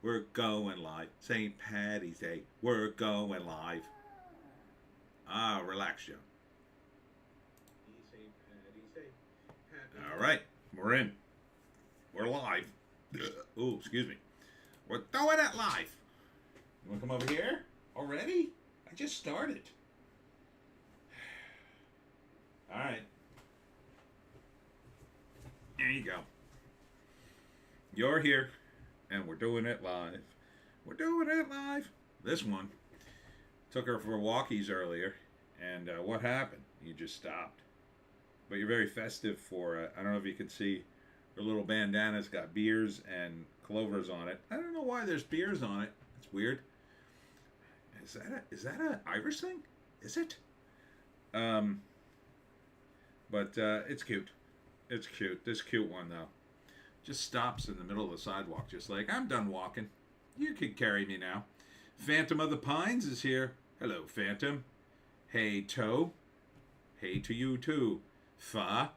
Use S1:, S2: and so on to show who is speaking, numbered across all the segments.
S1: We're going live. St. Patty's Day. We're going live. Ah, relax, Joe. St. Patty's Day. All right, we're in. We're live. Oh, excuse me. We're throwing it live. You want to come over here already? I just started. All right. There you go. You're here, and we're doing it live. We're doing it live. This one. Took her for walkies earlier, and what happened? You just stopped. But you're very festive for, I don't know if you can see, her little bandana's got beers and clovers on it. I don't know why there's beers on it. It's weird. Is that a Irish thing? Is it? But it's cute. It's cute. This cute one, though, just stops in the middle of the sidewalk, just like, I'm done walking. You can carry me now. Phantom of the Pines is here. Hello, Phantom. Hey, Toe. Hey to you, too. Fa.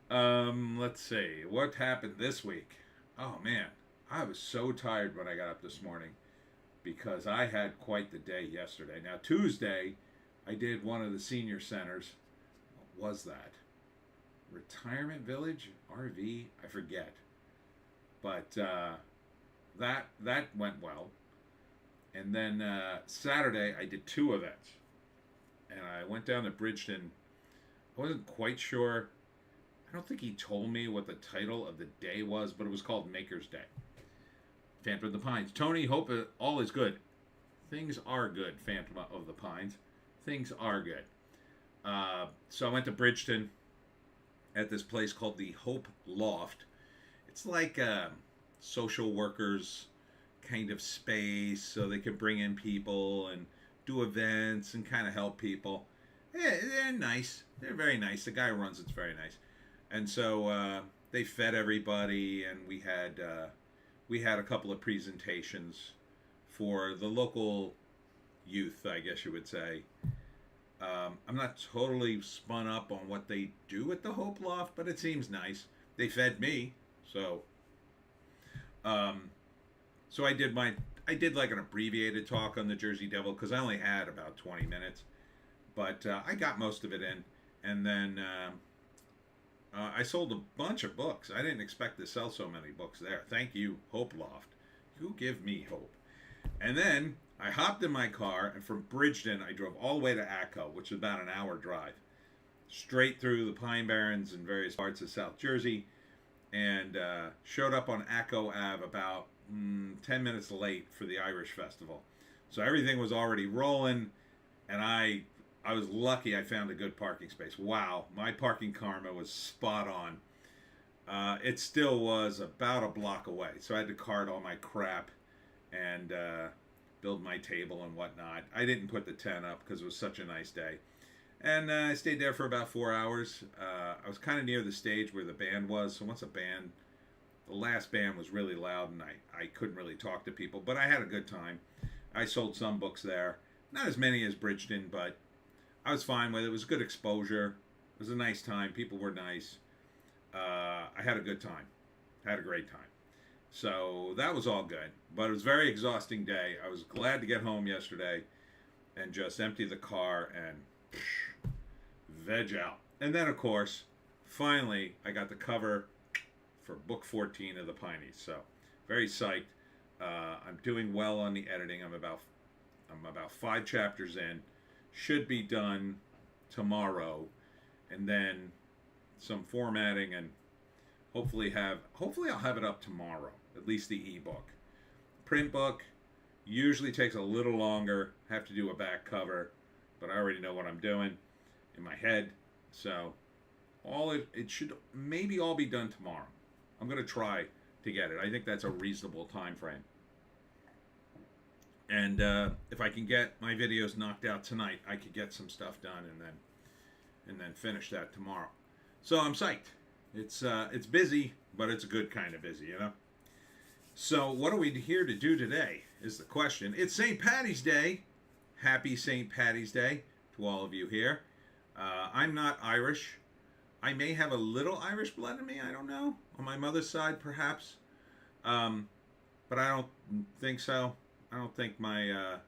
S1: Let's see. What happened this week? Oh, man. I was so tired when I got up this morning because I had quite the day yesterday. Now, Tuesday, I did one of the senior centers. What was that? Retirement Village? RV? I forget. But that went well. And then Saturday, I did 2 events. And I went down to Bridgeton. I wasn't quite sure. I don't think he told me what the title of the day was, but it was called Maker's Day. Phantom of the Pines. Tony, hope all is good. Things are good, Phantom of the Pines. Things are good. So I went to Bridgeton at this place called the Hope Loft. It's like a social workers kind of space, so they can bring in people and do events and kind of help people. Yeah, they're nice. They're very nice. The guy who runs it's very nice. And so they fed everybody, and we had a couple of presentations for the local youth, I guess you would say. I'm not totally spun up on what they do at the Hope Loft, but it seems nice. They fed me, so so I did like an abbreviated talk on the Jersey Devil because I only had about 20 minutes, but I got most of it in, and then I sold a bunch of books. I didn't expect to sell so many books there. Thank you, Hope Loft. You give me hope. And then I hopped in my car, and from Bridgeton, I drove all the way to Atco, which is about an hour drive, straight through the Pine Barrens and various parts of South Jersey, and showed up on Atco Ave about 10 minutes late for the Irish Festival. So everything was already rolling, and I was lucky I found a good parking space. Wow, my parking karma was spot on. It still was about a block away, so I had to cart all my crap and build my table and whatnot. I didn't put the tent up because it was such a nice day. And I stayed there for about 4 hours. I was kind of near the stage where the band was, so the last band was really loud, and I couldn't really talk to people, but I had a good time. I sold some books there. Not as many as Bridgeton, but I was fine with it. It was good exposure. It was a nice time. People were nice. I had a good time. Had a great time. So that was all good. But it was a very exhausting day. I was glad to get home yesterday and just empty the car and veg out. And then, of course, finally, I got the cover for book 14 of the Pineys. So very psyched. I'm doing well on the editing. I'm about 5 chapters in. Should be done tomorrow, and then some formatting, and hopefully I'll have it up tomorrow, at least the ebook. Print book usually takes a little longer. Have to do a back cover, but I already know what I'm doing in my head, so it should maybe all be done tomorrow. I'm going to try to get it. I think that's a reasonable time frame. And if I can get my videos knocked out tonight, I could get some stuff done and then finish that tomorrow. So I'm psyched. It's busy, but it's a good kind of busy, you know. So what are we here to do today is the question. It's St. Patty's Day. Happy St. Patty's Day to all of you here. I'm not Irish. I may have a little Irish blood in me. I don't know. On my mother's side, perhaps. Um, but I don't think so. I don't think the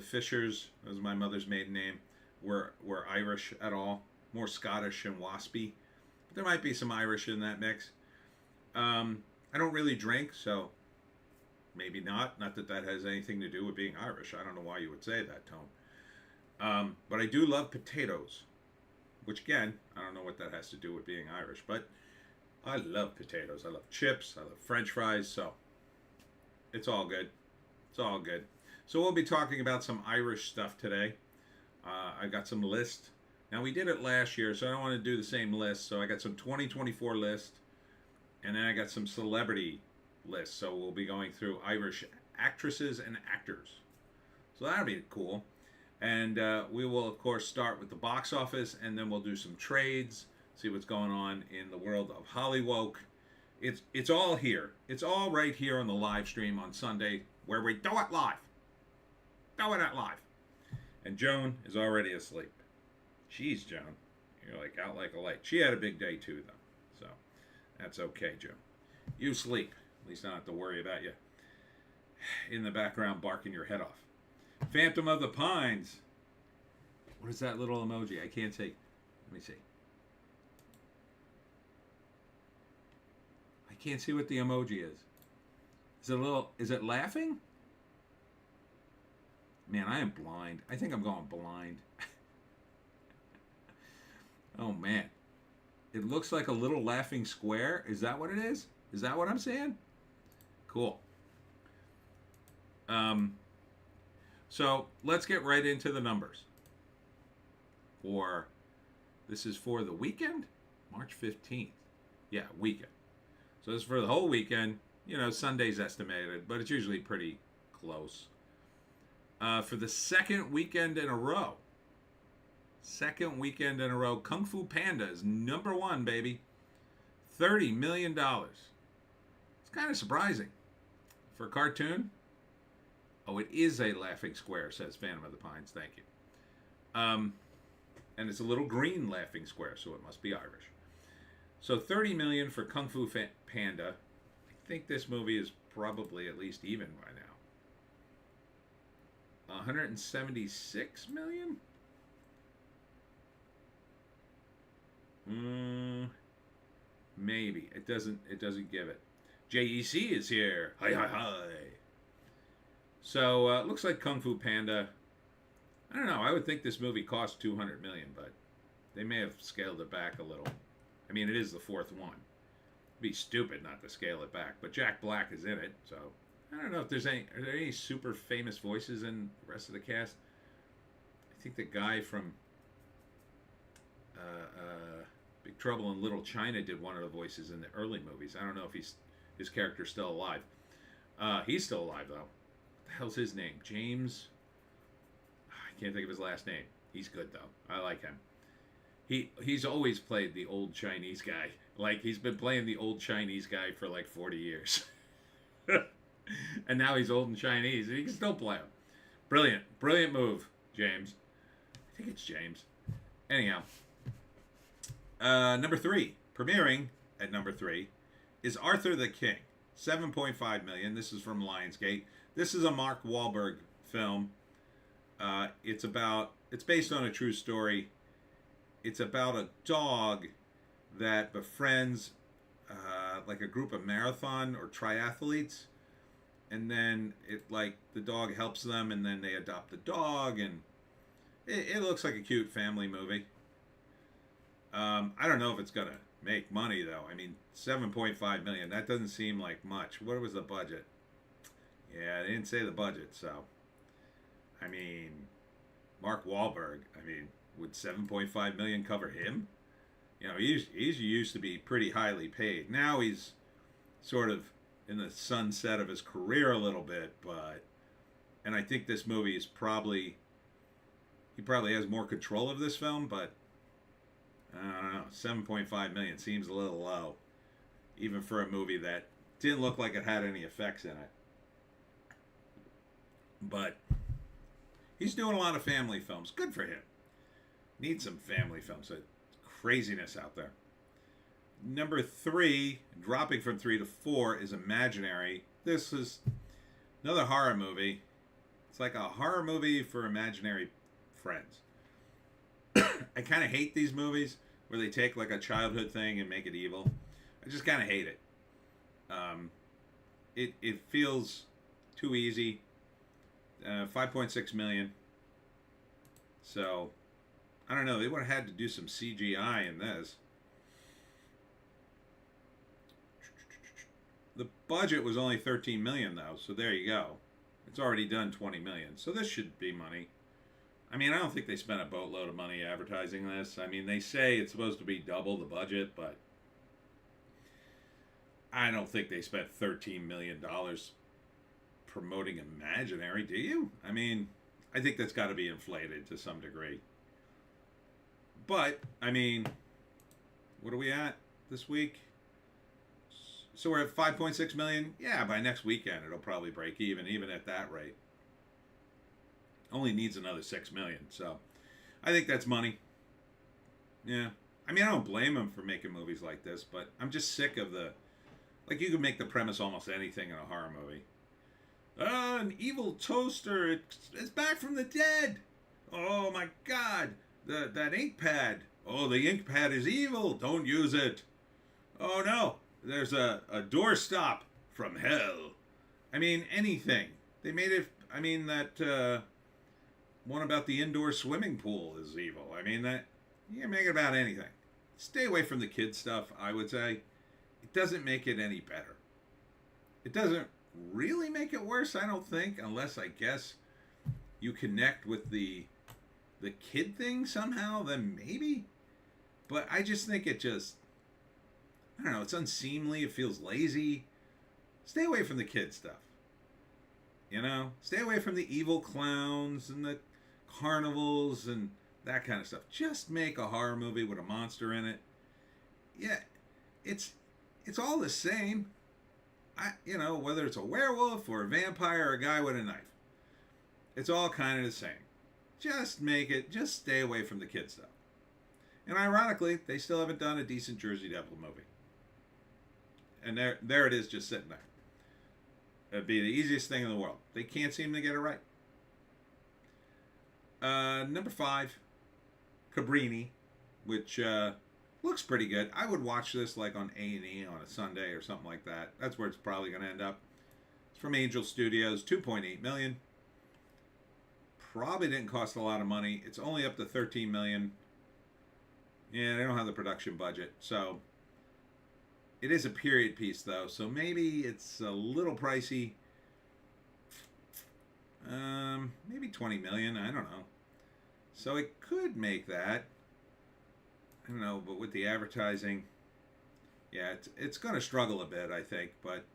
S1: Fishers, as my mother's maiden name, were Irish at all. More Scottish and waspy. But there might be some Irish in that mix. I don't really drink, so maybe not. Not that that has anything to do with being Irish. I don't know why you would say that, Tone. But I do love potatoes, which again, I don't know what that has to do with being Irish, but I love potatoes. I love chips. I love French fries. So it's all good. It's all good. So we'll be talking about some Irish stuff today. I got some lists. Now we did it last year, so I don't want to do the same list. So I got some 2024 lists, and then I got some celebrity lists. So we'll be going through Irish actresses and actors. So that'll be cool. And we will, of course, start with the box office, and then we'll do some trades, see what's going on in the world of Hollywoke. It's all here. It's all right here on the live stream on Sunday, where we do it live. Do it at live. And Joan is already asleep. Jeez, Joan. You're like out like a light. She had a big day, too, though. So that's okay, Joan. You sleep. At least I don't have to worry about you in the background barking your head off. Phantom of the Pines. What is that little emoji? I can't see. Let me see. I can't see what the emoji is. Is it laughing? Man, I am blind. I think I'm going blind. Oh, man. It looks like a little laughing square. Is that what it is? Is that what I'm saying? Cool. So let's get right into the numbers. This is for the weekend? March 15th. Yeah, weekend. So this is for the whole weekend. You know, Sunday's estimated, but it's usually pretty close. For the second weekend in a row. Kung Fu Panda is number one, baby. $30 million. It's kind of surprising. For a cartoon. Oh, it is a laughing square, says Phantom of the Pines. Thank you. And it's a little green laughing square, so it must be Irish. So $30 million for Kung Fu Panda. I think this movie is probably at least even by now. $176 million? Maybe. It doesn't give it. JEC is here. Hi, hi, hi. So it looks like Kung Fu Panda. I don't know. I would think this movie cost $200 million, but they may have scaled it back a little. I mean, it is the fourth one. It'd be stupid not to scale it back. But Jack Black is in it, so I don't know if there's any. Are there any super famous voices in the rest of the cast? I think the guy from Big Trouble in Little China did one of the voices in the early movies. I don't know if his character's still alive. He's still alive though. What the hell's his name? James. I can't think of his last name. He's good though. I like him. He's always played the old Chinese guy. Like he's been playing the old Chinese guy for like 40 years. And now he's old and Chinese. And he can still play him. Brilliant move, James. I think it's James. Anyhow, number 3, premiering at number 3, is Arthur the King. 7.5 million. This is from Lionsgate. This is a Mark Wahlberg film. It's based on a true story. It's about a dog that befriends like a group of marathon or triathletes, and then the dog helps them, and then they adopt the dog, and it looks like a cute family movie. I don't know if it's gonna make money though. I mean, 7.5 million. That doesn't seem like much. What was the budget? Yeah, they didn't say the budget, so I mean, Mark Wahlberg. I mean, would 7.5 million cover him? You know, he used to be pretty highly paid. Now he's sort of in the sunset of his career a little bit, and I think this movie is he probably has more control of this film, but I don't know, 7.5 million seems a little low, even for a movie that didn't look like it had any effects in it. But he's doing a lot of family films. Good for him. Need some family films. Craziness out there. Number 3, dropping from 3 to 4, is Imaginary. This is another horror movie. It's like a horror movie for imaginary friends. I kind of hate these movies where they take like a childhood thing and make it evil. I just kind of hate it. It feels too easy. 5.6 million. So I don't know. They would have had to do some CGI in this. The budget was only 13 million though, so there you go. It's already done 20 million, so this should be money. I mean, I don't think they spent a boatload of money advertising this. I mean, they say it's supposed to be double the budget, but I don't think they spent $13 million promoting Imaginary, do you? I mean, I think that's got to be inflated to some degree. But, I mean, what are we at this week? So we're at 5.6 million. Yeah, by next weekend it'll probably break even at that rate. Only needs another 6 million. So I think that's money. Yeah. I mean, I don't blame them for making movies like this, but I'm just sick of the... Like, you could make the premise almost anything in a horror movie. An evil toaster. It's back from the dead. Oh, my God. That ink pad. Oh, the ink pad is evil. Don't use it. Oh, no. There's a doorstop from hell. I mean, anything. They made it... I mean, that one about the indoor swimming pool is evil. I mean, that... You can make it about anything. Stay away from the kid stuff, I would say. It doesn't make it any better. It doesn't really make it worse, I don't think, unless, I guess, you connect with the kid thing somehow, then maybe. But I just think it just... I don't know, it's unseemly, it feels lazy. Stay away from the kid stuff. You know? Stay away from the evil clowns and the carnivals and that kind of stuff. Just make a horror movie with a monster in it. Yeah, it's all the same. You know, whether it's a werewolf or a vampire or a guy with a knife. It's all kind of the same. Just make it, just stay away from the kid stuff. And ironically, they still haven't done a decent Jersey Devil movie. And there it is, just sitting there. It'd be the easiest thing in the world. They can't seem to get it right. Number 5, Cabrini, which looks pretty good. I would watch this like on A&E on a Sunday or something like that. That's where it's probably going to end up. It's from Angel Studios, 2.8 million. Probably didn't cost a lot of money. It's only up to 13 million. Yeah, they don't have the production budget, so it is a period piece though, so maybe it's a little pricey. Maybe 20 million, I don't know. So it could make that. I don't know, but with the advertising, yeah, it's going to struggle a bit, I think, but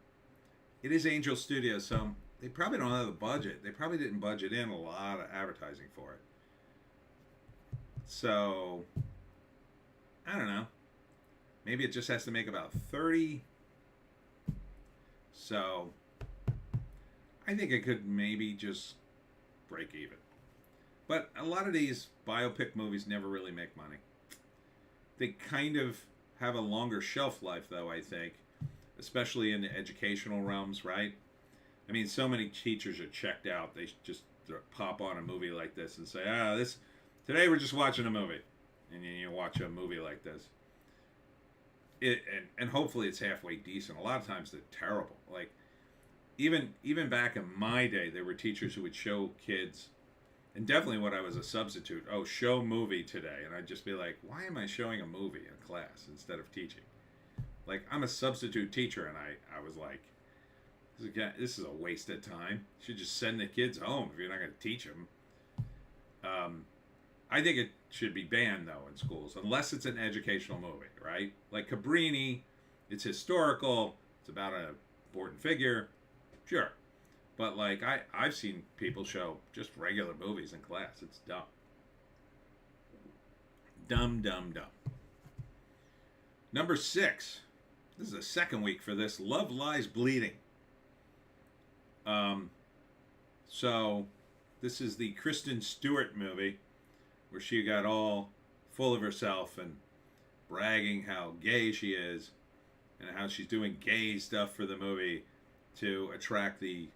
S1: it is Angel Studios, so they probably don't have the budget. They probably didn't budget in a lot of advertising for it. So I don't know. Maybe it just has to make about 30. So I think it could maybe just break even. But a lot of these biopic movies never really make money. They kind of have a longer shelf life, though, I think. Especially in the educational realms, right? I mean, so many teachers are checked out. They just pop on a movie like this and say, today we're just watching a movie. And you watch a movie like this. And hopefully it's halfway decent. A lot of times they're terrible. Like, even back in my day, there were teachers who would show kids, and definitely when I was a substitute, show movie today. And I'd just be like, why am I showing a movie in class instead of teaching? Like, I'm a substitute teacher, and I was like, this is a waste of time. You should just send the kids home if you're not going to teach them. I think it should be banned, though, in schools, unless it's an educational movie, right? Like Cabrini, it's historical, it's about an important figure, sure. But, like, I've seen people show just regular movies in class. It's dumb. Dumb, dumb, dumb. Number 6. This is the second week for this. Love Lies Bleeding. So, this is the Kristen Stewart movie, where she got all full of herself and bragging how gay she is and how she's doing gay stuff for the movie to attract the,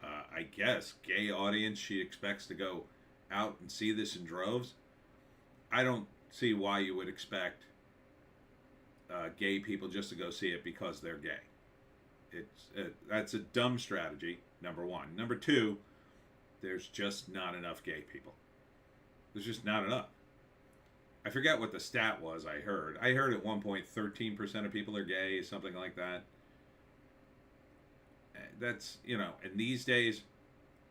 S1: I guess, gay audience she expects to go out and see this in droves. I don't see why you would expect gay people just to go see it because they're gay. That's a dumb strategy, number one. Number two, there's just not enough gay people. There's just not enough. I forget what the stat was I heard. I heard at one point 13% of people are gay, something like that. That's, and these days,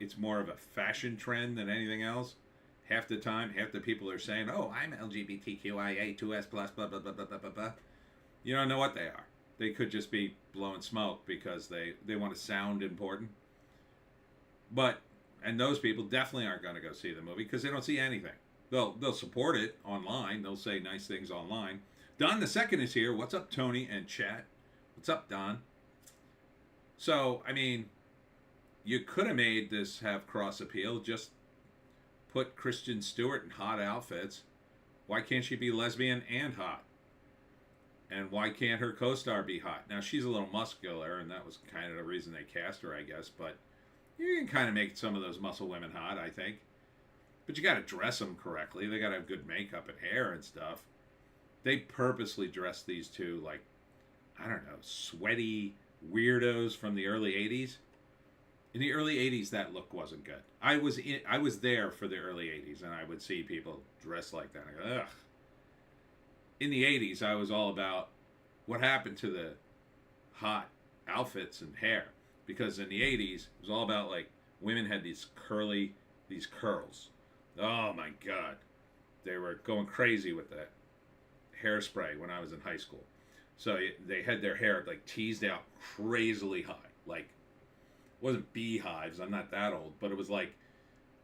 S1: it's more of a fashion trend than anything else. Half the time, half the people are saying, oh, I'm LGBTQIA2S+, blah, blah, blah, blah, blah, blah, blah. You don't know what they are. They could just be blowing smoke because they want to sound important. And those people definitely aren't going to go see the movie because they don't see anything. They'll support it online. They'll say nice things online. Don the Second is here. What's up, Tony and chat? What's up, Don? So, I mean, you could have made this have cross appeal. Just put Kristen Stewart in hot outfits. Why can't she be lesbian and hot? And why can't her co-star be hot? Now, she's a little muscular, and that was kind of the reason they cast her, I guess. But you can kind of make some of those muscle women hot, I think. But you got to dress them correctly. They got to have good makeup and hair and stuff. They purposely dressed these two like, I don't know, sweaty weirdos from the early 80s. In the early 80s, that look wasn't good. I was there for the early 80s, and I would see people dressed like that. I go, ugh. In the 80s, I was all about what happened to the hot outfits and hair. Because in the 80s, it was all about, like, women had these curls. Oh, my God. They were going crazy with that hairspray when I was in high school. So they had their hair, like, teased out crazily high. Like, it wasn't beehives. I'm not that old. But it was like,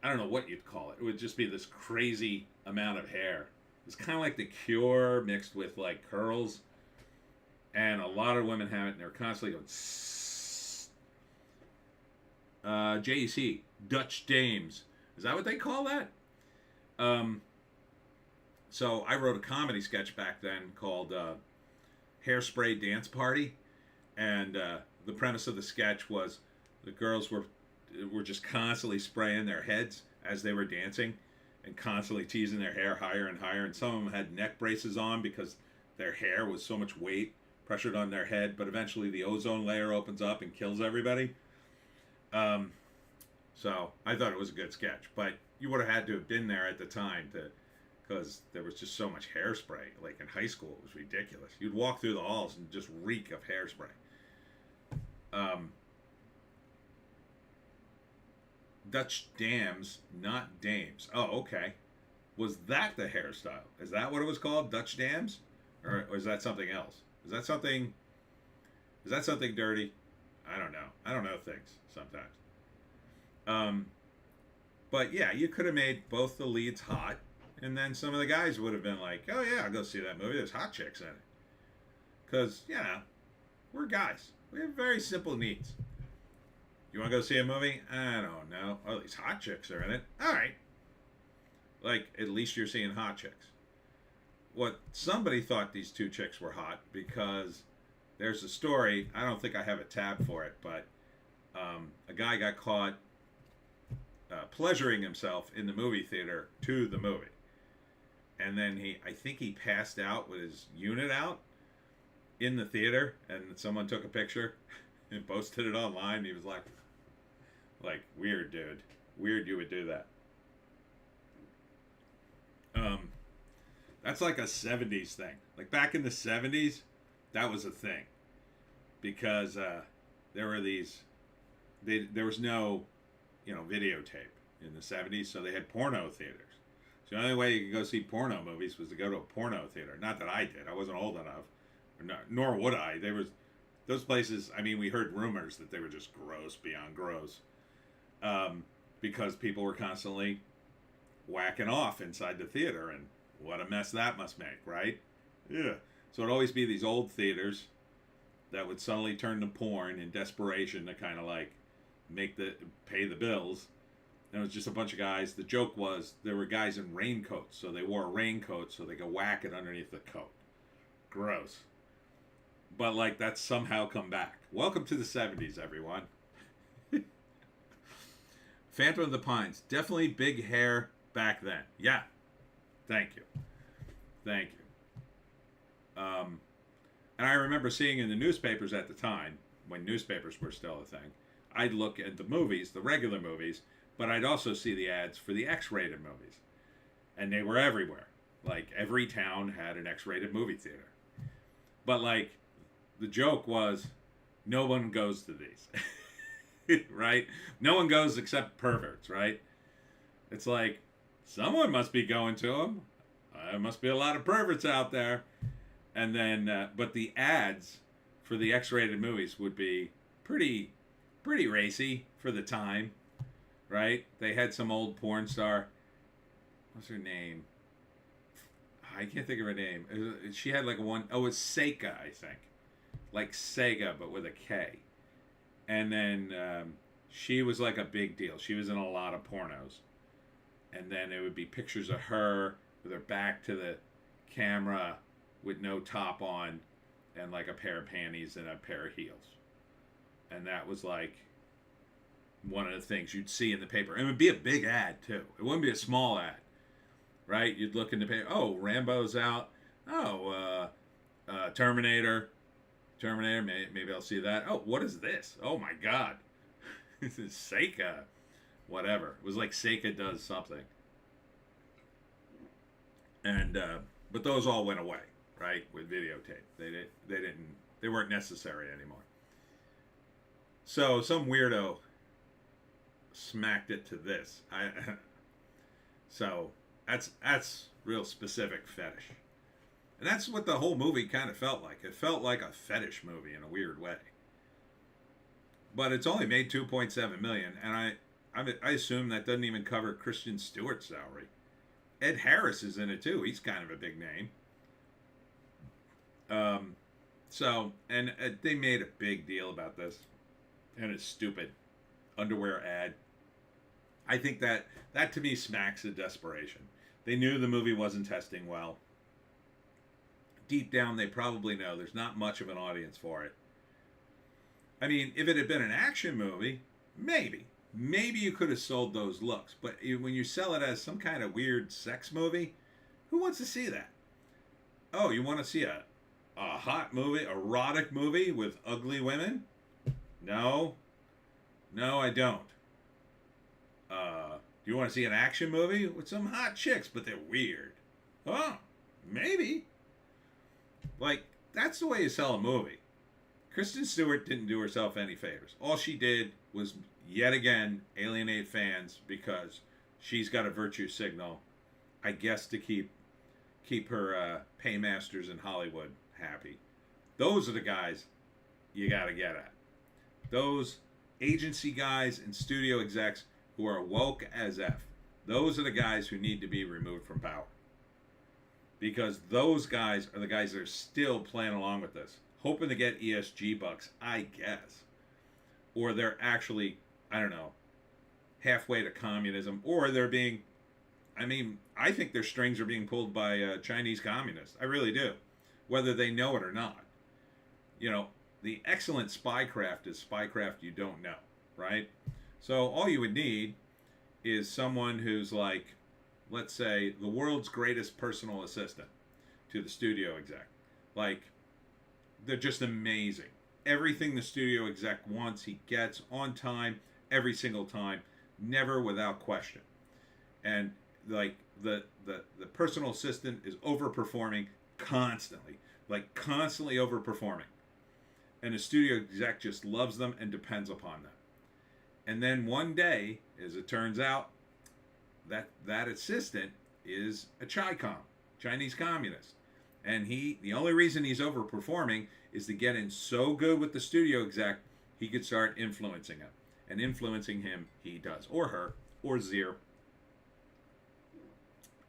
S1: I don't know what you'd call it. It would just be this crazy amount of hair. It's kind of like the Cure mixed with, like, curls. And a lot of women have it, and they're constantly going, JEC, Dutch Dames. Is that what they call that? So I wrote a comedy sketch back then called Hairspray Dance Party. And the premise of the sketch was the girls were just constantly spraying their heads as they were dancing and constantly teasing their hair higher and higher. And some of them had neck braces on because their hair was so much weight pressured on their head. But eventually the ozone layer opens up and kills everybody. So I thought it was a good sketch, but you would have had to have been there at the time because there was just so much hairspray. Like in high school, it was ridiculous. You'd walk through the halls and just reek of hairspray. Dutch dams, not dames. Oh, okay. Was that the hairstyle? Is that what it was called? Dutch dams? Or is that something else? Is that something dirty? I don't know. I don't know things sometimes. But yeah, you could have made both the leads hot, and then some of the guys would have been like, oh yeah, I'll go see that movie. There's hot chicks in it. Because, we're guys. We have very simple needs. You want to go see a movie? I don't know. Oh, these hot chicks are in it. All right. Like, at least you're seeing hot chicks. What somebody thought these two chicks were hot because there's a story. I don't think I have a tab for it, but a guy got caught pleasuring himself in the movie theater to the movie. And then I think he passed out with his unit out in the theater, and someone took a picture and posted it online. He was like, weird, dude. Weird you would do that. That's like a 70s thing. Like back in the 70s, that was a thing. Because there were there was no, videotape in the 70s, so they had porno theaters. So the only way you could go see porno movies was to go to a porno theater. Not that I did. I wasn't old enough. Nor would I. Those places, we heard rumors that they were just gross beyond gross. Because people were constantly whacking off inside the theater, and what a mess that must make, right? Yeah. So it'd always be these old theaters that would suddenly turn to porn in desperation to kind of like pay the bills. And it was just a bunch of guys. The joke was there were guys in raincoats, so they wore a raincoat so they could whack it underneath the coat. Gross. But like that's somehow come back. Welcome to the 70s, everyone. Phantom of the Pines. Definitely big hair back then. Yeah. Thank you. Thank you. And I remember seeing in the newspapers at the time, when newspapers were still a thing, I'd look at the movies, the regular movies, but I'd also see the ads for the X-rated movies. And they were everywhere. Like, every town had an X-rated movie theater. But, like, the joke was, no one goes to these. Right? No one goes except perverts, right? It's like, someone must be going to them. There must be a lot of perverts out there. And then, but the ads for the X-rated movies would be pretty racy for the time, right? They had some old porn star. What's her name? I can't think of her name. She had like it's Seika, I think. Like Sega, but with a K. And then she was like a big deal. She was in a lot of pornos. And then it would be pictures of her with her back to the camera with no top on and like a pair of panties and a pair of heels. And that was like one of the things you'd see in the paper. And it would be a big ad too. It wouldn't be a small ad, right? You'd look in the paper. Oh, Rambo's out. Oh, Terminator. Maybe I'll see that. Oh, what is this? Oh my God. This is Seika. Whatever. It was like Seika does something. And, but those all went away, right? With videotape. They weren't necessary anymore. So some weirdo smacked it to this. So that's real specific fetish. And that's what the whole movie kind of felt like. It felt like a fetish movie in a weird way. But it's only made $2.7 million, and I assume that doesn't even cover Kristen Stewart's salary. Ed Harris is in it too. He's kind of a big name. And they made a big deal about this, and it's stupid. Underwear ad. I think that to me smacks of desperation. They knew the movie wasn't testing well. Deep down, they probably know there's not much of an audience for it. I mean, if it had been an action movie, maybe you could have sold those looks. But when you sell it as some kind of weird sex movie, who wants to see that? Oh, you want to see a hot movie, erotic movie with ugly women? No, I don't. Do you want to see an action movie with some hot chicks, but they're weird? Oh, maybe. Like, that's the way you sell a movie. Kristen Stewart didn't do herself any favors. All she did was, yet again, alienate fans because she's got a virtue signal, I guess, to keep her paymasters in Hollywood happy. Those are the guys you got to get at. Those agency guys and studio execs who are woke as F. Those are the guys who need to be removed from power. Because those guys are the guys that are still playing along with this, hoping to get ESG bucks, I guess. Or they're actually, I don't know, halfway to communism. Or they're being, I think their strings are being pulled by Chinese communists. I really do. Whether they know it or not. You know, the excellent spycraft is spycraft you don't know, right? So all you would need is someone who's like, let's say, the world's greatest personal assistant to the studio exec. Like, they're just amazing. Everything the studio exec wants, he gets on time, every single time, never without question. And, like, the personal assistant is overperforming constantly. Like, constantly overperforming. And the studio exec just loves them and depends upon them. And then one day, as it turns out, that assistant is a Chinese communist. And the only reason he's overperforming is to get in so good with the studio exec, he could start influencing him. And influencing him, he does. Or her. Or Zier.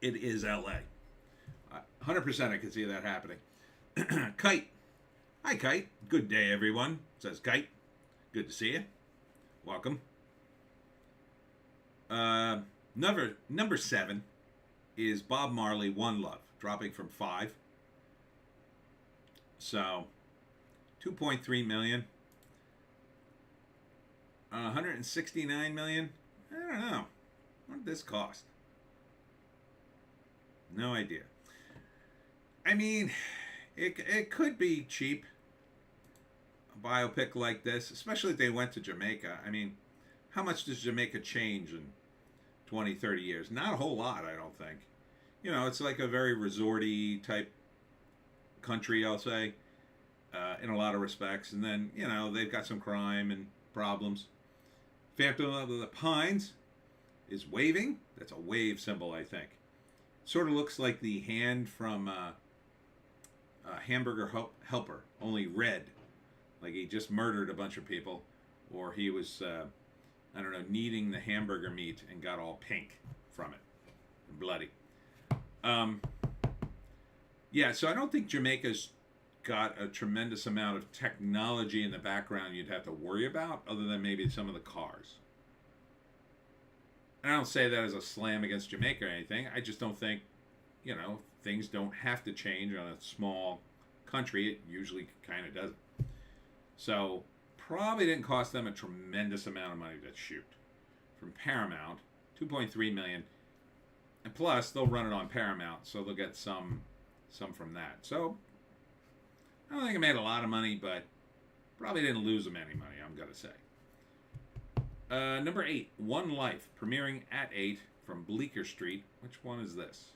S1: It is LA. 100% I could see that happening. Kite. Hi, Kite. Good day, everyone. Says Kite. Good to see you. Welcome. Uh, number 7 is Bob Marley, One Love, dropping from 5. So 2.3 million. 169 million. I don't know. What did this cost? No idea. I mean, it could be cheap. A biopic like this, especially if they went to Jamaica. I mean, how much does Jamaica change in 20, 30 years? Not a whole lot, I don't think. You know, it's like a very resorty type country, I'll say, in a lot of respects. And then, you know, they've got some crime and problems. Phantom of the Pines is waving. That's a wave symbol, I think. Sort of looks like the hand from Hamburger Helper, only red. Like he just murdered a bunch of people. Or he was, I don't know, kneading the hamburger meat and got all pink from it. And bloody. Yeah, so I don't think Jamaica's got a tremendous amount of technology in the background you'd have to worry about, other than maybe some of the cars. And I don't say that as a slam against Jamaica or anything. I just don't think, you know, things don't have to change on a small country. It usually kind of doesn't. So probably didn't cost them a tremendous amount of money to shoot. From Paramount, 2.3 million. And plus, they'll run it on Paramount, so they'll get some from that. So I don't think it made a lot of money, but probably didn't lose them any money, I'm going to say. Number 8, One Life, premiering at 8 from Bleecker Street. Which one is this?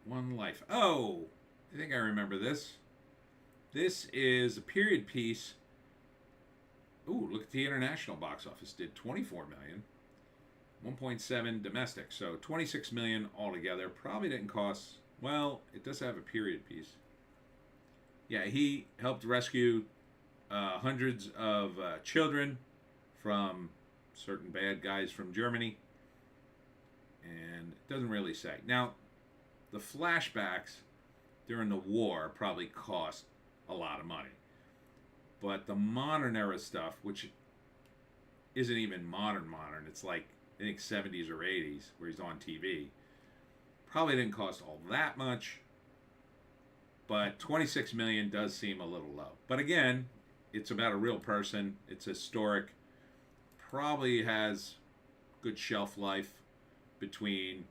S1: One Life. Oh, I think I remember this. This is a period piece. Ooh, look at the international box office. Did 24 million. 1.7 domestic. So 26 million altogether. Probably didn't cost... Well, it does have a period piece. Yeah, he helped rescue hundreds of children from certain bad guys from Germany. And it doesn't really say. Now, the flashbacks during the war probably cost a lot of money. But the modern era stuff, which isn't even modern, it's like, I think 70s or 80s, where he's on TV, probably didn't cost all that much. But 26 million does seem a little low. But again, it's about a real person. It's historic. Probably has good shelf life between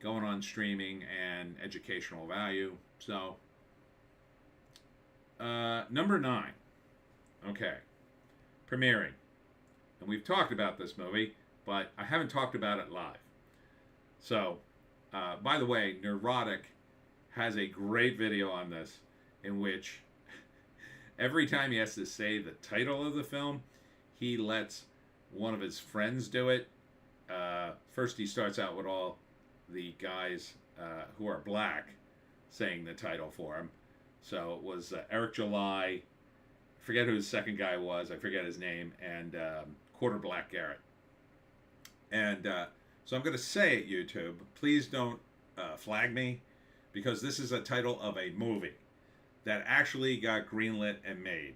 S1: going on streaming and educational value. So, number 9. Okay. Premiering. And we've talked about this movie, but I haven't talked about it live. So, by the way, Neurotic has a great video on this in which every time he has to say the title of the film, he lets one of his friends do it. First, he starts out with all the guys who are black saying the title for him. So it was Eric July, I forget who his second guy was, I forget his name, and Quarter Black Garrett. And so I'm going to say it, YouTube, please don't flag me, because this is a title of a movie that actually got greenlit and made,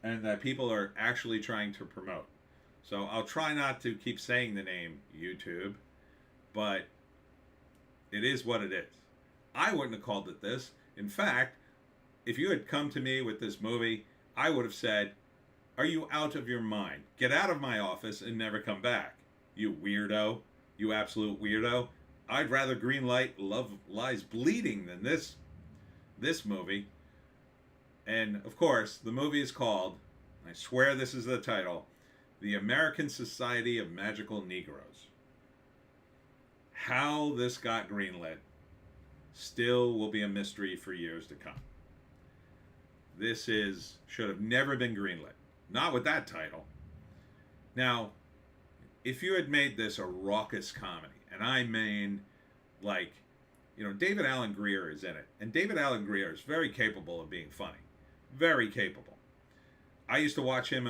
S1: and that people are actually trying to promote. So I'll try not to keep saying the name YouTube, but it is what it is. I wouldn't have called it this. In fact, if you had come to me with this movie, I would have said, "Are you out of your mind? Get out of my office and never come back, you weirdo, you absolute weirdo. I'd rather greenlight Love Lies Bleeding than this movie." And of course, the movie is called, I swear this is the title, The American Society of Magical Negroes. How this got greenlit still will be a mystery for years to come. This should have never been greenlit. Not with that title. Now, if you had made this a raucous comedy, and I mean, like, you know, David Alan Grier is in it. And David Alan Grier is very capable of being funny. Very capable. I used to watch him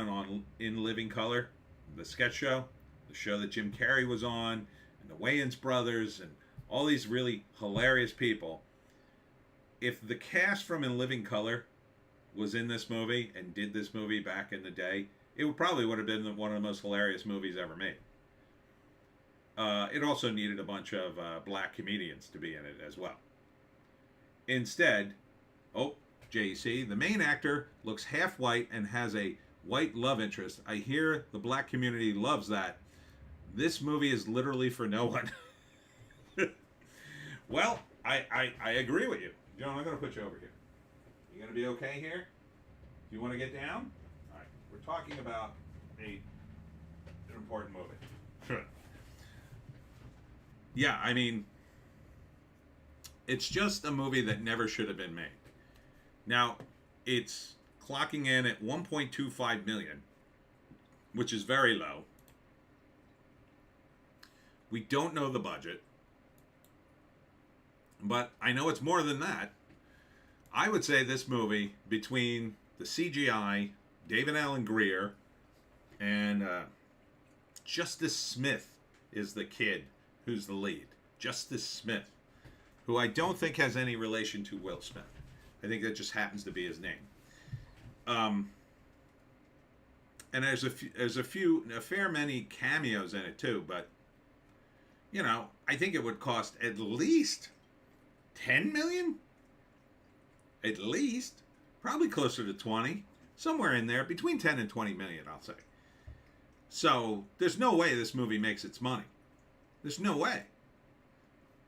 S1: in Living Color, the sketch show, the show that Jim Carrey was on, and the Wayans brothers, and all these really hilarious people. If the cast from In Living Color was in this movie and did this movie back in the day, it probably would have been one of the most hilarious movies ever made. It also needed a bunch of black comedians to be in it as well. Instead, oh, JC, the main actor looks half white and has a white love interest. I hear the black community loves that. This movie is literally for no one. Well, I agree with you. John, I'm going to put you over here. You going to be okay here? Do you want to get down? All right. We're talking about an important movie. Yeah, I mean, it's just a movie that never should have been made. Now, it's clocking in at 1.25 million, which is very low. We don't know the budget, but I know it's more than that. I would say this movie, between the CGI, David Alan Grier, and Justice Smith is the kid who's the lead. Justice Smith, who I don't think has any relation to Will Smith. I think that just happens to be his name. And there's a fair many cameos in it too, but you know, I think it would cost at least 10 million. At least, probably closer to 20, somewhere in there, between 10 and 20 million, I'll say. So there's no way this movie makes its money. There's no way.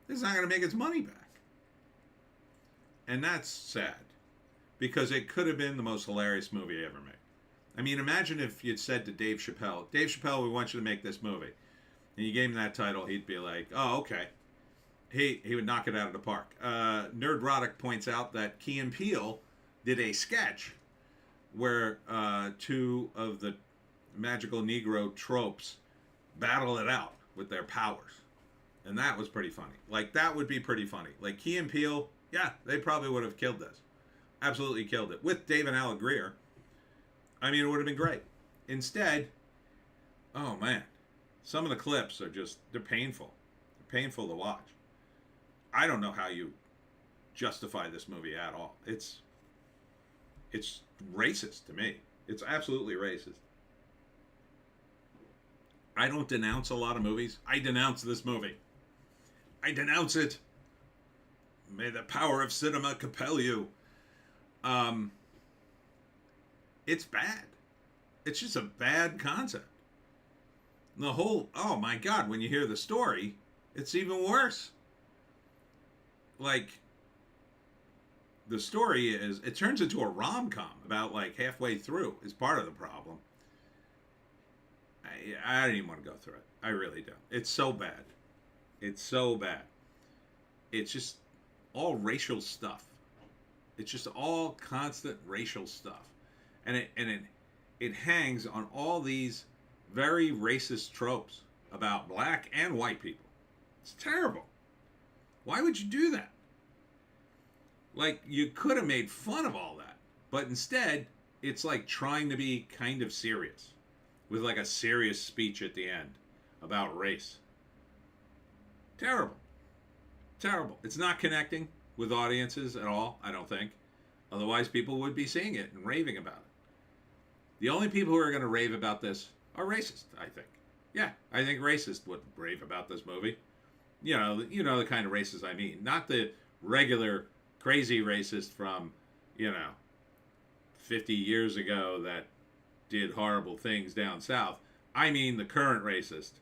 S1: It's not going to make its money back. And that's sad, because it could have been the most hilarious movie ever made. I mean, imagine if you'd said to Dave Chappelle, we want you to make this movie. And you gave him that title, he'd be like, oh, okay. He would knock it out of the park. Nerdrotic points out that Key and Peele did a sketch where two of the magical Negro tropes battle it out with their powers. And that was pretty funny. Like, that would be pretty funny. Like, Key and Peele, yeah, they probably would have killed this. Absolutely killed it. With David Alan Grier. I mean, it would have been great. Instead, oh man, some of the clips are just, they're painful. They're painful to watch. I don't know how you justify this movie at all. It's racist to me. It's absolutely racist. I don't denounce a lot of movies. I denounce this movie. I denounce it. May the power of cinema compel you. It's bad. It's just a bad concept. The whole, oh my God, when you hear the story, it's even worse. Like, the story is, it turns into a rom-com about like halfway through is part of the problem. I don't even want to go through it. I really don't. It's so bad. It's so bad. It's just all racial stuff. It's just all constant racial stuff. And it hangs on all these very racist tropes about black and white people. It's terrible. Why would you do that? Like, you could have made fun of all that, but instead, it's like trying to be kind of serious with like a serious speech at the end about race. Terrible. Terrible. It's not connecting with audiences at all, I don't think. Otherwise, people would be seeing it and raving about it. The only people who are going to rave about this are racist, I think. Yeah, I think racists would rave about this movie. You know the kind of racist I mean. Not the regular crazy racist from, 50 years ago that did horrible things down south. I mean the current racist.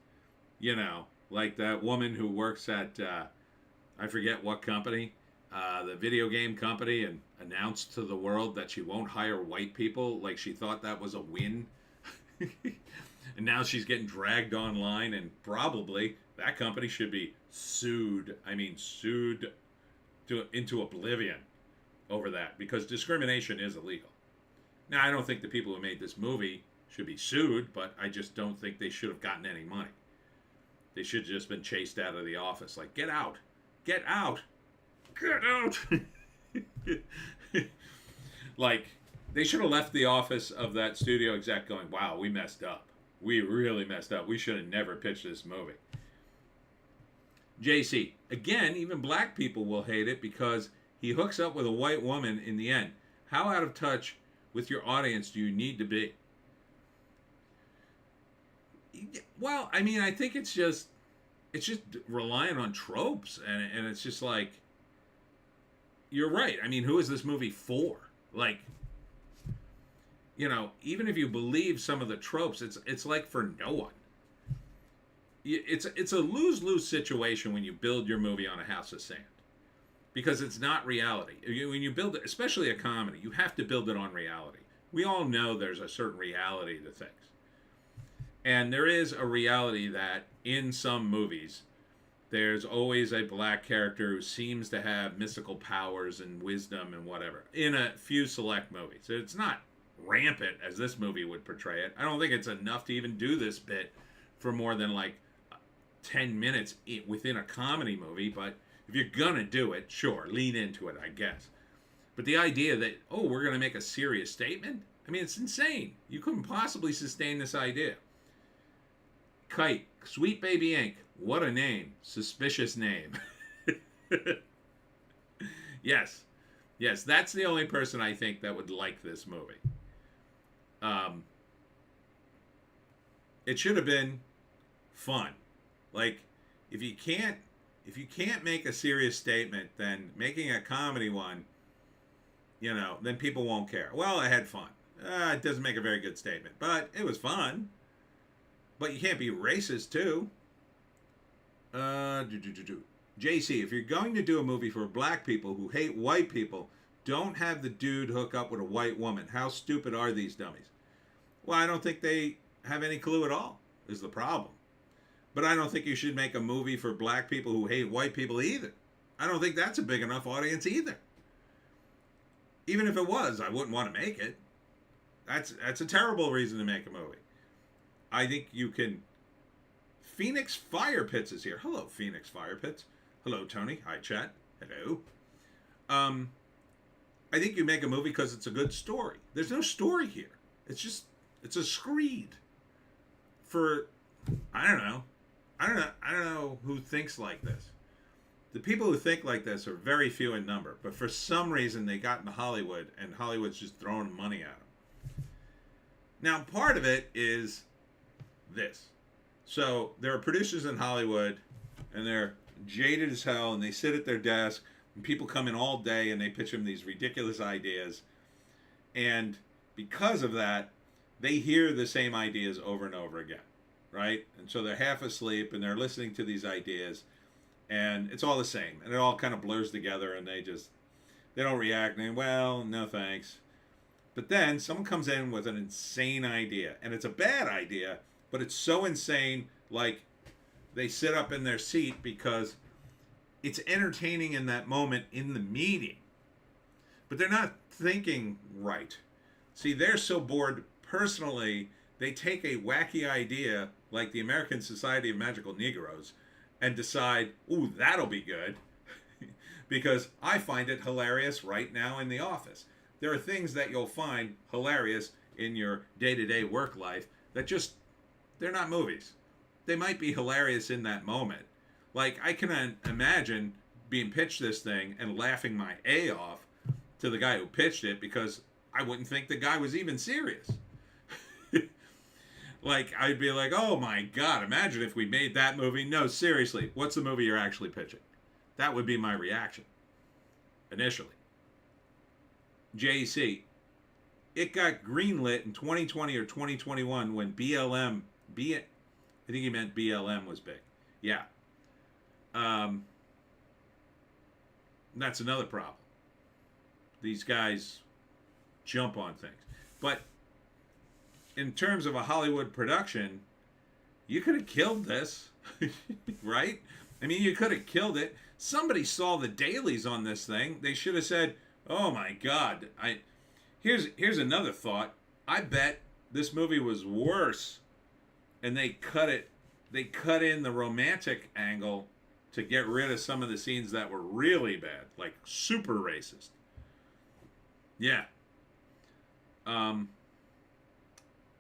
S1: Like that woman who works at, I forget what company, the video game company, and announced to the world that she won't hire white people, like she thought that was a win. And now she's getting dragged online, and probably that company should be sued. I mean, sued into oblivion over that, because discrimination is illegal. Now, I don't think the people who made this movie should be sued, but I just don't think they should have gotten any money. They should have just been chased out of the office. Like, get out. Get out. Get out. Like, they should have left the office of that studio exec going, wow, we messed up. We really messed up. We should have never pitched this movie. JC, again, even black people will hate it because he hooks up with a white woman in the end. How out of touch with your audience do you need to be? Well, I mean, I think it's just, it's just relying on tropes, and it's just like, you're right. I mean, who is this movie for? Like, even if you believe some of the tropes, it's like for no one. It's a lose-lose situation when you build your movie on a house of sand, because it's not reality. When you build it, especially a comedy, you have to build it on reality. We all know there's a certain reality to things. And there is a reality that in some movies, there's always a black character who seems to have mystical powers and wisdom and whatever in a few select movies. It's not rampant as this movie would portray it. I don't think it's enough to even do this bit for more than like 10 minutes within a comedy movie, but if you're gonna do it, sure, lean into it, I guess. But the idea that, oh, we're gonna make a serious statement? I mean, it's insane. You couldn't possibly sustain this idea. Kite, Sweet Baby Ink, what a name. Suspicious name. Yes, that's the only person I think that would like this movie. It should have been fun. Like, if you can't make a serious statement, then making a comedy one, then people won't care. Well, I had fun. It doesn't make a very good statement, but it was fun. But you can't be racist too. JC, if you're going to do a movie for black people who hate white people, don't have the dude hook up with a white woman. How stupid are these dummies? Well, I don't think they have any clue at all, is the problem. But I don't think you should make a movie for black people who hate white people either. I don't think that's a big enough audience either. Even if it was, I wouldn't want to make it. That's a terrible reason to make a movie. I think you can... Phoenix Fire Pits is here. Hello, Phoenix Fire Pits. Hello, Tony. Hi, chat. Hello. I think you make a movie because it's a good story. There's no story here. It's a screed for... I don't know who thinks like this. The people who think like this are very few in number, but for some reason they got into Hollywood, and Hollywood's just throwing money at them. Now, part of it is this. So there are producers in Hollywood, and they're jaded as hell, and they sit at their desk, and people come in all day, and they pitch them these ridiculous ideas. And because of that, they hear the same ideas over and over again, right? And so they're half asleep, and they're listening to these ideas, and it's all the same, and it all kind of blurs together, and they don't react, and well, no thanks. But then someone comes in with an insane idea, and it's a bad idea, but it's so insane, like they sit up in their seat because it's entertaining in that moment in the meeting. But they're not thinking right. See, they're so bored personally, they take a wacky idea like the American Society of Magical Negroes and decide, ooh, that'll be good, because I find it hilarious right now in the office. There are things that you'll find hilarious in your day-to-day work life that just, they're not movies. They might be hilarious in that moment. Like, I can imagine being pitched this thing and laughing my A off to the guy who pitched it because I wouldn't think the guy was even serious. Like, I'd be like, oh my God, imagine if we made that movie. No, seriously, what's the movie you're actually pitching? That would be my reaction initially. JC, it got greenlit in 2020 or 2021 when I think he meant BLM was big. Yeah. That's another problem. These guys jump on things. But in terms of a Hollywood production, you could have killed this, right? I mean, you could have killed it. Somebody saw the dailies on this thing. They should have said, oh my God. Here's another thought. I bet this movie was worse, and they cut in the romantic angle to get rid of some of the scenes that were really bad, like super racist. Yeah.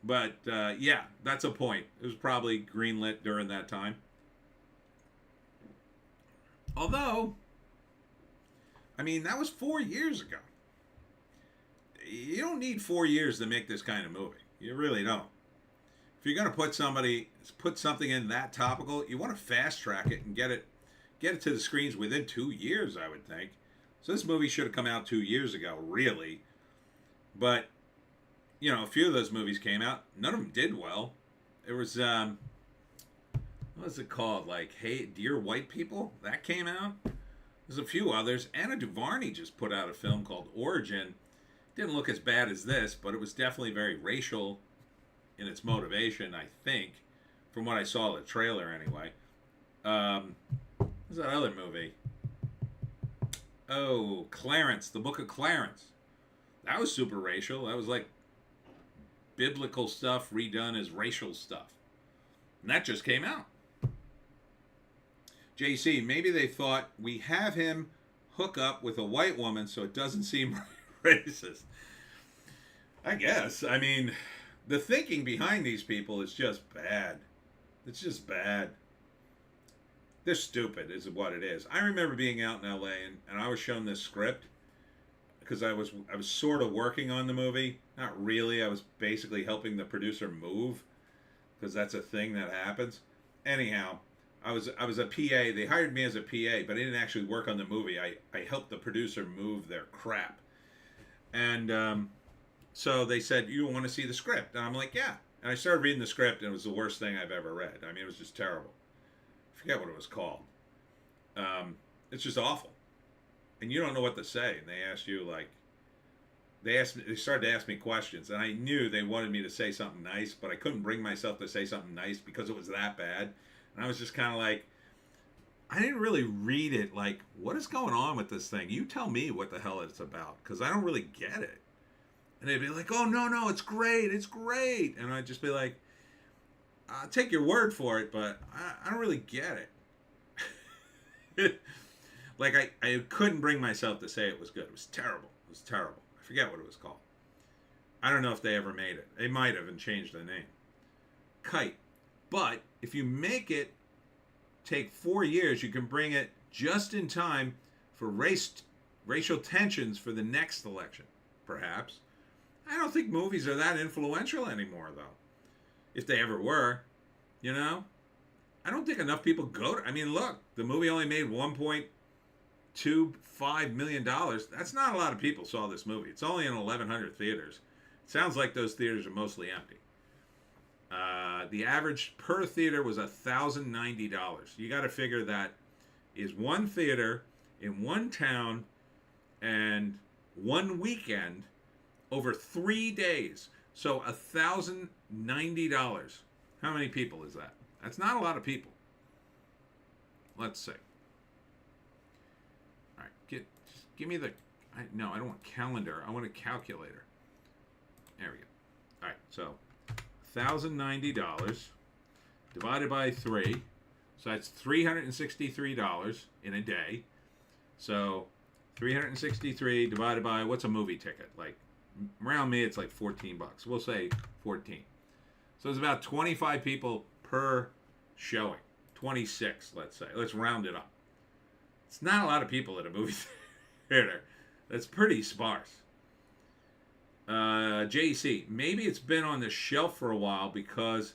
S1: Yeah, that's a point. It was probably greenlit during that time. Although, I mean, that was 4 years ago. You don't need 4 years to make this kind of movie. You really don't. if you're going to put something in that topical, you want to fast track it and get it to the screens within 2 years, I would think. So this movie should have come out 2 years ago, really. But a few of those movies came out. None of them did well. There was what was it called? Like, Hey, Dear White People? That came out. There's a few others. Anna DuVernay just put out a film called Origin. Didn't look as bad as this, but it was definitely very racial in its motivation, I think, from what I saw in the trailer anyway. What's that other movie? Oh, Clarence, the Book of Clarence. That was super racial. That was like biblical stuff redone as racial stuff. And that just came out. JC, maybe they thought we have him hook up with a white woman so it doesn't seem racist. I guess. I mean, the thinking behind these people is just bad. It's just bad. They're stupid is what it is. I remember being out in LA and I was shown this script because I was sort of working on the movie. Not really. I was basically helping the producer move because that's a thing that happens. Anyhow, I was a PA. They hired me as a PA, but I didn't actually work on the movie. I helped the producer move their crap. And so they said, "You want to see the script?" And I'm like, "Yeah." And I started reading the script, and it was the worst thing I've ever read. I mean, it was just terrible. I forget what it was called. It's just awful. And you don't know what to say. And they asked you, like, they started to ask me questions, and I knew they wanted me to say something nice, but I couldn't bring myself to say something nice because it was that bad. And I was just kind of like, I didn't really read it. Like, what is going on with this thing? You tell me what the hell it's about, because I don't really get it. And they'd be like, "Oh, no, it's great, it's great." And I'd just be like, "I'll take your word for it, but I don't really get it." Like, I couldn't bring myself to say it was good. It was terrible. It was terrible. I forget what it was called. I don't know if they ever made it. They might have and changed the name. Kite. But if you make it take 4 years, you can bring it just in time for racial tensions for the next election, perhaps. I don't think movies are that influential anymore, though. If they ever were, I don't think enough people go to... I mean, look, the movie only made $1.25 million. That's not a lot of people saw this movie. It's only in 1,100 theaters. It sounds like those theaters are mostly empty. The average per theater was $1,090. You got to figure that is one theater in one town and one weekend over 3 days. So $1,090. How many people is that? That's not a lot of people. Let's see. All right, just give me the... No, I don't want calendar. I want a calculator. There we go. All right, so $1,090 divided by 3. So that's $363 in a day. So 363 divided by, what's a movie ticket? Like, around me, it's like $14. We'll say 14. So it's about 25 people per showing. 26, let's say. Let's round it up. It's not a lot of people at a movie theater. That's pretty sparse. JC, maybe it's been on the shelf for a while because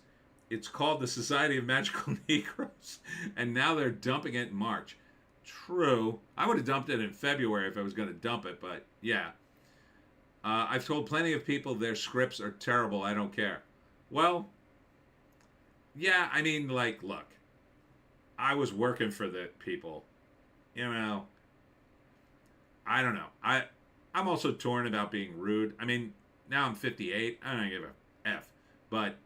S1: it's called the Society of Magical Negroes, and now they're dumping it in March. True. I would have dumped it in February if I was going to dump it, but yeah. I've told plenty of people their scripts are terrible. I don't care. Well, yeah, I mean, like, look. I was working for the people. I don't know. I'm also torn about being rude. I mean, now I'm 58. I don't give a F. But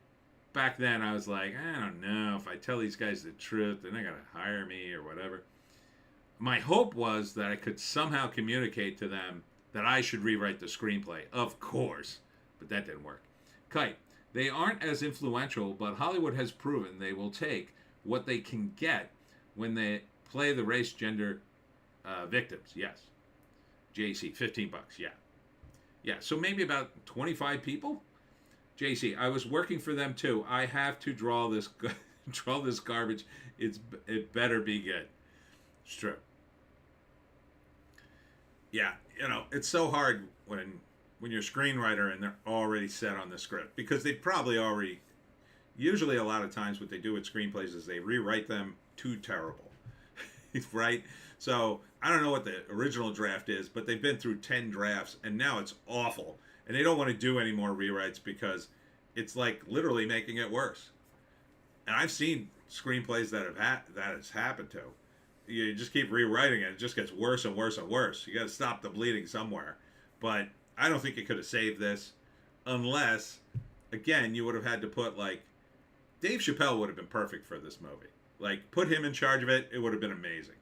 S1: back then I was like, I don't know. If I tell these guys the truth, they're not going to hire me or whatever. My hope was that I could somehow communicate to them that I should rewrite the screenplay. Of course. But that didn't work. Kite. They aren't as influential, but Hollywood has proven they will take what they can get when they play the race gender victims. Yes. JC, $15. Yeah. Yeah, so maybe about 25 people? JC, I was working for them too. I have to draw this garbage. It better be good. It's true. Yeah, it's so hard when you're a screenwriter and they're already set on the script because they probably already Usually, a lot of times, what they do with screenplays is they rewrite them too terrible, right? So I don't know what the original draft is, but they've been through 10 drafts, and now it's awful. And they don't want to do any more rewrites because it's like literally making it worse. And I've seen screenplays that that has happened to. You just keep rewriting it; it just gets worse and worse and worse. You got to stop the bleeding somewhere. But I don't think you could have saved this, unless, again, you would have had to put like Dave Chappelle would have been perfect for this movie. Like, put him in charge of it; it would have been amazing.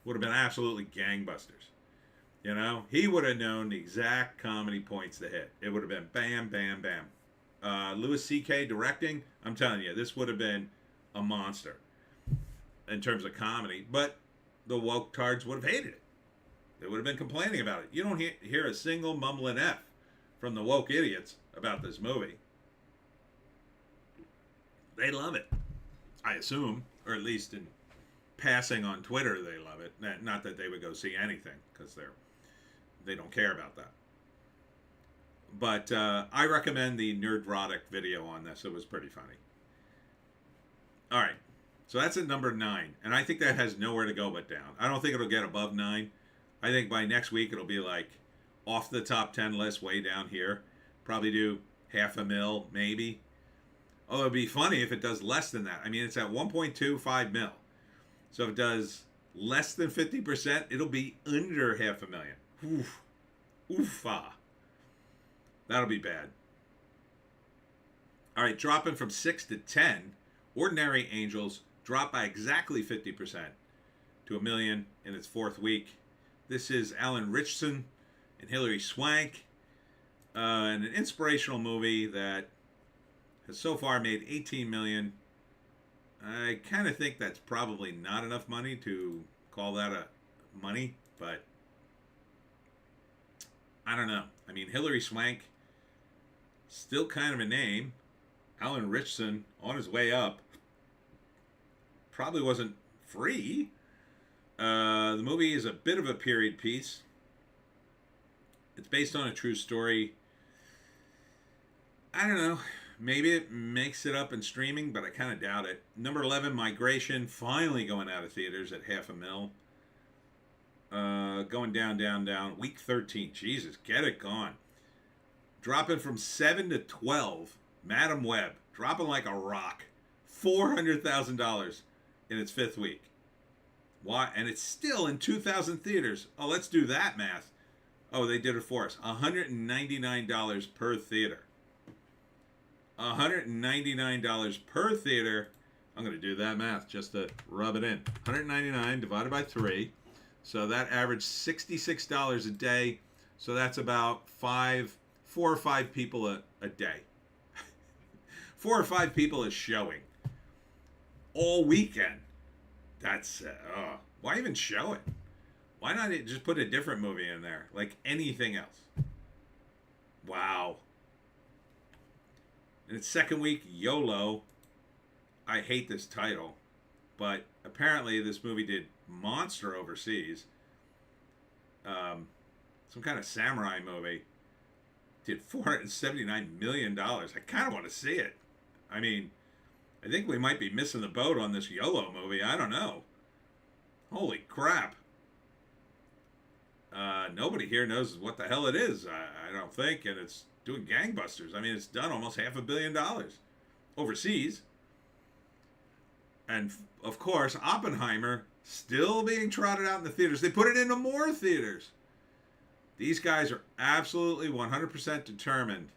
S1: Would have been absolutely gangbusters. You know, he would have known the exact comedy points to hit. It would have been bam, bam, bam. Louis C.K. directing, I'm telling you, this would have been a monster in terms of comedy. But the woke tards would have hated it. They would have been complaining about it. You don't hear a single mumbling F from the woke idiots about this movie. They love it, I assume, or at least in passing on Twitter, they love it. Not that they would go see anything, because they don't care about that. But I recommend the Nerdrotic video on this. It was pretty funny. All right, so that's at number 9, and I think that has nowhere to go but down. I don't think it'll get above 9. I think by next week it'll be like off the top 10 list, way down here. Probably do $500,000, maybe. Although it'd be funny if it does less than that. I mean, it's at 1.25 mil. So if it does less than 50%, it'll be under $500,000. Oof. Oofa. That'll be bad. All right, dropping from 6 to 10, Ordinary Angels dropped by exactly 50% to $1 million in its 4th week. This is Alan Ritchson and Hilary Swank, and an inspirational movie that has so far made $18 million. I kind of think that's probably not enough money to call that a money, but I don't know. I mean, Hilary Swank, still kind of a name. Alan Ritchson, on his way up, probably wasn't free. The movie is a bit of a period piece. It's based on a true story. I don't know. Maybe it makes it up in streaming, but I kind of doubt it. Number 11, Migration, finally going out of theaters at $500,000. Going down, down, down. Week 13. Jesus, get it gone. Dropping from 7 to 12, Madam Web. Dropping like a rock. $400,000 in its 5th week. Why? And it's still in 2,000 theaters. Oh, let's do that math. Oh, they did it for us. $199 per theater. $199 per theater. I'm going to do that math just to rub it in. 199 divided by 3. So that averaged $66 a day. So that's about 4 or 5 people a day. 4 or 5 people is showing. All weekend. That's, why even show it? Why not just put a different movie in there? Like anything else. Wow. In its 2nd week, YOLO. I hate this title, but apparently this movie did monster overseas. Some kind of samurai movie. Did $479 million. I kind of want to see it. I mean, I think we might be missing the boat on this YOLO movie. I don't know. Holy crap. Nobody here knows what the hell it is, I don't think, and it's doing gangbusters. I mean, it's done almost $500 million overseas. And, of course, Oppenheimer still being trotted out in the theaters. They put it into more theaters. These guys are absolutely 100% determined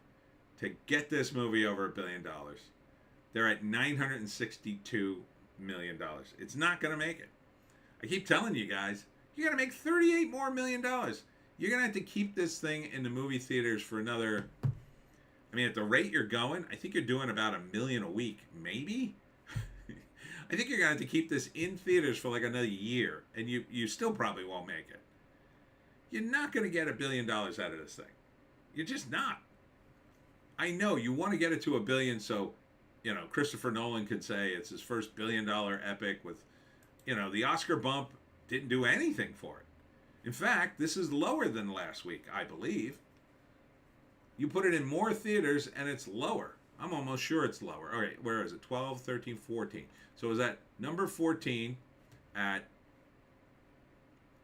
S1: to get this movie over $1 billion. They're at $962 million. It's not going to make it. I keep telling you guys, you got to make $38 more million. You're going to have to keep this thing in the movie theaters for another, I mean, at the rate you're going, I think you're doing about $1 million a week, maybe? I think you're going to have to keep this in theaters for like another year, and you still probably won't make it. You're not going to get $1 billion out of this thing. You're just not. I know you want to get it to $1 billion so, you know, Christopher Nolan could say it's his first $1 billion epic with, you know, the Oscar bump didn't do anything for it. In fact, this is lower than last week, I believe. You put it in more theaters and it's lower. I'm almost sure it's lower. All right, where is it? 12, 13, 14. So it was at number 14 at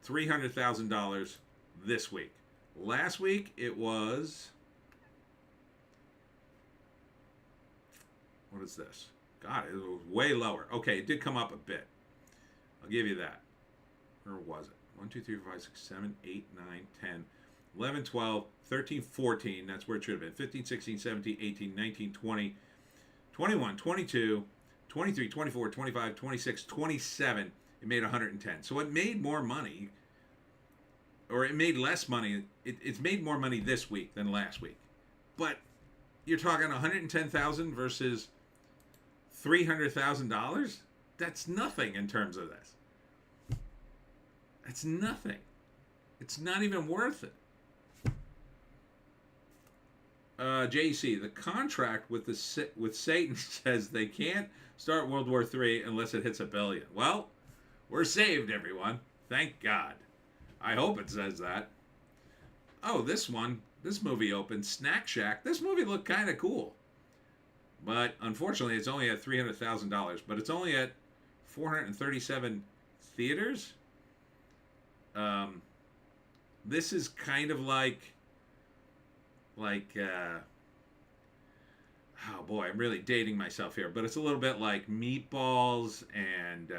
S1: $300,000 this week. Last week it was, what is this? God, it was way lower. Okay, it did come up a bit. I'll give you that. Where was it? 1, 2, 3, 4, 5, 6, 7, 8, 9, 10, 11, 12, 13, 14. That's where it should have been. 15, 16, 17, 18, 19, 20, 21, 22, 23, 24, 25, 26, 27. It made 110. So it made more money, or it made less money. It's made more money this week than last week. But you're talking 110,000 versus $300,000? That's nothing in terms of this. It's nothing. It's not even worth it. JC, the contract with Satan says they can't start World War III unless it hits $1 billion. Well, we're saved, everyone. Thank God. I hope it says that. Oh, this movie opened, Snack Shack. This movie looked kind of cool. But unfortunately, it's only at $300,000. But it's only at 437 theaters. This is kind of like, oh boy, I'm really dating myself here, but it's a little bit like Meatballs and,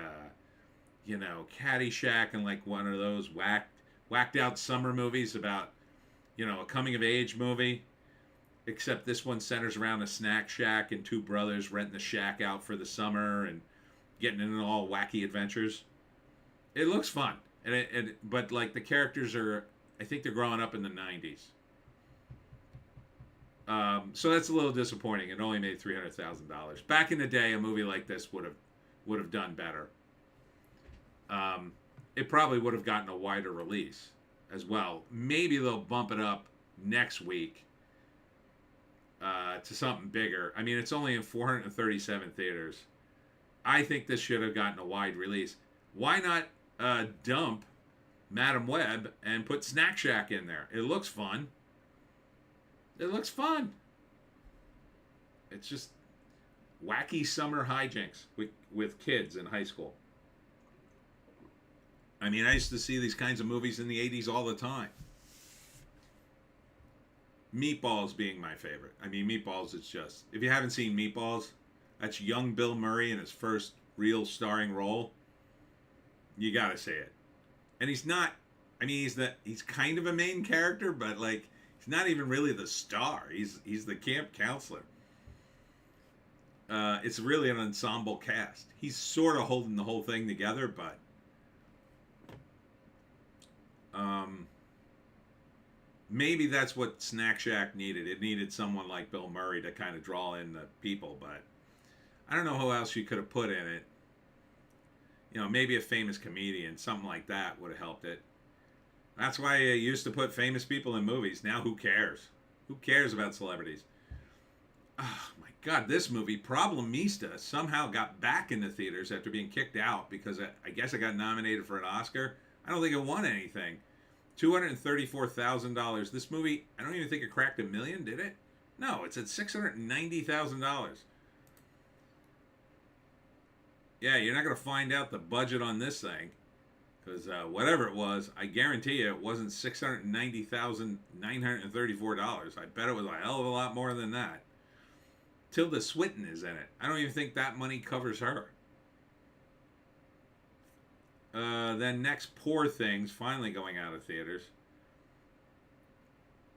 S1: Caddyshack, and like one of those whacked out summer movies about, a coming of age movie, except this one centers around a snack shack and two brothers renting the shack out for the summer and getting into all wacky adventures. It looks fun. But like the characters are, I think they're growing up in the 90s. So that's a little disappointing. It only made $300,000. Back in the day, a movie like this would have done better. It probably would have gotten a wider release as well. Maybe they'll bump it up next week to something bigger. I mean, it's only in 437 theaters. I think this should have gotten a wide release. Why not dump Madam Web and put Snack Shack in there? It looks fun. It's just wacky summer hijinks with kids in high school. I mean, I used to see these kinds of movies in the 80s all the time. Meatballs being my favorite. I mean, Meatballs is just, if you haven't seen Meatballs, that's young Bill Murray in his first real starring role. You gotta see it. And he's not, I mean, he's kind of a main character, but like, he's not even really the star. He's the camp counselor. It's really an ensemble cast. He's sort of holding the whole thing together, but maybe that's what Snack Shack needed. It needed someone like Bill Murray to kind of draw in the people, but I don't know who else you could have put in it. Maybe a famous comedian, something like that would have helped it. That's why I used to put famous people in movies. Now who cares? Who cares about celebrities? Oh my God, this movie, Problemista, somehow got back in the theaters after being kicked out because I guess it got nominated for an Oscar. I don't think it won anything. $234,000. This movie, I don't even think it cracked $1 million, did it? No, it's at $690,000. Yeah, you're not going to find out the budget on this thing. Because whatever it was, I guarantee you it wasn't $690,934. I bet it was a hell of a lot more than that. Tilda Swinton is in it. I don't even think that money covers her. Then next, Poor Things, finally going out of theaters.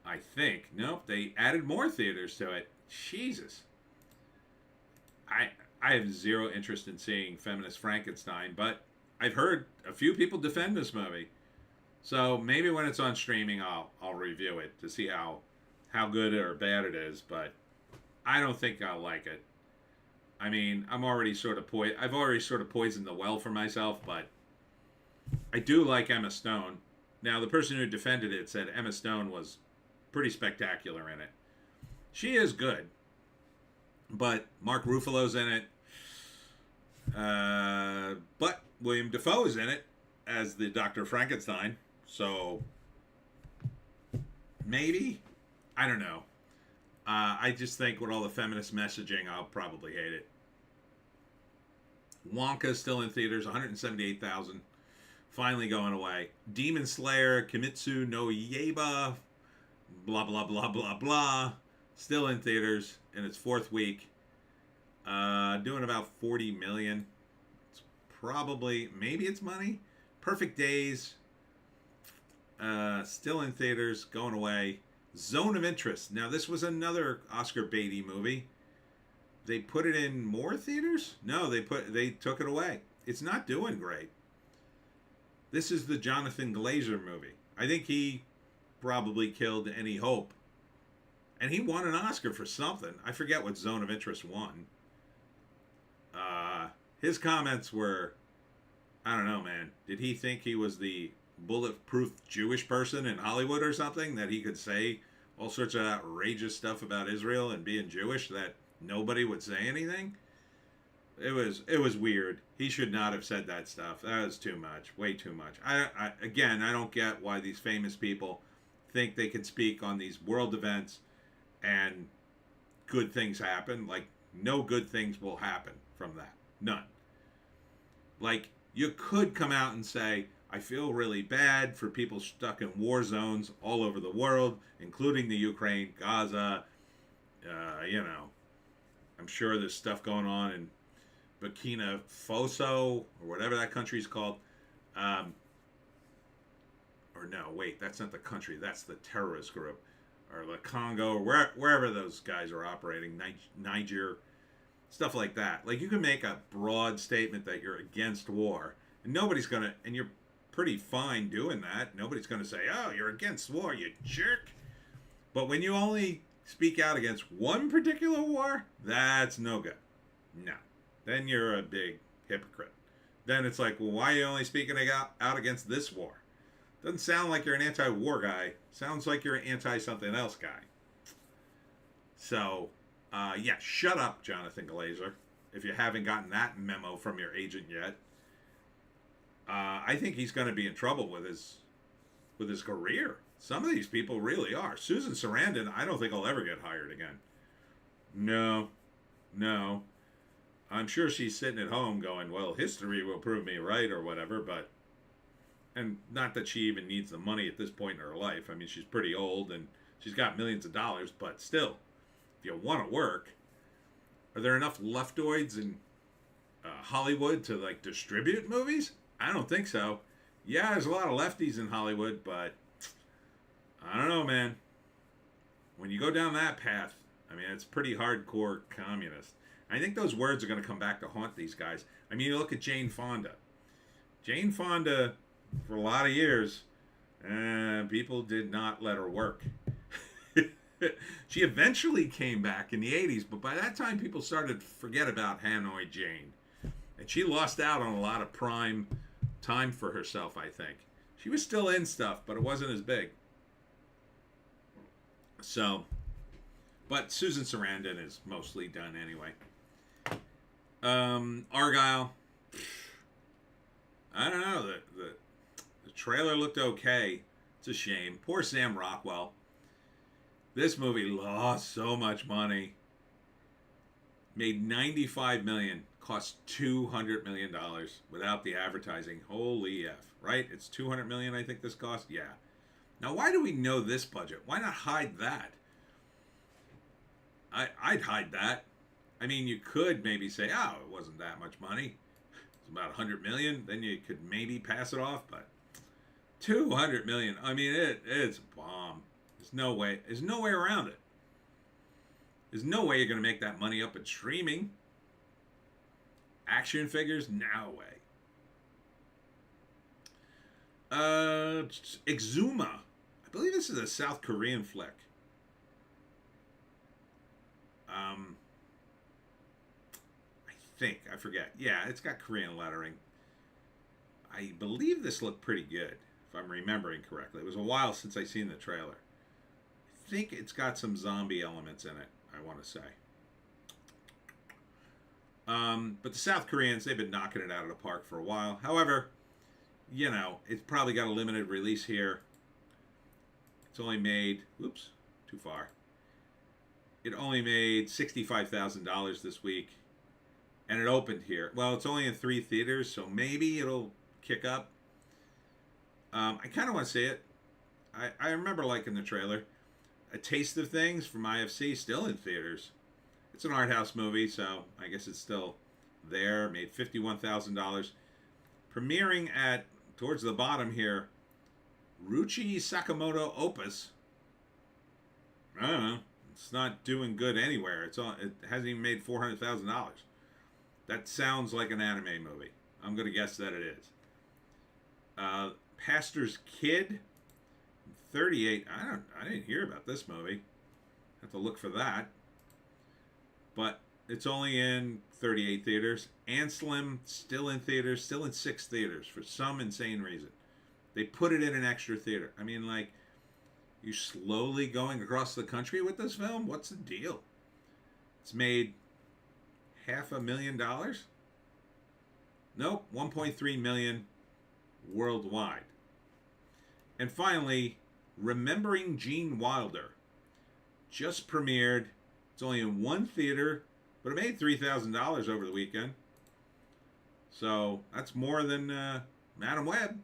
S1: I think. Nope, they added more theaters to it. Jesus. I have zero interest in seeing Feminist Frankenstein, but I've heard a few people defend this movie. So maybe when it's on streaming, I'll review it to see how good or bad it is, but I don't think I'll like it. I mean, I've already sort of poisoned the well for myself, but I do like Emma Stone. Now, the person who defended it said Emma Stone was pretty spectacular in it. She is good, but Mark Ruffalo's in it. But William Dafoe's in it as the Dr. Frankenstein, so maybe, I don't know. I just think with all the feminist messaging, I'll probably hate it. Wonka's still in theaters, 178,000. Finally going away. Demon Slayer, Kimetsu no Yaiba, blah, blah, blah, blah, blah. Still in theaters in its fourth week. Doing about 40 million. It's probably, maybe it's money. Perfect Days, still in theaters, going away. Zone of Interest. Now, this was another Oscar Beatty movie. They put it in more theaters? No, they took it away. It's not doing great. This is the Jonathan Glazer movie. I think he probably killed any hope. And he won an Oscar for something. I forget what Zone of Interest won. His comments were, I don't know, man. Did he think he was the bulletproof Jewish person in Hollywood or something? That he could say all sorts of outrageous stuff about Israel and being Jewish that nobody would say anything? It was weird. He should not have said that stuff. That was too much. Way too much. I don't get why these famous people think they can speak on these world events and good things happen. Like, no good things will happen from that. None. Like, you could come out and say, I feel really bad for people stuck in war zones all over the world, including the Ukraine, Gaza, I'm sure there's stuff going on in Burkina Faso, or whatever that country's called. Or no, wait, that's not the country. That's the terrorist group. Or the Congo, or wherever those guys are operating, Niger, stuff like that. Like, you can make a broad statement that you're against war, and nobody's going to, and you're pretty fine doing that. Nobody's going to say, oh, you're against war, you jerk. But when you only speak out against one particular war, that's no good. No. Then you're a big hypocrite. Then it's like, well, why are you only speaking out against this war? Doesn't sound like you're an anti-war guy. Sounds like you're an anti-something else guy. So, yeah, shut up, Jonathan Glazer, if you haven't gotten that memo from your agent yet. I think he's going to be in trouble with his career. Some of these people really are. Susan Sarandon, I don't think will ever get hired again. No. I'm sure she's sitting at home going, well, history will prove me right or whatever, but... And not that she even needs the money at this point in her life. I mean, she's pretty old and she's got millions of dollars, but still, if you want to work, are there enough leftoids in Hollywood to, like, distribute movies? I don't think so. Yeah, there's a lot of lefties in Hollywood, but I don't know, man. When you go down that path, I mean, it's pretty hardcore communist. I think those words are going to come back to haunt these guys. I mean, you look at Jane Fonda. Jane Fonda, for a lot of years, people did not let her work. She eventually came back in the 80s, but by that time, people started to forget about Hanoi Jane. And she lost out on a lot of prime time for herself, I think. She was still in stuff, but it wasn't as big. So, but Susan Sarandon is mostly done anyway. Argyle. I don't know. The trailer looked okay. It's a shame. Poor Sam Rockwell. This movie lost so much money. Made $95 million. Cost $200 million without the advertising. Holy F. Right? It's $200 million, I think this cost? Yeah. Now, why do we know this budget? Why not hide that? I'd hide that. I mean, you could maybe say, oh, it wasn't that much money. It's about $100 million. Then you could maybe pass it off, but $200 million. I mean, it's a bomb. There's no way. There's no way around it. There's no way you're going to make that money up at streaming. Action figures? No way. Exuma. I believe this is a South Korean flick. I forget. Yeah, it's got Korean lettering. I believe this looked pretty good, if I'm remembering correctly. It was a while since I seen the trailer. I think it's got some zombie elements in it, I want to say. But the South Koreans, they've been knocking it out of the park for a while. However, you know, it's probably got a limited release here. It's only made, oops, too far. it only made $65,000 this week, and it opened here. Well, it's only in 3 theaters, so maybe it'll kick up. I kind of want to see it. I remember liking the trailer. A Taste of Things from IFC, still in theaters. It's an art house movie, so I guess it's still there. Made $51,000. Premiering at, towards the bottom here, Ruchi Sakamoto Opus. I don't know. It's not doing good anywhere. It hasn't even made $400,000. That sounds like an anime movie. I'm going to guess that it is. Pastor's Kid, 38. I didn't hear about this movie. Have to look for that. But it's only in 38 theaters. Anselm, still in theaters, still in 6 theaters for some insane reason. They put it in an extra theater. I mean, like, you slowly going across the country with this film? What's the deal? It's made $500,000? Nope, 1.3 million worldwide. And finally, Remembering Gene Wilder. Just premiered. It's only in 1 theater, but it made $3,000 over the weekend. So that's more than Madam Web.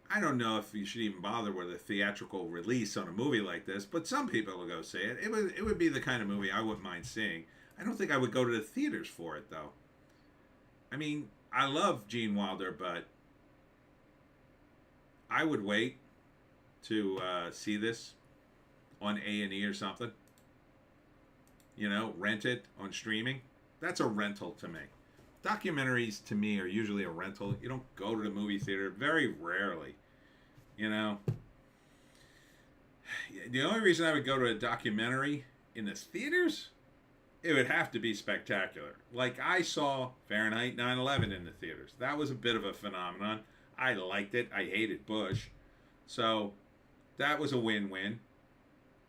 S1: I don't know if you should even bother with a theatrical release on a movie like this, but some people will go see it. It would be the kind of movie I wouldn't mind seeing. I don't think I would go to the theaters for it, though. I mean, I love Gene Wilder, but I would wait to see this on A&E or something. You know, rent it on streaming. That's a rental to me. Documentaries to me are usually a rental. You don't go to the movie theater very rarely. You know, the only reason I would go to a documentary in the theaters, it would have to be spectacular. Like I saw Fahrenheit 9/11 in the theaters. That was a bit of a phenomenon. I liked it. I hated Bush. So that was a win-win.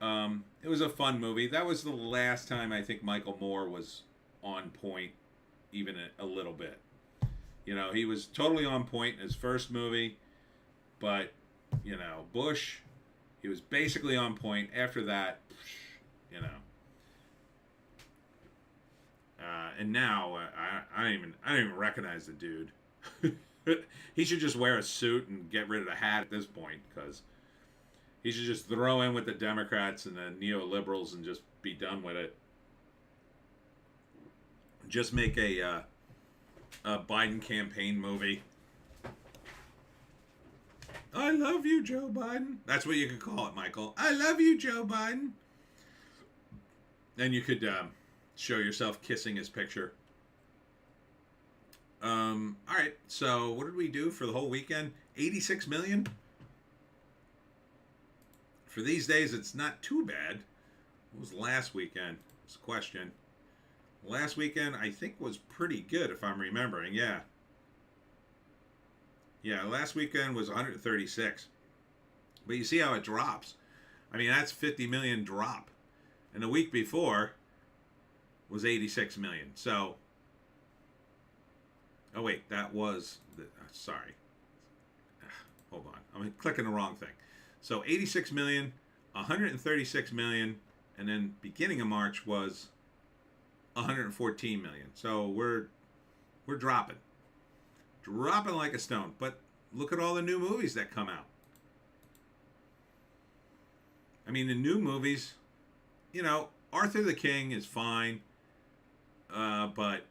S1: It was a fun movie. That was the last time I think Michael Moore was on point, even a little bit. You know, he was totally on point in his first movie, but, you know, Bush, he was basically on point. After that, you know. And now, I don't even recognize the dude. He should just wear a suit and get rid of the hat at this point, because he should just throw in with the Democrats and the neoliberals and just be done with it. Just make a Biden campaign movie. I love you, Joe Biden. That's what you could call it, Michael. I love you, Joe Biden. Then you could show yourself kissing his picture. All right, so what did we do for the whole weekend? 86 million? For these days, it's not too bad. What was last weekend? It's a question. Last weekend, I think, was pretty good, if I'm remembering. Yeah. Yeah, last weekend was 136. But you see how it drops. I mean, that's 50 million drop. And the week before was 86 million. So, oh wait, that was, sorry. Hold on, I'm clicking the wrong thing. So 86 million, 136 million, and then beginning of March was 114 million. So we're dropping like a stone. But look at all the new movies that come out. I mean, the new movies, you know, Arthur the King is fine, but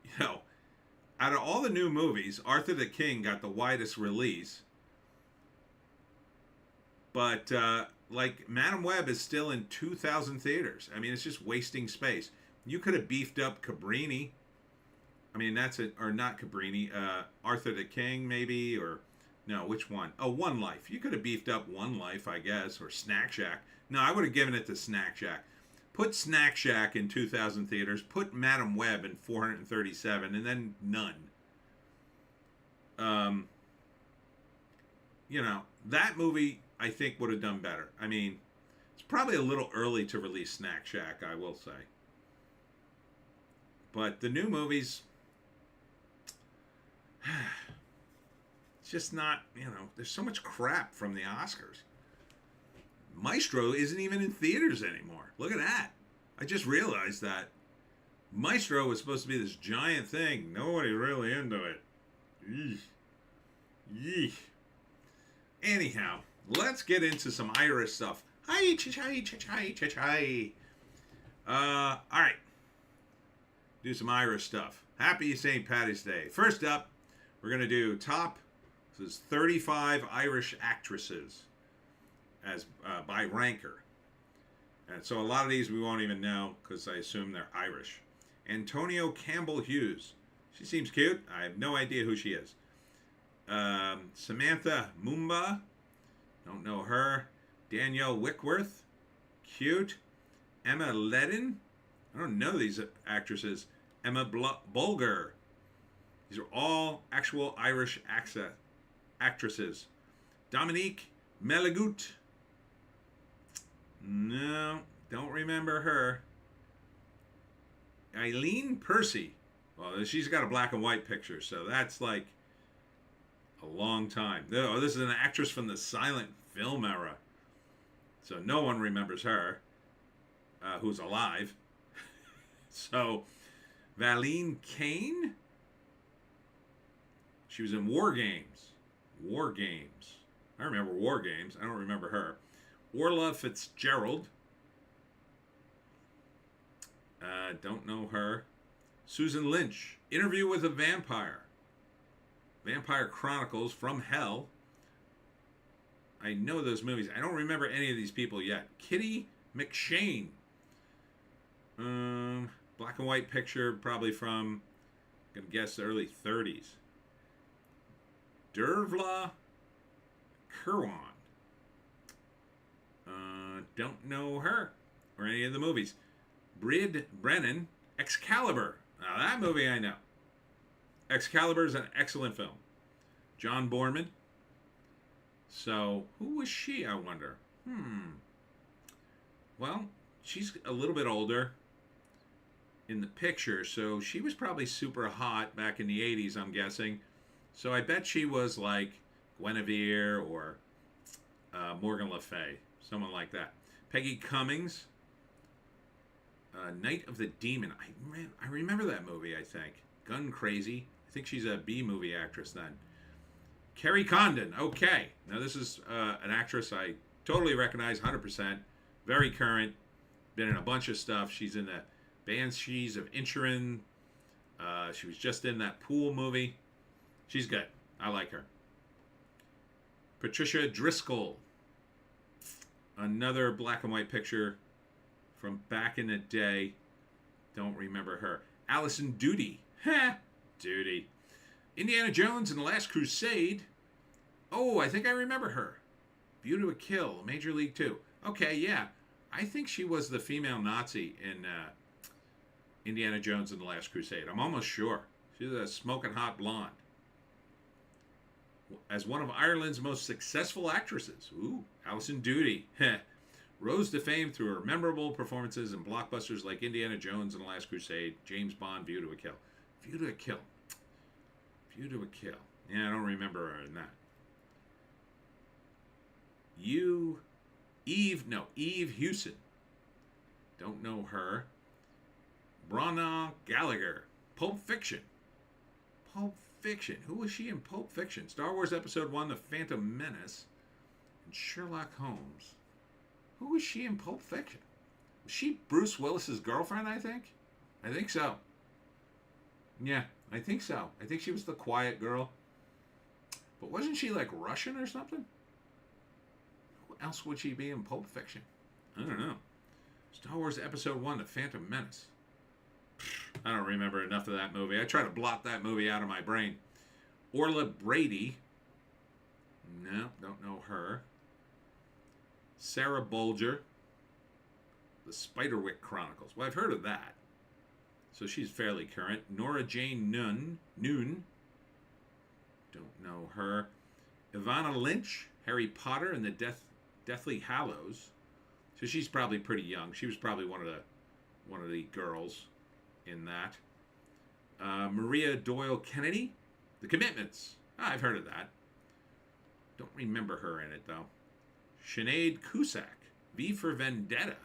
S1: you know, out of all the new movies, Arthur the King got the widest release. But like Madam Web is still in 2,000 theaters. I mean, it's just wasting space. You could have beefed up Cabrini. I mean, that's it, or not Cabrini. Arthur the King, maybe, or no, which one? Oh, One Life. You could have beefed up One Life, I guess, or Snack Shack. No, I would have given it to Snack Shack. Put Snack Shack in 2,000 theaters. Put Madam Web in 437, and then none. You know, that movie, I think, would have done better. I mean, it's probably a little early to release Snack Shack, I will say. But the new movies, it's just not, you know, there's so much crap from the Oscars. Maestro isn't even in theaters anymore. Look at that. I just realized that. Maestro was supposed to be this giant thing. Nobody's really into it. Yeesh. Yeesh. Anyhow, let's get into some Irish stuff. Hi, chai, chai, chai, chai. All right. Do some Irish stuff. Happy St. Paddy's Day. First up, we're going to do top, this is 35 Irish actresses as by ranker. And so a lot of these we won't even know because I assume they're Irish. Antonio Campbell Hughes. She seems cute. I have no idea who she is. Samantha Mumba. Don't know her. Danielle Wickworth. Cute. Emma Ledden. I don't know these actresses. Emma Bulger. These are all actual Irish actresses. Dominique Melagout. No, don't remember her. Eileen Percy. Well, she's got a black and white picture, so that's like a long time. No, this is an actress from the silent film era. So no one remembers her who's alive. So, Valine Kane. She was in War Games. War Games. I remember War Games. I don't remember her. Orla Fitzgerald. Don't know her. Susan Lynch. Interview with a Vampire. Vampire Chronicles from Hell. I know those movies. I don't remember any of these people yet. Kitty McShane. Black and white picture, probably from, I'm going to guess, the early 30s. Dervla Kirwan. Don't know her or any of the movies. Brid Brennan, Excalibur. Now that movie I know. Excalibur is an excellent film. John Boorman. So, who was she, I wonder? Well, she's a little bit older in the picture, so she was probably super hot back in the 80s, I'm guessing. So I bet she was like Guinevere or Morgan Le Fay, someone like that. Peggy Cummings, Night of the Demon. I remember that movie, I think. Gun Crazy. I think she's a B-movie actress then. Kerry Condon. Okay. Now this is an actress I totally recognize, 100%. Very current. Been in a bunch of stuff. She's in the Banshees of Inisherin. She was just in that Pool movie. She's good. I like her. Patricia Driscoll. Another black and white picture from back in the day. Don't remember her. Allison Doody. Ha! Doody. Indiana Jones and the Last Crusade. Oh, I think I remember her. View to a Kill. Major League 2. Okay, yeah. I think she was the female Nazi in Indiana Jones and the Last Crusade. I'm almost sure. She's a smoking hot blonde. As one of Ireland's most successful actresses. Ooh, Alison Doody. Rose to fame through her memorable performances in blockbusters like Indiana Jones and the Last Crusade, James Bond, View to a Kill. View to a Kill. View to a Kill. Yeah, I don't remember her in that. Eve Hewson. Don't know her. Bronna Gallagher. Pulp Fiction. Pulp Fiction. Who was she in Pulp Fiction? Star Wars Episode 1, The Phantom Menace, and Sherlock Holmes. Who was she in Pulp Fiction? Was she Bruce Willis's girlfriend, I think? I think so. Yeah, I think so. I think she was the quiet girl. But wasn't she like Russian or something? Who else would she be in Pulp Fiction? I don't know. Star Wars Episode 1, The Phantom Menace. I don't remember enough of that movie. I try to blot that movie out of my brain. Orla Brady. No, don't know her. Sarah Bolger. The Spiderwick Chronicles. Well, I've heard of that. So she's fairly current. Nora Jane Noon. Don't know her. Ivana Lynch. Harry Potter and the Deathly Hallows. So she's probably pretty young. She was probably one of the girls in that. Maria Doyle Kennedy, The Commitments. I've heard of that. Don't remember her in it, though. Sinead Cusack. V for Vendetta.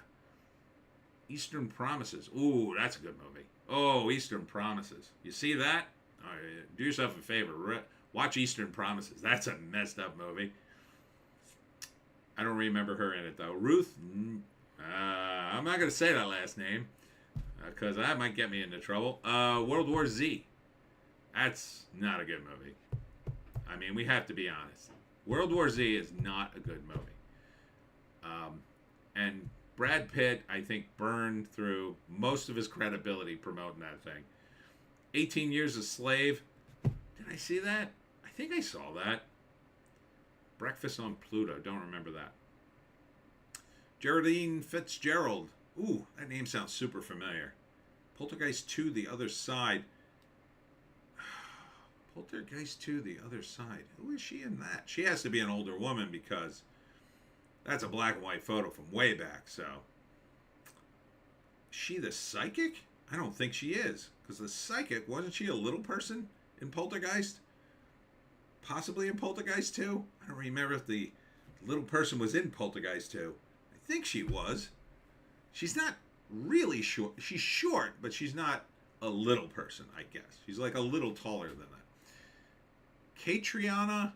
S1: Eastern Promises. Ooh, that's a good movie. Oh, Eastern Promises. You see that? All right, do yourself a favor. Watch Eastern Promises. That's a messed up movie. I don't remember her in it, though. Ruth, I'm not going to say that last name because that might get me into trouble. World War Z. That's not a good movie. I mean, we have to be honest. World War Z is not a good movie. And Brad Pitt, I think, burned through most of his credibility promoting that thing. 18 Years a Slave. Did I see that? I think I saw that. Breakfast on Pluto. Don't remember that. Geraldine Fitzgerald. Ooh, that name sounds super familiar. Poltergeist 2, The Other Side. Poltergeist 2, The Other Side. Who is she in that? She has to be an older woman because that's a black and white photo from way back, so. Is she the psychic? I don't think she is. Because the psychic, wasn't she a little person in Poltergeist? Possibly in Poltergeist 2? I don't remember if the little person was in Poltergeist 2. I think she was. She's not really short. She's short, but she's not a little person, I guess. She's like a little taller than that. Catriona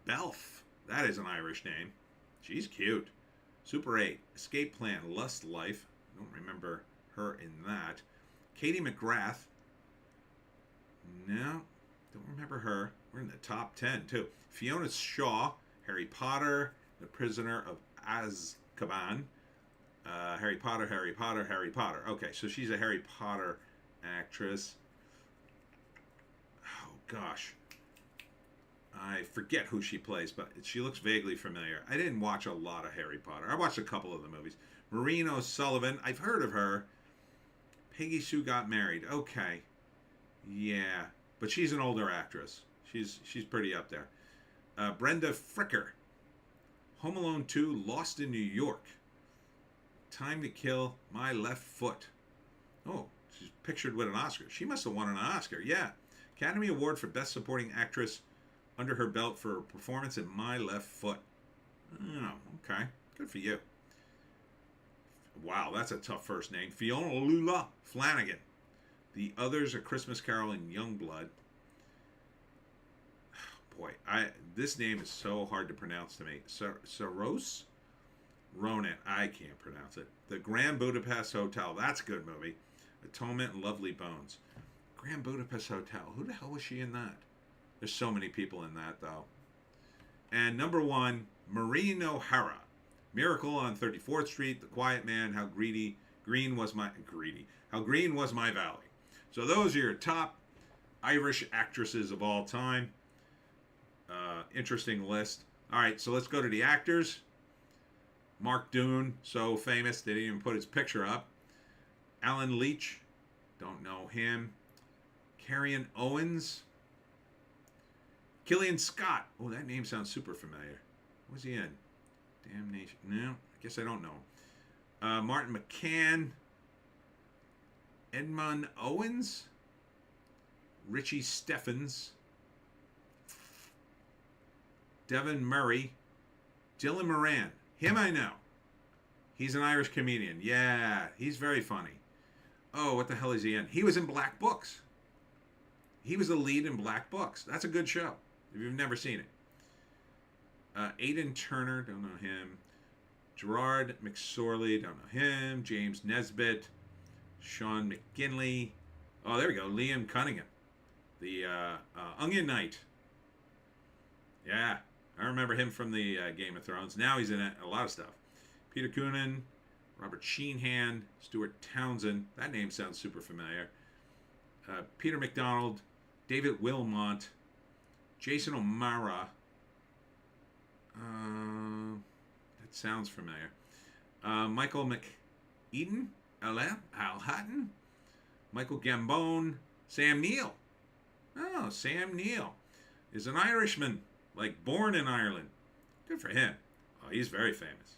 S1: Belf. That is an Irish name. She's cute. Super 8. Escape Plan. Lust Life. I don't remember her in that. Katie McGrath. No. Don't remember her. We're in the top 10, too. Fiona Shaw. Harry Potter. The Prisoner of Azkaban. Harry Potter, Harry Potter, Harry Potter. Okay, so she's a Harry Potter actress. Oh, gosh. I forget who she plays, but she looks vaguely familiar. I didn't watch a lot of Harry Potter. I watched a couple of the movies. Maureen O'Sullivan. I've heard of her. Peggy Sue Got Married. Okay. Yeah. But she's an older actress. She's pretty up there. Brenda Fricker. Home Alone 2, Lost in New York. Time to Kill, My Left Foot. Oh, she's pictured with an Oscar. She must have won an Oscar. Yeah. Academy Award for Best Supporting Actress under her belt for her performance in My Left Foot. Oh, okay. Good for you. Wow, that's a tough first name. Fiona Lula Flanagan. The Others, A Christmas Carol, and Youngblood. Boy, this name is so hard to pronounce to me. Saros Ronan. I can't pronounce it. The Grand Budapest Hotel. That's a good movie. Atonement and Lovely Bones. Grand Budapest Hotel. Who the hell was she in that? There's so many people in that, though. And number 1, Maureen O'Hara. Miracle on 34th Street. The Quiet Man. How green was my valley. So those are your top Irish actresses of all time. Interesting list. All right, so let's go to the actors. Mark Doone, so famous, they didn't even put his picture up. Alan Leach, don't know him. Carrion Owens. Killian Scott. Oh, that name sounds super familiar. What was he in? Damnation. No, I guess I don't know. Martin McCann. Edmund Owens. Richie Steffens. Devin Murray. Dylan Moran. Him I know. He's an Irish comedian. Yeah, he's very funny. Oh, what the hell is he in? He was in Black Books. He was the lead in Black Books. That's a good show, if you've never seen it. Aidan Turner, don't know him. Gerard McSorley, don't know him. James Nesbitt. Sean McGinley. Oh, there we go. Liam Cunningham. The Onion Knight. Yeah, I remember him from the Game of Thrones. Now he's in a lot of stuff. Peter Coonan, Robert Sheenhan, Stuart Townsend. That name sounds super familiar. Peter McDonald, David Wilmot, Jason O'Mara. That sounds familiar. Michael McEden, Al Hatton, Michael Gambone, Sam Neill. Oh, Sam Neill is an Irishman. Like, born in Ireland. Good for him. Oh, he's very famous.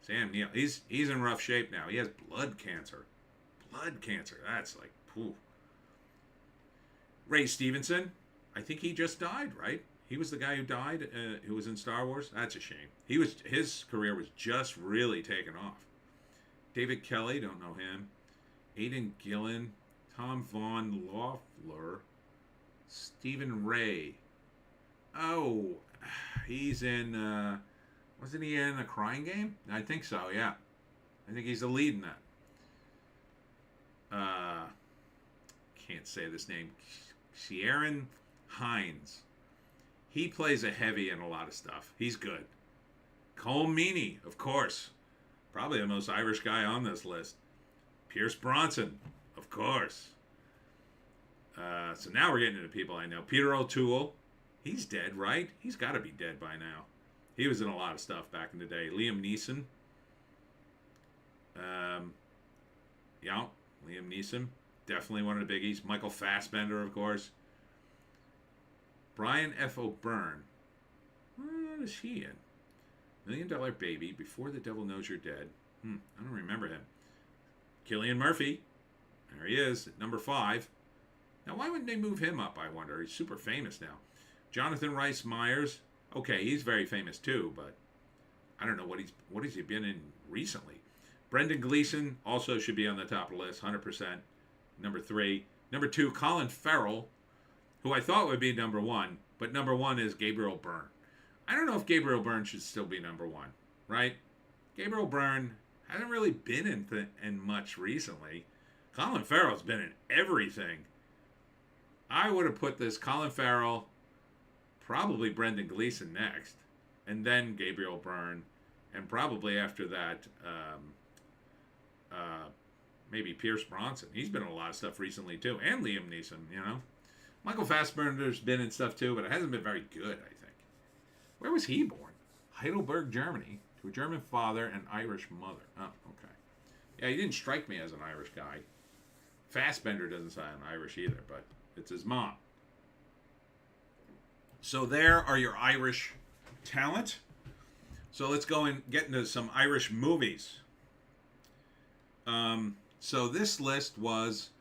S1: Sam Neill. He's in rough shape now. He has blood cancer. Blood cancer. That's like, pooh. Ray Stevenson. I think he just died, right? He was the guy who died, who was in Star Wars. That's a shame. His career was just really taking off. David Kelly, don't know him. Aidan Gillen, Tom Vaughn Loeffler, Stephen Ray. Oh, he's in. Wasn't he in A Crying Game? I think so. Yeah, I think he's the lead in that. Can't say this name. Ciaran Hinds. He plays a heavy in a lot of stuff. He's good. Colm Meaney, of course. Probably the most Irish guy on this list. Pierce Bronson, of course. So now we're getting into people I know. Peter O'Toole. He's dead, right? He's got to be dead by now. He was in a lot of stuff back in the day. Liam Neeson. Yeah, Liam Neeson. Definitely one of the biggies. Michael Fassbender, of course. Brian F. O'Byrne. What is he in? $1 Million Baby, Before the Devil Knows You're Dead. I don't remember him. Cillian Murphy. There he is, at number 5. Now, why wouldn't they move him up, I wonder? He's super famous now. Jonathan Rhys Meyers. Okay, he's very famous too, but I don't know what has he been in recently. Brendan Gleeson also should be on the top of the list, 100%. Number 3. Number 2, Colin Farrell, who I thought would be number 1, but number 1 is Gabriel Byrne. I don't know if Gabriel Byrne should still be number 1, right? Gabriel Byrne hasn't really been in much recently. Colin Farrell's been in everything. I would have put this Colin Farrell, probably Brendan Gleeson next, and then Gabriel Byrne, and probably after that, maybe Pierce Bronson. He's been in a lot of stuff recently too, and Liam Neeson, you know. Michael Fassbender's been in stuff too, but it hasn't been very good, I think. Where was he born? Heidelberg, Germany, to a German father and Irish mother. Oh, okay. Yeah, he didn't strike me as an Irish guy. Fassbender doesn't sound Irish either, but it's his mom. So there are your Irish talent. So let's go and get into some Irish movies. So this list was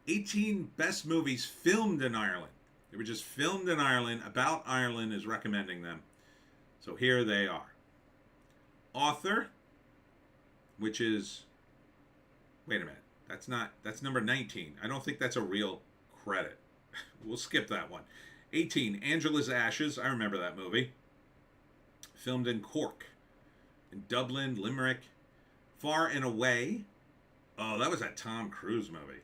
S1: 18 best movies filmed in Ireland. They were just filmed in Ireland. About Ireland is recommending them. So here they are. Author, which is, wait a minute, that's number 19. I don't think that's a real credit. We'll skip that one. 18, Angela's Ashes. I remember that movie. Filmed in Cork, in Dublin, Limerick. Far and Away. Oh, that was that Tom Cruise movie.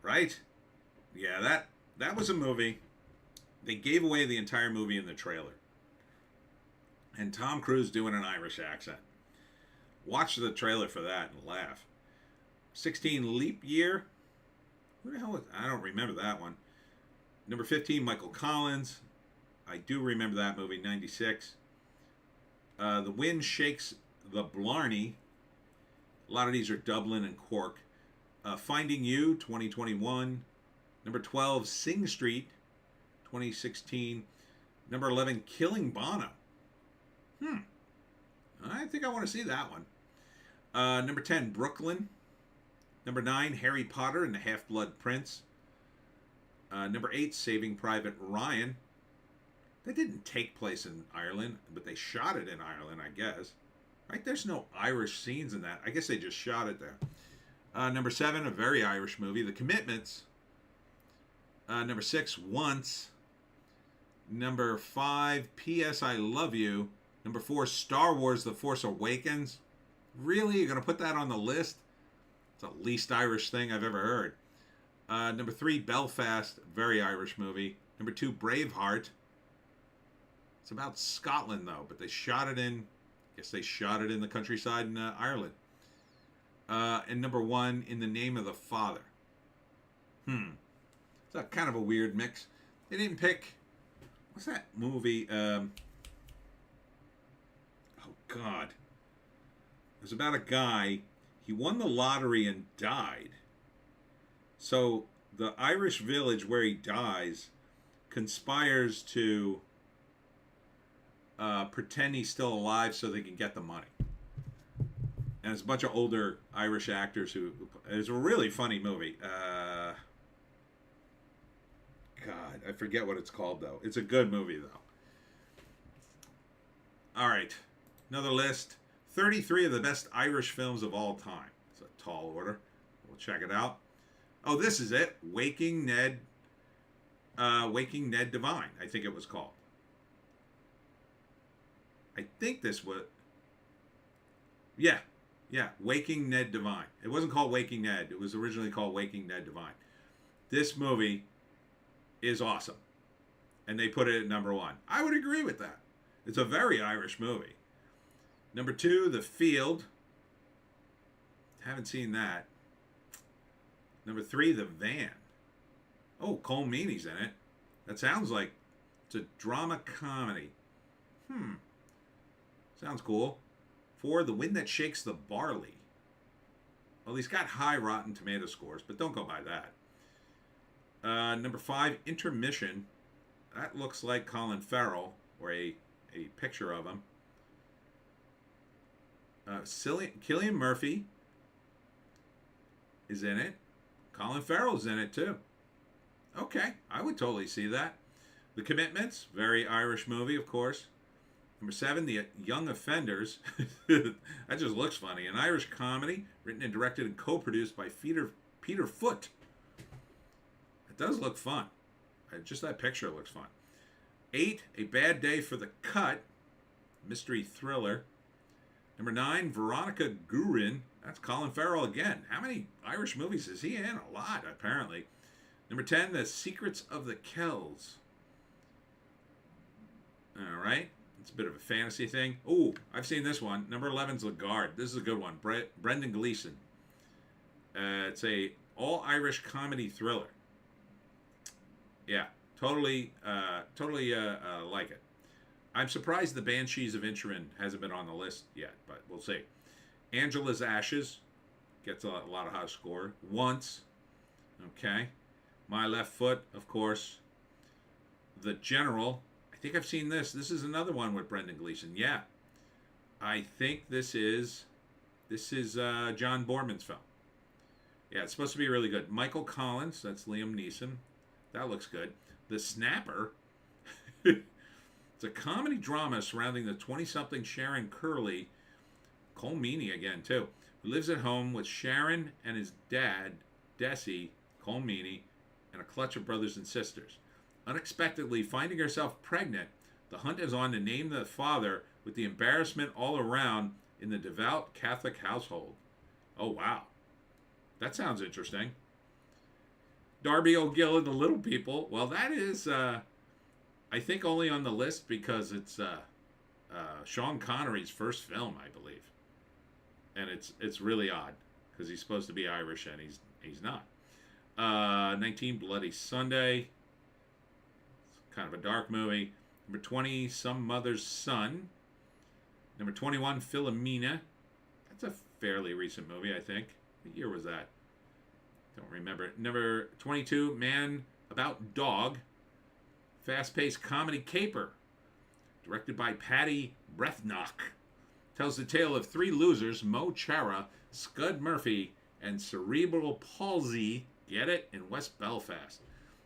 S1: Right? Yeah, that was a movie. They gave away the entire movie in the trailer. And Tom Cruise doing an Irish accent. Watch the trailer for that and laugh. 16, Leap Year. Who the hell was... I don't remember that one. Number 15, Michael Collins. I do remember that movie, 96. The Wind Shakes the Blarney. A lot of these are Dublin and Cork. Finding You, 2021. Number 12, Sing Street, 2016. Number 11, Killing Bono. I think I want to see that one. Number 10, Brooklyn. Number 9, Harry Potter and the Half-Blood Prince. Number 8, Saving Private Ryan. That didn't take place in Ireland, but they shot it in Ireland, I guess. Right? There's no Irish scenes in that. I guess they just shot it there. Number 7, a very Irish movie, The Commitments. Number 6, Once. Number 5, P.S. I Love You. Number 4, Star Wars, The Force Awakens. Really? You're going to put that on the list? It's the least Irish thing I've ever heard. Number 3, Belfast, very Irish movie. Number 2, Braveheart. It's about Scotland, though, but they shot it in... I guess they shot it in the countryside in Ireland. And number 1, In the Name of the Father. It's a kind of a weird mix. They didn't pick... What's that movie? Oh, God. It was about a guy. He won the lottery and died. So the Irish village where he dies conspires to pretend he's still alive so they can get the money. And it's a bunch of older Irish actors who... It's a really funny movie. God, I forget what it's called, though. It's a good movie, though. All right. Another list. 33 of the best Irish films of all time. It's a tall order. We'll check it out. Oh, this is it. Waking Ned Divine, I think it was called. I think this was... Yeah. Waking Ned Divine. It wasn't called Waking Ned. It was originally called Waking Ned Divine. This movie is awesome. And they put it at number 1. I would agree with that. It's a very Irish movie. Number 2, The Field. Haven't seen that. Number 3, The Van. Oh, Cole Meany's in it. That sounds like it's a drama comedy. Sounds cool. 4, The Wind That Shakes the Barley. Well, he's got high Rotten Tomato scores, but don't go by that. Number 5, Intermission. That looks like Colin Farrell, or a picture of him. Cillian Murphy is in it. Colin Farrell's in it too. Okay, I would totally see that. The Commitments, very Irish movie, of course. Number 7, The Young Offenders. That just looks funny. An Irish comedy written and directed and co-produced by Peter Foot. It does look fun. Just that picture looks fun. 8, A Bad Day for the Cut. Mystery thriller. Number 9, Veronica Guerin. That's Colin Farrell again. How many Irish movies is he in? A lot, apparently. Number 10, The Secrets of the Kells. All right. It's a bit of a fantasy thing. Oh, I've seen this one. Number 11's The Guard. This is a good one. Brendan Gleeson. It's a all-Irish comedy thriller. Yeah, totally like it. I'm surprised The Banshees of Inisherin hasn't been on the list yet, but we'll see. Angela's Ashes gets a lot of high score. Once. Okay. My Left Foot, of course. The General. I think I've seen this. This is another one with Brendan Gleeson. Yeah. I think this is John Boorman's film. Yeah, it's supposed to be really good. Michael Collins, that's Liam Neeson. That looks good. The Snapper. It's a comedy drama surrounding the 20-something Sharon Curley, Cole Meany again too, who lives at home with Sharon and his dad, Desi, Cole Meany, and a clutch of brothers and sisters. Unexpectedly finding herself pregnant, the hunt is on to name the father, with the embarrassment all around in the devout Catholic household. Oh, wow. That sounds interesting. Darby O'Gill and the Little People. Well, that is, I think, only on the list because it's Sean Connery's first film, I believe. And it's really odd because he's supposed to be Irish and he's not. 19, Bloody Sunday. It's kind of a dark movie. Number 20, Some Mother's Son. Number 21, Philomena. That's a fairly recent movie, I think. What year was that? Don't remember. Number 22, Man About Dog. Fast-paced comedy caper. Directed by Paddy Breathnock. Tells the tale of 3 losers, Mo Chara, Scud Murphy, and cerebral palsy, get it, in West Belfast.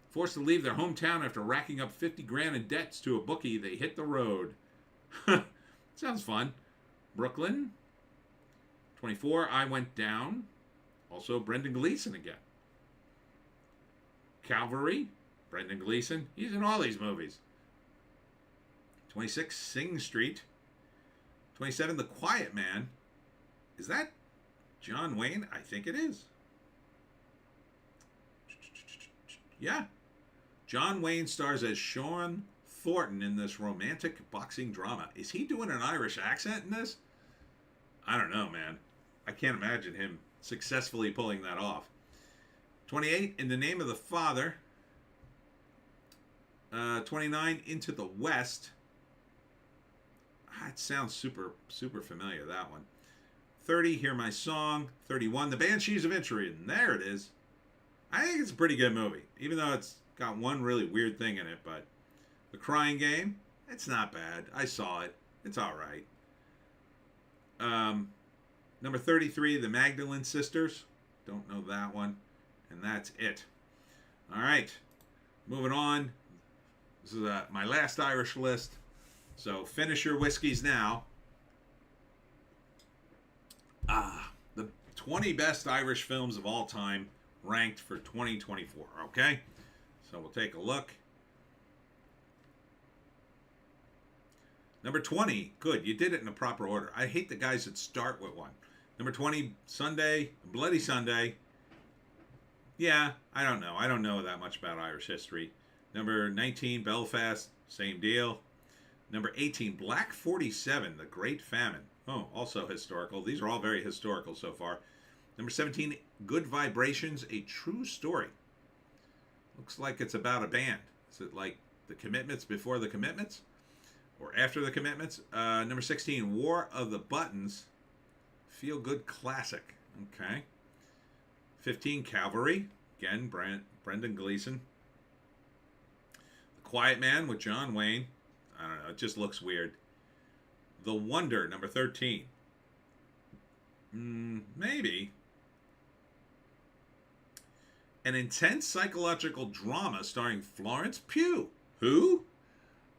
S1: Forced to leave their hometown after racking up 50 grand in debts to a bookie, they hit the road. Sounds fun. Brooklyn. 24, I Went Down. Also Brendan Gleeson again. Calvary. Brendan Gleeson. He's in all these movies. 26, Sing Street. 27, The Quiet Man. Is that John Wayne? I think it is. Yeah. John Wayne stars as Sean Thornton in this romantic boxing drama. Is he doing an Irish accent in this? I don't know, man. I can't imagine him successfully pulling that off. 28, In the Name of the Father. 29, Into the West. It sounds super, super familiar, that one. 30, Hear My Song. 31, The Banshees of Inisherin. There it is. I think it's a pretty good movie, even though it's got one really weird thing in it, but The Crying Game, it's not bad. I saw it. It's all right. Number 33, The Magdalene Sisters. Don't know that one. And that's it. All right. Moving on. This is my last Irish list. So finish your whiskeys now. The 20 best Irish films of all time ranked for 2024. Okay? So we'll take a look. Number 20. Good. You did it in the proper order. I hate the guys that start with one. Number 20, Sunday, Bloody Sunday. Yeah, I don't know. I don't know that much about Irish history. Number 19, Belfast. Same deal. Number 18, Black 47, The Great Famine. Oh, also historical. These are all very historical so far. Number 17, Good Vibrations, A True Story. Looks like it's about a band. Is it like The Commitments before the Commitments? Or after the Commitments? Number 16, War of the Buttons. Feel Good Classic. Okay. 15, Cavalry. Again, Brendan Gleeson. The Quiet Man with John Wayne. I don't know. It just looks weird. The Wonder, number 13. Maybe. An intense psychological drama starring Florence Pugh. Who?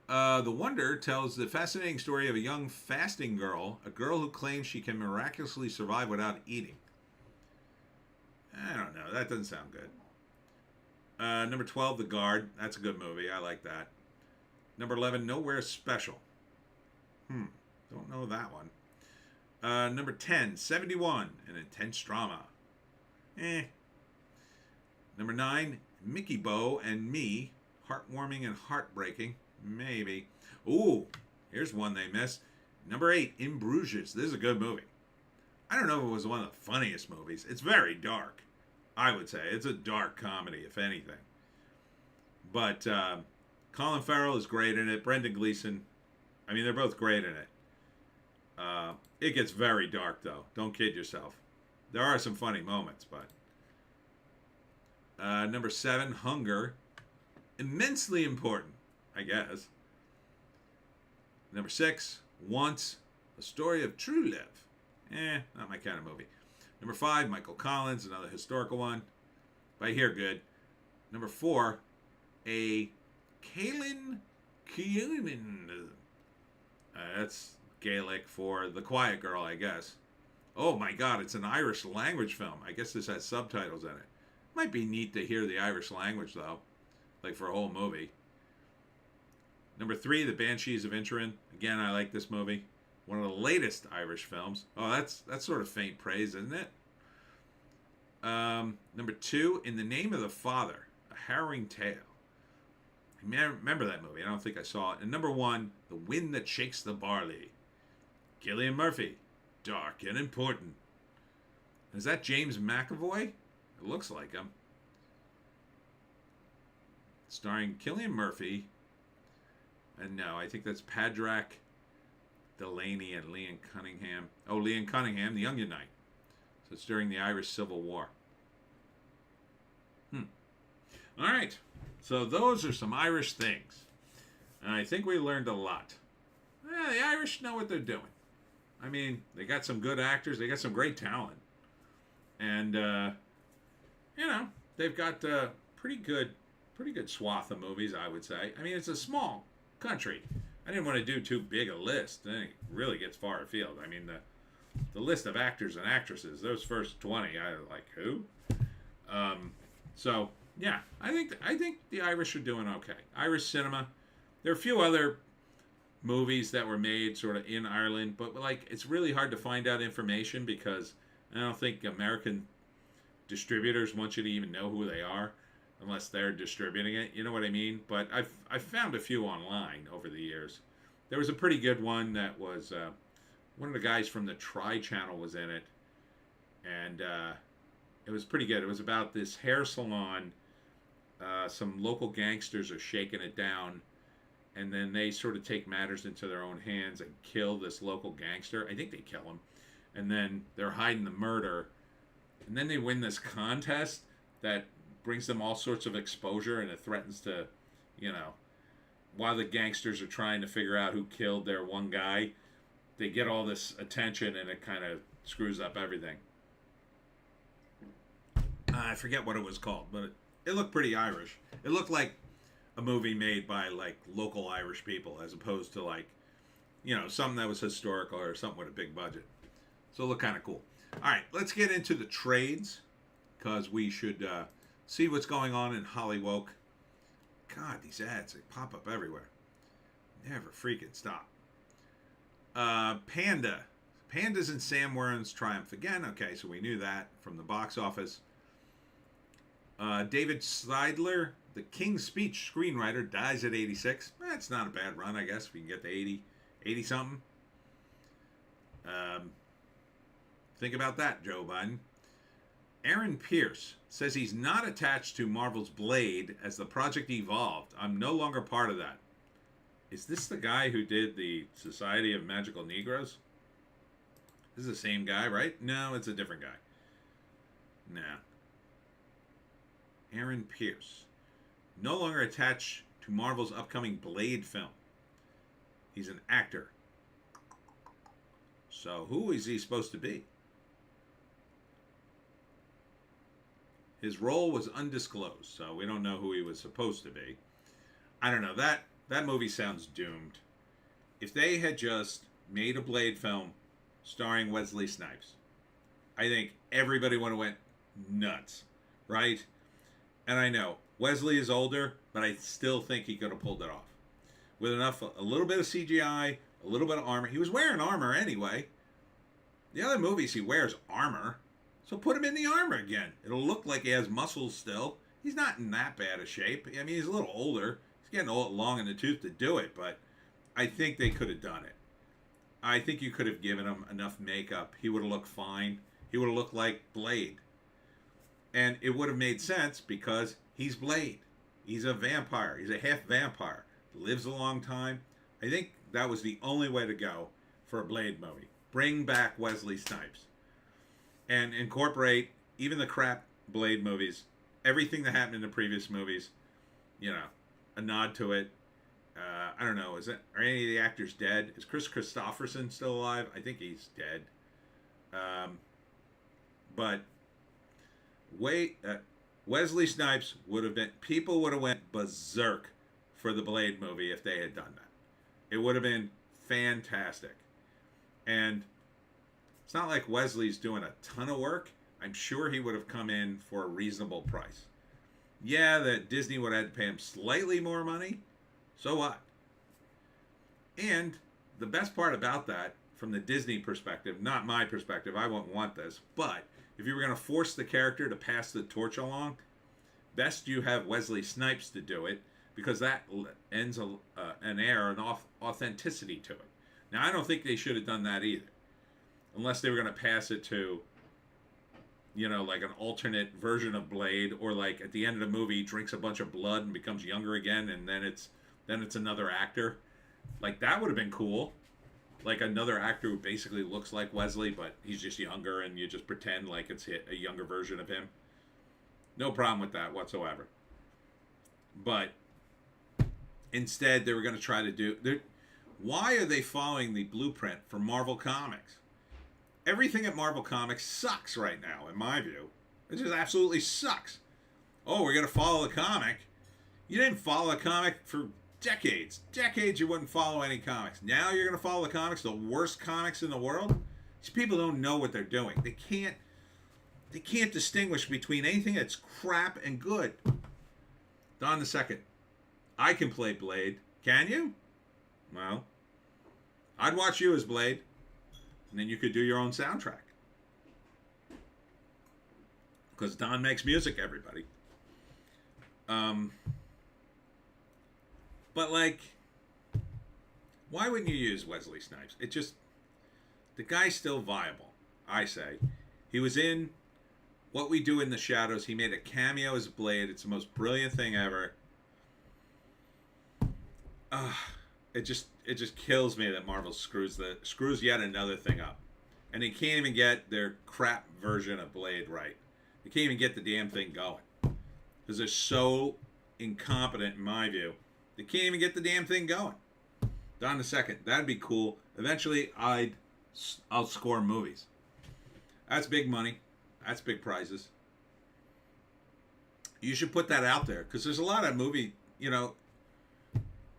S1: The Wonder tells the fascinating story of a young fasting girl, a girl who claims she can miraculously survive without eating. I don't know. That doesn't sound good. Number 12, The Guard. That's a good movie. I like that. Number 11, Nowhere Special. Don't know that one. Number 10, 71, an intense drama. Number 9, Mickey Bo and Me, heartwarming and heartbreaking. Maybe. Ooh, here's one they missed. Number 8, In Bruges. This is a good movie. I don't know if it was one of the funniest movies. It's very dark, I would say. It's a dark comedy, if anything. But Colin Farrell is great in it. Brendan Gleeson. I mean, they're both great in it. It gets very dark, though. Don't kid yourself. There are some funny moments, but... number 7, Hunger. Immensely important, I guess. Number 6, Once. A Story of True Love. Not my kind of movie. Number 5, Michael Collins, another historical one. But I hear good. Number 4, a Caelan Cumin. That's Gaelic for The Quiet Girl, I guess. Oh my God, it's an Irish language film. I guess this has subtitles in it. Might be neat to hear the Irish language, though. Like for a whole movie. Number 3, The Banshees of Inisherin. Again, I like this movie. One of the latest Irish films. Oh, that's sort of faint praise, isn't it? Number 2, In the Name of the Father. A Harrowing Tale. I remember that movie. I don't think I saw it. And number 1, The Wind That Shakes the Barley. Cillian Murphy. Dark and important. Is that James McAvoy? It looks like him. Starring Cillian Murphy. And no, I think that's Padraig Delaney and Leon Cunningham. Oh, Leon Cunningham, the Onion Knight. So it's during the Irish Civil War. All right. So those are some Irish things. And I think we learned a lot. Yeah, the Irish know what they're doing. I mean, they got some good actors. They got some great talent. And, you know, they've got pretty good swath of movies, I would say. I mean, it's a small country. I didn't want to do too big a list. Then it really gets far afield. I mean, the list of actors and actresses, those first 20, I was like, who? So, yeah, I think the Irish are doing okay. Irish cinema. There are a few other movies that were made sort of in Ireland, but like it's really hard to find out information because I don't think American distributors want you to even know who they are unless they're distributing it. You know what I mean? But I've found a few online over the years. There was a pretty good one that was one of the guys from the Tri Channel was in it, and it was pretty good. It was about this hair salon. Some local gangsters are shaking it down, and then they sort of take matters into their own hands and kill this local gangster. I think they kill him, and then they're hiding the murder, and then they win this contest that brings them all sorts of exposure, and it threatens to, you know, while the gangsters are trying to figure out who killed their one guy, they get all this attention, and it kind of screws up everything. I forget what it was called, but it looked pretty Irish. It looked like a movie made by like local Irish people as opposed to like, something that was historical or something with a big budget. So it looked kind of cool. All right, let's get into the trades because we should see what's going on in Hollywoke. God, these ads, they pop up everywhere. Never freaking stop. Panda. Panda's in Sam Warren's Triumph again. Okay, so we knew that from the box office. David Seidler, the King's Speech screenwriter, dies at 86. That's not a bad run, I guess. If you can get to 80 something. Think about that, Joe Biden. Aaron Pierce says he's not attached to Marvel's Blade as the project evolved. I'm no longer part of that. Is this the guy who did the Society of Magical Negroes? This is the same guy, right? No, it's a different guy. Nah. Aaron Pierce. No longer attached to Marvel's upcoming Blade film. He's an actor. So who is he supposed to be? His role was undisclosed, so we don't know who he was supposed to be. I don't know. That movie sounds doomed. If they had just made a Blade film starring Wesley Snipes, I think everybody would have went nuts, right? And I know Wesley is older, but I still think he could have pulled it off with a little bit of CGI, a little bit of armor. He was wearing armor anyway. The other movies he wears armor, so put him in the armor again. It'll look like he has muscles still. He's not in that bad a shape. I mean, he's a little older. He's getting long in the tooth to do it, but I think they could have done it. I think you could have given him enough makeup. He would have looked fine. He would have looked like Blade. And it would have made sense because he's Blade. He's a vampire. He's a half vampire. Lives a long time. I think that was the only way to go for a Blade movie. Bring back Wesley Snipes. And incorporate even the crap Blade movies. Everything that happened in the previous movies. A nod to it. I don't know. Are any of the actors dead? Is Chris Christopherson still alive? I think he's dead. But Wesley Snipes would have been. People would have went berserk for the Blade movie if they had done that. It would have been fantastic. And it's not like Wesley's doing a ton of work. I'm sure he would have come in for a reasonable price. Yeah, that Disney would have had to pay him slightly more money. So what? And the best part about that, from the Disney perspective, not my perspective, I wouldn't want this, but if you were going to force the character to pass the torch along, best you have Wesley Snipes to do it, because that ends an air, an authenticity to it. Now, I don't think they should have done that either, unless they were going to pass it to, like an alternate version of Blade, or like at the end of the movie, he drinks a bunch of blood and becomes younger again, and then it's another actor. Like, that would have been cool. Like another actor who basically looks like Wesley, but he's just younger, and you just pretend like it's a younger version of him. No problem with that whatsoever. But instead, they were going to try to do... Why are they following the blueprint for Marvel Comics? Everything at Marvel Comics sucks right now, in my view. It just absolutely sucks. Oh, we're going to follow the comic. You didn't follow a comic for decades. Decades you wouldn't follow any comics. Now you're going to follow the comics, the worst comics in the world? These people don't know what they're doing. They can't distinguish between anything that's crap and good. Don the Second. I can play Blade. Can you? Well, I'd watch you as Blade. And then you could do your own soundtrack. Because Don makes music, everybody. But, like, why wouldn't you use Wesley Snipes? The guy's still viable, I say. He was in What We Do in the Shadows. He made a cameo as Blade. It's the most brilliant thing ever. It just kills me that Marvel screws yet another thing up. And they can't even get their crap version of Blade right. They can't even get the damn thing going. Because they're so incompetent, in my view. They can't even get the damn thing going. Don the Second. That'd be cool. Eventually, I'll score movies. That's big money. That's big prizes. You should put that out there. Because there's a lot of movie,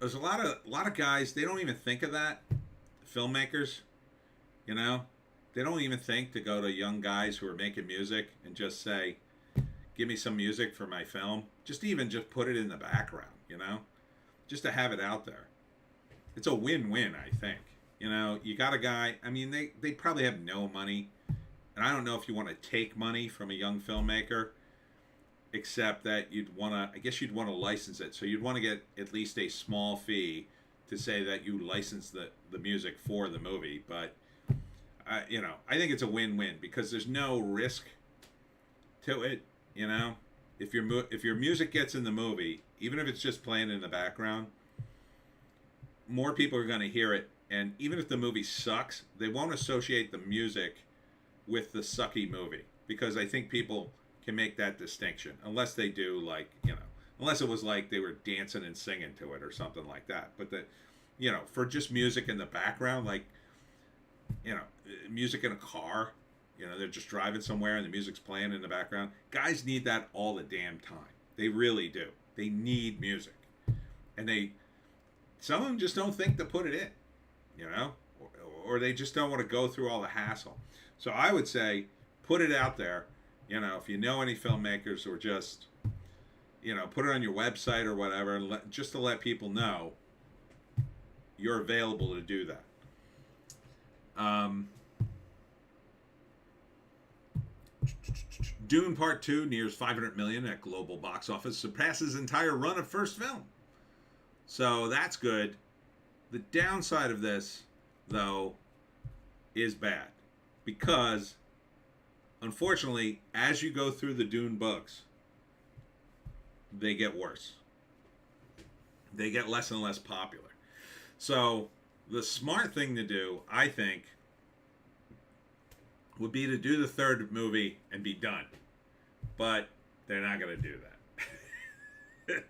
S1: there's a lot of guys, they don't even think of that. Filmmakers, you know, they don't even think to go to young guys who are making music and just say, give me some music for my film. Just even just put it in the background, you know, just to have it out there. It's a win-win, I think. You know, you got a guy, I mean, they probably have no money. And I don't know if you want to take money from a young filmmaker, except that you'd want to, I guess you'd want to license it. So you'd want to get at least a small fee to say that you license the music for the movie. But, you know, I think it's a win-win because there's no risk to it, you know. If your music gets in the movie, even if it's just playing in the background, more people are going to hear it. And even if the movie sucks, they won't associate the music with the sucky movie, because I think people can make that distinction, unless they do, like, you know, unless it was like they were dancing and singing to it or something like that. But you know, for just music in the background, like, you know, music in a car, you know, they're just driving somewhere and the music's playing in the background. Guys need that all the damn time. They really do. They need music, and some of them just don't think to put it in, you know, or they just don't want to go through all the hassle. So I would say, put it out there. You know, if you know any filmmakers, or just, you know, put it on your website or whatever, and just to let people know you're available to do that. Dune Part 2 nears 500 million at global box office, surpasses entire run of first film. So that's good. The downside of this, though, is bad. Because, unfortunately, as you go through the Dune books, they get worse. They get less and less popular. So, the smart thing to do, I think, would be to do the third movie and be done. But they're not going to do that.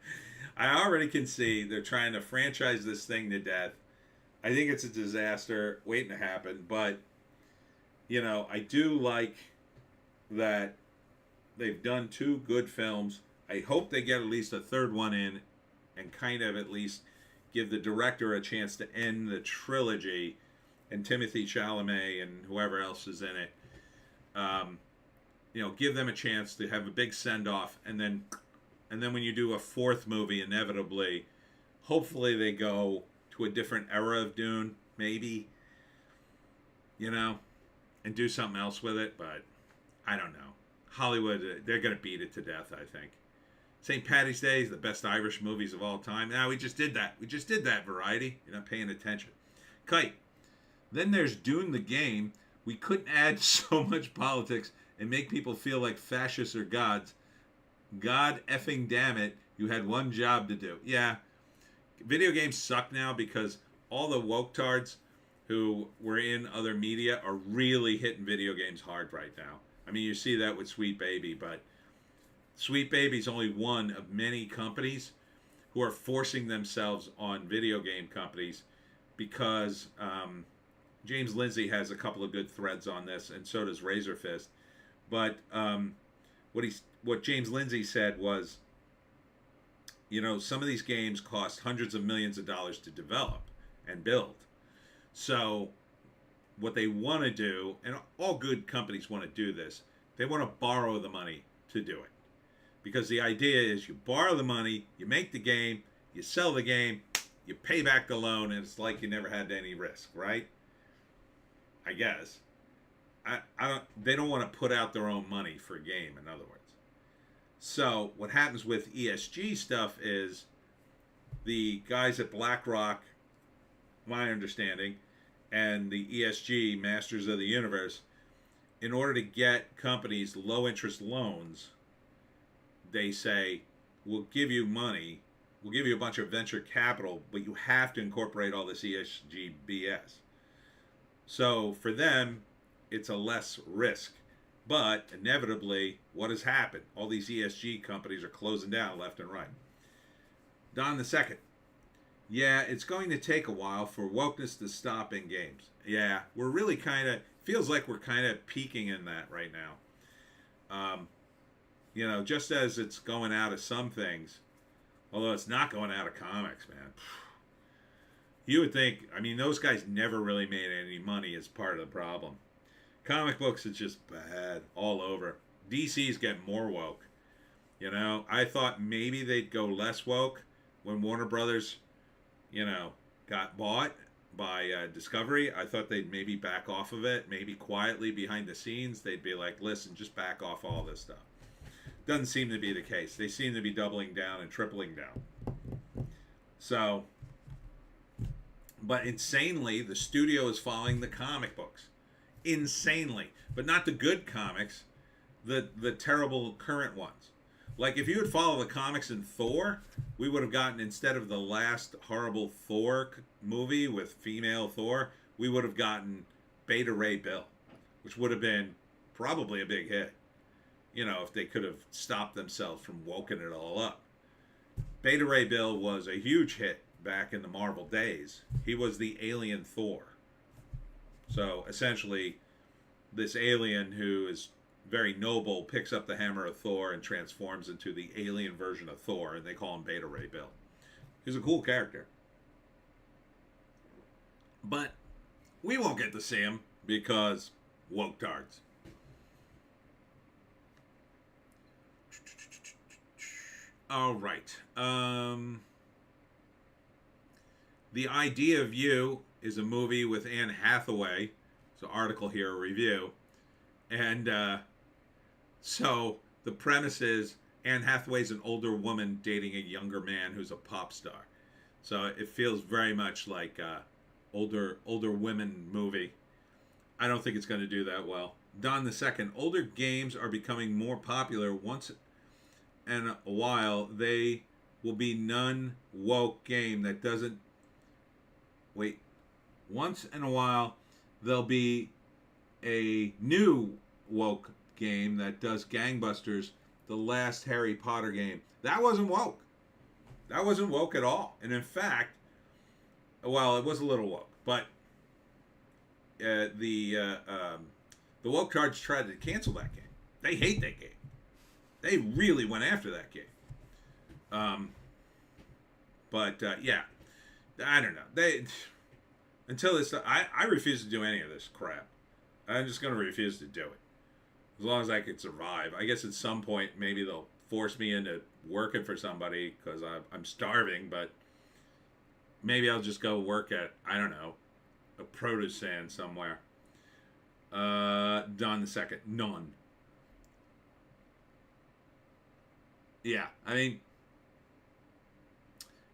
S1: I already can see they're trying to franchise this thing to death. I think it's a disaster waiting to happen, but, you know, I do like that they've done two good films. I hope they get at least a third one in and kind of at least give the director a chance to end the trilogy, and Timothy Chalamet and whoever else is in it. You know, give them a chance to have a big send-off, and then when you do a fourth movie, inevitably, hopefully they go to a different era of Dune, maybe, you know, and do something else with it. But I don't know. Hollywood, they're going to beat it to death, I think. St. Paddy's Day is the best Irish movies of all time. Now, we just did that. We just did that, Variety. You're not paying attention. Kite. Then there's Dune the Game. We couldn't add so much politics and make people feel like fascists or gods. God effing damn it, you had one job to do. Yeah, video games suck now because all the woke-tards who were in other media are really hitting video games hard right now. I mean, you see that with Sweet Baby, but Sweet Baby's only one of many companies who are forcing themselves on video game companies because James Lindsay has a couple of good threads on this, and so does Razor Fist. But what James Lindsay said was, you know, some of these games cost hundreds of millions of dollars to develop and build. So what they want to do, and all good companies want to do this, they want to borrow the money to do it. Because the idea is you borrow the money, you make the game, you sell the game, you pay back the loan, and it's like you never had any risk, right? I guess. They don't want to put out their own money for a game, in other words. So what happens with ESG stuff is the guys at BlackRock, my understanding, and the ESG, Masters of the Universe, in order to get companies low interest loans, they say, we'll give you money, we'll give you a bunch of venture capital, but you have to incorporate all this ESG BS. So for them, it's a less risk. But inevitably, what has happened? All these ESG companies are closing down left and right. Don the Second. Yeah, it's going to take a while for wokeness to stop in games. Yeah, we're really feels like we're kind of peaking in that right now. You know, just as it's going out of some things, although it's not going out of comics, man. You would think, I mean, those guys never really made any money as part of the problem. Comic books is just bad all over. DC's getting more woke. You know, I thought maybe they'd go less woke when Warner Brothers, you know, got bought by Discovery. I thought they'd maybe back off of it, maybe quietly behind the scenes. They'd be like, listen, just back off all this stuff. Doesn't seem to be the case. They seem to be doubling down and tripling down. So, but insanely, the studio is following the comic books. Insanely. But not the good comics, the terrible current ones. Like, if you would follow the comics in Thor, we would have gotten, instead of the last horrible Thor movie with female Thor, we would have gotten Beta Ray Bill, which would have been probably a big hit. You know, if they could have stopped themselves from woking it all up. Beta Ray Bill was a huge hit back in the Marvel days. He was the alien Thor. So essentially, this alien who is very noble picks up the hammer of Thor and transforms into the alien version of Thor, and they call him Beta Ray Bill. He's a cool character. But we won't get to see him because woke tards. All right. The Idea of You is a movie with Anne Hathaway. It's an article here, a review. And so the premise is Anne Hathaway's an older woman dating a younger man who's a pop star. So it feels very much like a older women movie. I don't think it's going to do that well. Don the Second. Older games are becoming more popular. Once in a while, they will be none woke game that doesn't... Wait. Once in a while, there'll be a new woke game that does gangbusters, the last Harry Potter game. That wasn't woke. That wasn't woke at all. And in fact, well, it was a little woke, but the woke tards tried to cancel that game. They hate that game. They really went after that game. Yeah, I don't know. Until this, I refuse to do any of this crap. I'm just going to refuse to do it. As long as I can survive. I guess at some point, maybe they'll force me into working for somebody because I'm starving, but maybe I'll just go work at, I don't know, a produce stand somewhere. Don the Second. None. Yeah, I mean,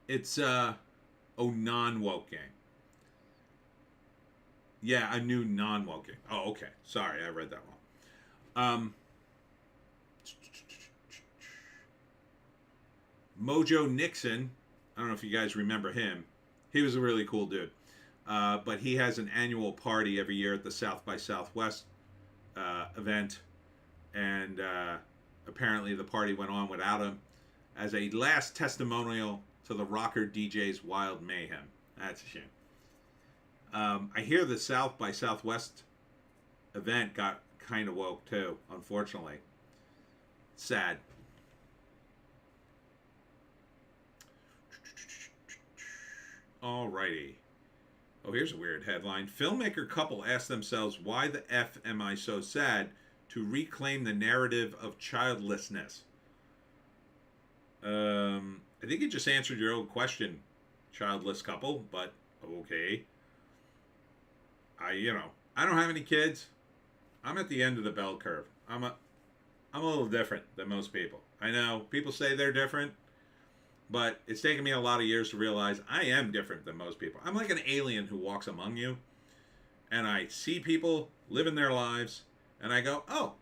S1: it's non-woke game. Yeah, a new non-woke game. Oh, okay. Sorry, I read that wrong. Mojo Nixon, I don't know if you guys remember him. He was a really cool dude. But he has an annual party every year at the South by Southwest event. And apparently the party went on without him as a last testimonial to the rocker DJ's wild mayhem. That's a shame. I hear the South by Southwest event got kind of woke too, unfortunately. Sad. Alrighty. Oh, here's a weird headline. Filmmaker couple ask themselves, why the F am I so sad, to reclaim the narrative of childlessness. I think you just answered your own question, childless couple, but okay. I don't have any kids. I'm at the end of the bell curve. I'm a little different than most people. I know people say they're different, but it's taken me a lot of years to realize I am different than most people. I'm like an alien who walks among you, and I see people living their lives, and I go, oh,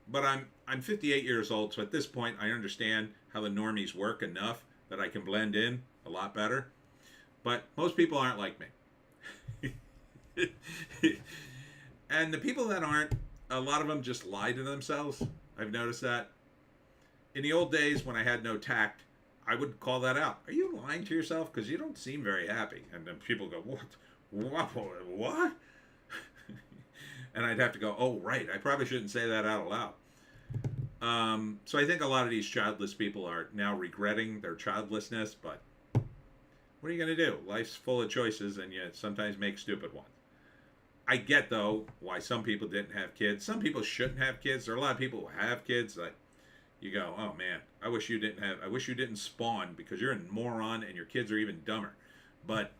S1: but I'm 58 years old, so at this point I understand how the normies work enough that I can blend in a lot better. But most people aren't like me. And the people that aren't, a lot of them just lie to themselves. I've noticed that. In the old days when I had no tact, I would call that out. Are you lying to yourself? Because you don't seem very happy. And then people go, what? And I'd have to go, oh, right. I probably shouldn't say that out loud. So I think a lot of these childless people are now regretting their childlessness, but What are you going to do? Life's full of choices, and you sometimes make stupid ones. I get, though, why some people didn't have kids. Some people shouldn't have kids. There are a lot of people who have kids. Like, you go, oh man, I wish you didn't have. I wish you didn't spawn because you're a moron and your kids are even dumber. But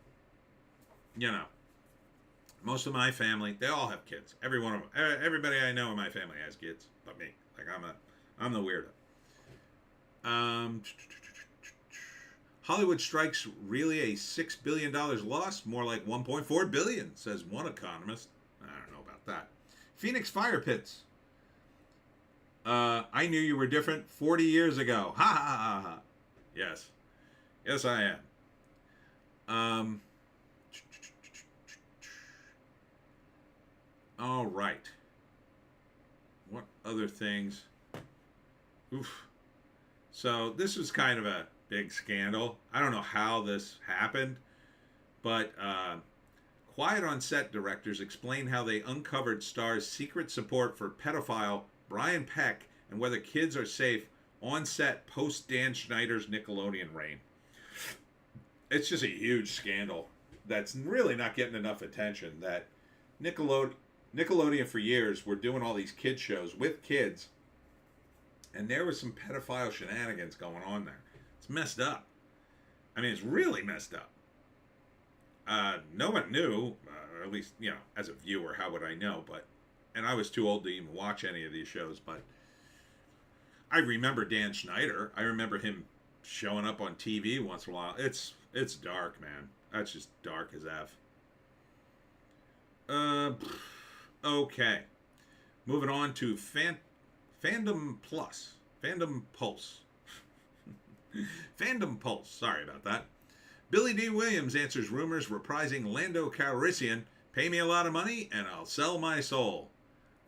S1: you know, most of my family, they all have kids. Every one of them, everybody I know in my family has kids, but me. Like I'm the weirdo. Hollywood strikes really a $6 billion loss, more like 1.4 billion, says one economist. I don't know about that. Phoenix fire pits. I knew you were different 40 years ago. Ha ha ha ha. Yes. Yes, I am. All right. What other things? Oof. So this was kind of a big scandal. I don't know how this happened, but Quiet on Set directors explain how they uncovered Star's secret support for pedophile Brian Peck and whether kids are safe on set post Dan Schneider's Nickelodeon reign. It's just a huge scandal that's really not getting enough attention. That Nickelodeon for years were doing all these kid shows with kids, and there was some pedophile shenanigans going on there. It's messed up. I mean, it's really messed up. No one knew, or at least, you know, as a viewer, how would I know? And I was too old to even watch any of these shows, but I remember Dan Schneider. I remember him showing up on TV once in a while. It's dark, man. That's just dark as F. Okay. Moving on to Fandom Plus. Fandom Pulse. Fandom Pulse. Sorry about that. Billy D. Williams answers rumors reprising Lando Calrissian. Pay me a lot of money and I'll sell my soul.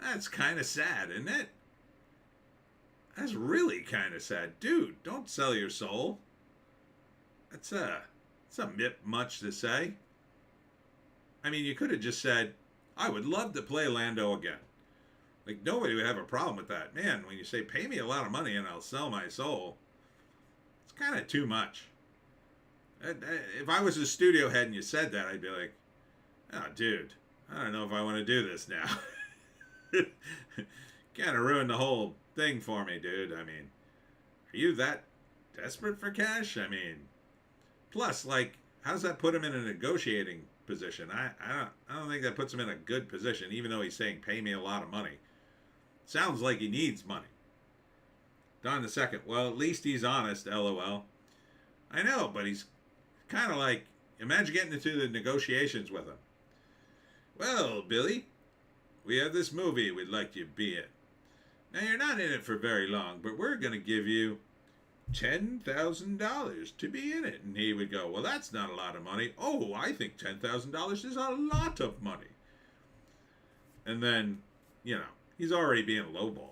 S1: That's kind of sad, isn't it? That's really kind of sad. Dude, don't sell your soul. That's a bit much to say. I mean, you could have just said, I would love to play Lando again. Like, nobody would have a problem with that. Man, when you say, pay me a lot of money and I'll sell my soul, it's kind of too much. If I was a studio head and you said that, I'd be like, oh, dude, I don't know if I want to do this now. Kind of ruined the whole thing for me, dude. I mean, are you that desperate for cash? I mean, plus, like, how does that put him in a negotiating position? I don't think that puts him in a good position, even though he's saying, pay me a lot of money. Sounds like he needs money. Don the second, well, at least he's honest, LOL. I know, but he's kind of like, imagine getting into the negotiations with him. Well, Billy, we have this movie we'd like you to be in. Now, you're not in it for very long, but we're going to give you $10,000 to be in it. And he would go, well, that's not a lot of money. Oh, I think $10,000 is a lot of money. And then, you know, he's already being lowballed.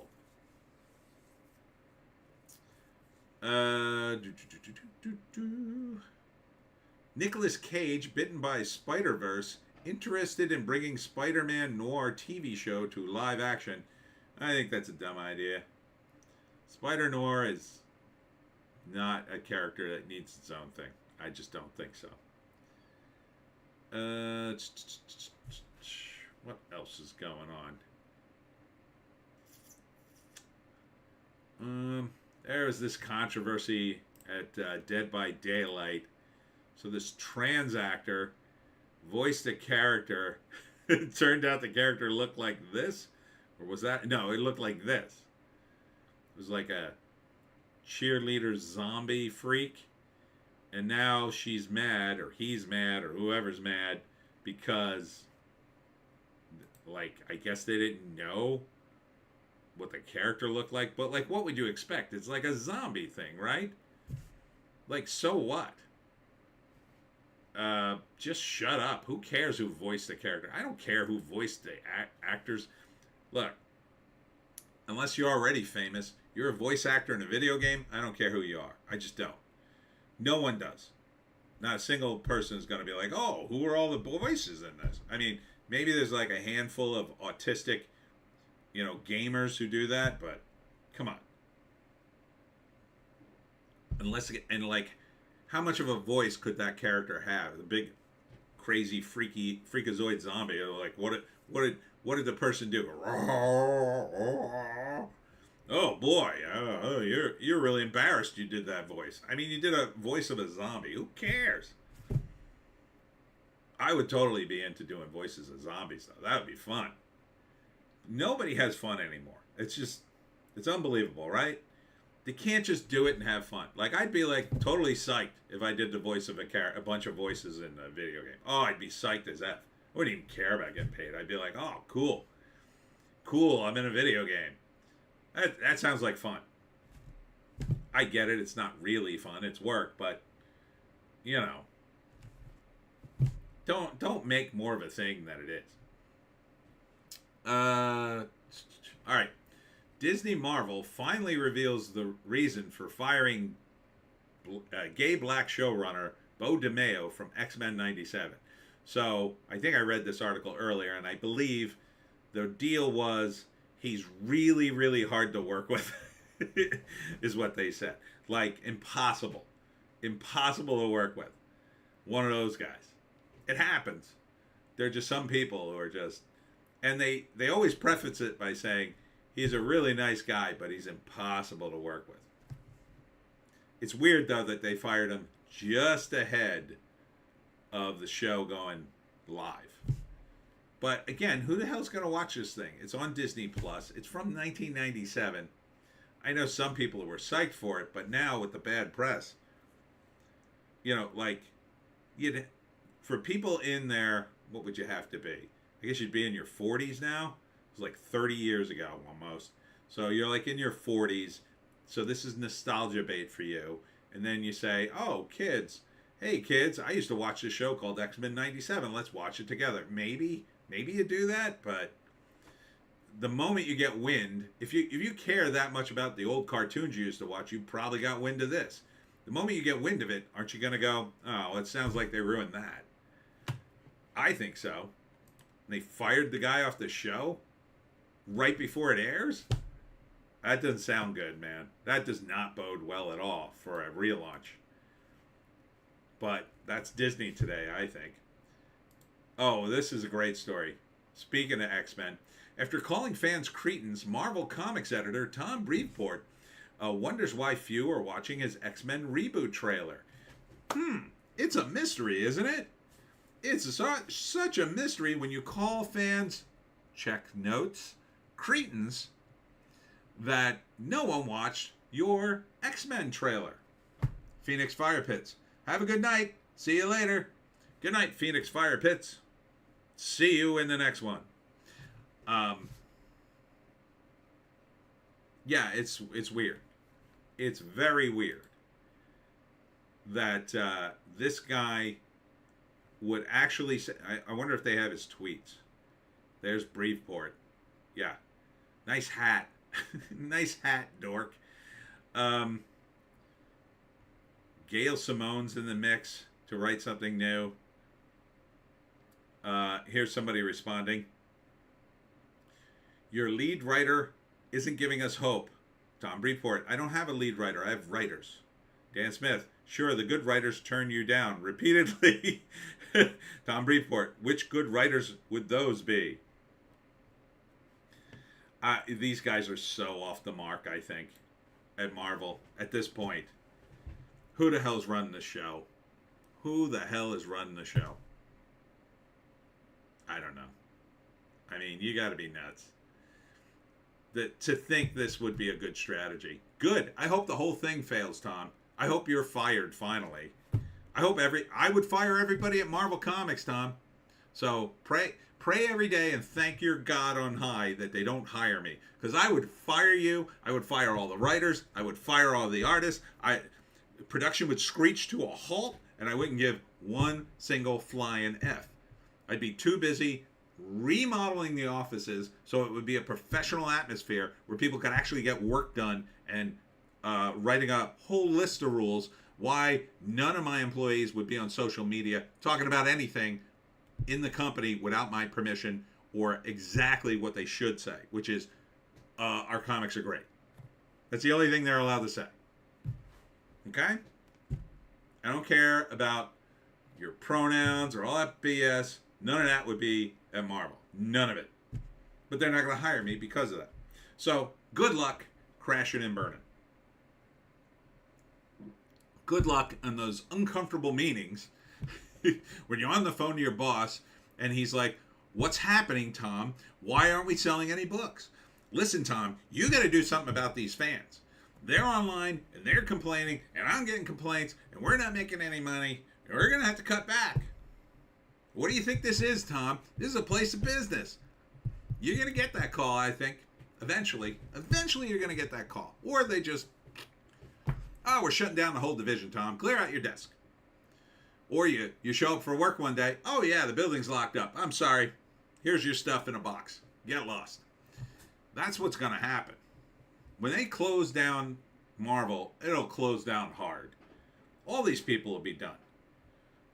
S1: Nicolas Cage, bitten by Spider-Verse, interested in bringing Spider-Man Noir TV show to live action. I think that's a dumb idea. Spider-Noir is not a character that needs its own thing. I just don't think so. What else is going on? There's this controversy at Dead by Daylight. So this trans actor voiced a character. It turned out the character looked like this. Or was that? No, it looked like this. It was like a cheerleader zombie freak. And now she's mad, or he's mad, or whoever's mad, because, like, I guess they didn't know what the character looked like. But, like, what would you expect? It's like a zombie thing, right? Like, so what? Just shut up. Who cares who voiced the character? I don't care who voiced the actors. Look, unless you're already famous, you're a voice actor in a video game, I don't care who you are. I just don't. No one does. Not a single person is going to be like, oh, who are all the voices in this? I mean, maybe there's like a handful of autistic, you know, gamers who do that, but come on. And like, how much of a voice could that character have? The big, crazy, freakazoid zombie. Like, what did the person do? Oh boy, you're really embarrassed you did that voice. I mean, you did a voice of a zombie. Who cares? I would totally be into doing voices of zombies, though. That would be fun. Nobody has fun anymore. It's unbelievable, right? They can't just do it and have fun. Like, I'd be like totally psyched if I did the voice of a bunch of voices in a video game. Oh, I'd be psyched as F. I wouldn't even care about getting paid. I'd be like, oh, cool. Cool, I'm in a video game. That sounds like fun. I get it. It's not really fun. It's work, but, you know, don't make more of a thing than it is. All right. Disney Marvel finally reveals the reason for firing gay black showrunner Bo DeMeo from X-Men 97. So I think I read this article earlier, and I believe the deal was he's really, really hard to work with, is what they said. Like, impossible. Impossible to work with. One of those guys. It happens. There are just some people who are just... And they always preface it by saying, he's a really nice guy, but he's impossible to work with. It's weird, though, that they fired him just ahead of the show going live. But again, who the hell's going to watch this thing? It's on Disney Plus. It's from 1997. I know some people were psyched for it, but now with the bad press, you know, like, for people in there, what would you have to be? I guess you'd be in your 40s now. It was like 30 years ago almost. So you're like in your 40s. So this is nostalgia bait for you. And then you say, oh, kids. Hey, kids, I used to watch this show called X-Men 97. Let's watch it together. Maybe you do that, but the moment you get wind, if you care that much about the old cartoons you used to watch, you probably got wind of this. The moment you get wind of it, aren't you going to go, oh, it sounds like they ruined that? I think so. They fired the guy off the show right before it airs? That doesn't sound good, man. That does not bode well at all for a relaunch. But that's Disney today, I think. Oh, this is a great story. Speaking of X-Men, after calling fans cretins, Marvel Comics editor Tom Brevoort wonders why few are watching his X-Men reboot trailer. It's a mystery, isn't it? It's such a mystery when you call fans, check notes, cretins, that no one watched your X-Men trailer. Phoenix Fire Pits. Have a good night. See you later. Good night, Phoenix Fire Pits. See you in the next one. Yeah, it's weird. It's very weird that this guy would actually say, I wonder if they have his tweets. There's Brevoort. Yeah. Nice hat. Nice hat, dork. Gail Simone's in the mix to write something new. Here's somebody responding. Your lead writer isn't giving us hope. Tom Brevoort. I don't have a lead writer. I have writers. Dan Smith. Sure, the good writers turn you down repeatedly. Tom Brevoort. Which good writers would those be? These guys are so off the mark, I think, at Marvel at this point. Who the hell's running the show? Who the hell is running the show? I don't know. I mean, you got to be nuts. To think this would be a good strategy. Good. I hope the whole thing fails, Tom. I hope you're fired finally. I would fire everybody at Marvel Comics, Tom. So pray every day and thank your God on high that they don't hire me. Because I would fire you. I would fire all the writers. I would fire all the artists. Production would screech to a halt, and I wouldn't give one single flying F. I'd be too busy remodeling the offices so it would be a professional atmosphere where people could actually get work done, and writing a whole list of rules why none of my employees would be on social media talking about anything in the company without my permission, or exactly what they should say, which is our comics are great. That's the only thing they're allowed to say. Okay? I don't care about your pronouns or all that BS. None of that would be at Marvel. None of it. But they're not going to hire me because of that. So good luck crashing and burning. Good luck on those uncomfortable meetings when you're on the phone to your boss and he's like, "What's happening, Tom? Why aren't we selling any books? Listen, Tom, you got to do something about these fans. They're online and they're complaining and I'm getting complaints and we're not making any money. And we're going to have to cut back. What do you think this is, Tom? This is a place of business." You're going to get that call, I think, eventually. Eventually you're going to get that call. Or they just, "Oh, we're shutting down the whole division, Tom. Clear out your desk." Or you show up for work one day. "Oh, yeah, the building's locked up. I'm sorry. Here's your stuff in a box. Get lost." That's what's going to happen. When they close down Marvel, it'll close down hard. All these people will be done.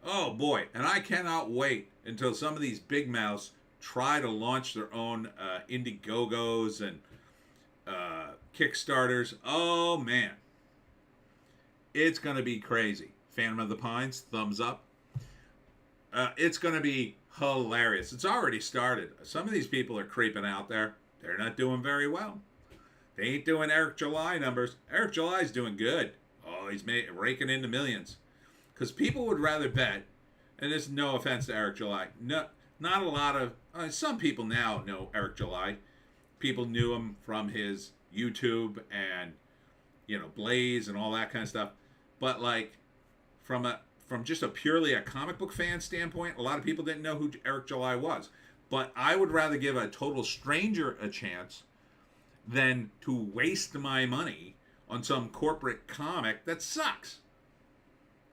S1: Oh, boy. And I cannot wait until some of these big mouths try to launch their own Indiegogos and Kickstarters. Oh, man. It's going to be crazy. Phantom of the Pines, thumbs up. It's going to be hilarious. It's already started. Some of these people are creeping out there. They're not doing very well. They ain't doing Eric July numbers. Eric July's doing good. Oh, he's raking in the millions. Because people would rather bet, and there's no offense to Eric July, no, not a lot of, some people now know Eric July. People knew him from his YouTube and, Blaze and all that kind of stuff. But like, from just purely a comic book fan standpoint, a lot of people didn't know who Eric July was. But I would rather give a total stranger a chance than to waste my money on some corporate comic that sucks.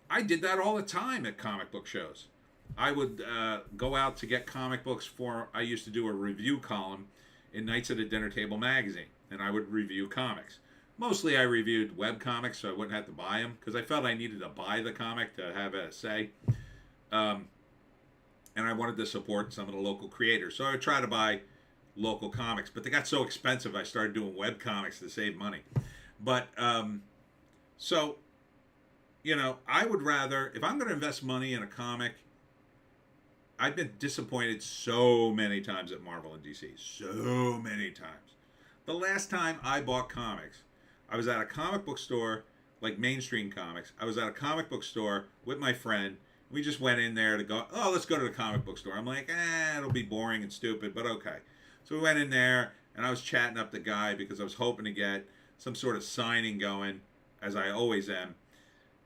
S1: I did that all the time at comic book shows. I would go out to get comic books I used to do a review column in Nights at a Dinner Table magazine, and I would review comics. Mostly I reviewed web comics so I wouldn't have to buy them, because I felt I needed to buy the comic to have a say. And I wanted to support some of the local creators. So I would try to buy local comics, but they got so expensive I started doing web comics to save money. But, so, I would rather, if I'm going to invest money in a comic, I've been disappointed so many times at Marvel and DC. So many times. The last time I bought comics, I was at a comic book store, like mainstream comics. I was at a comic book store with my friend. We just went in there to go, let's go to the comic book store. I'm like, it'll be boring and stupid, but okay. So we went in there, and I was chatting up the guy because I was hoping to get some sort of signing going, as I always am.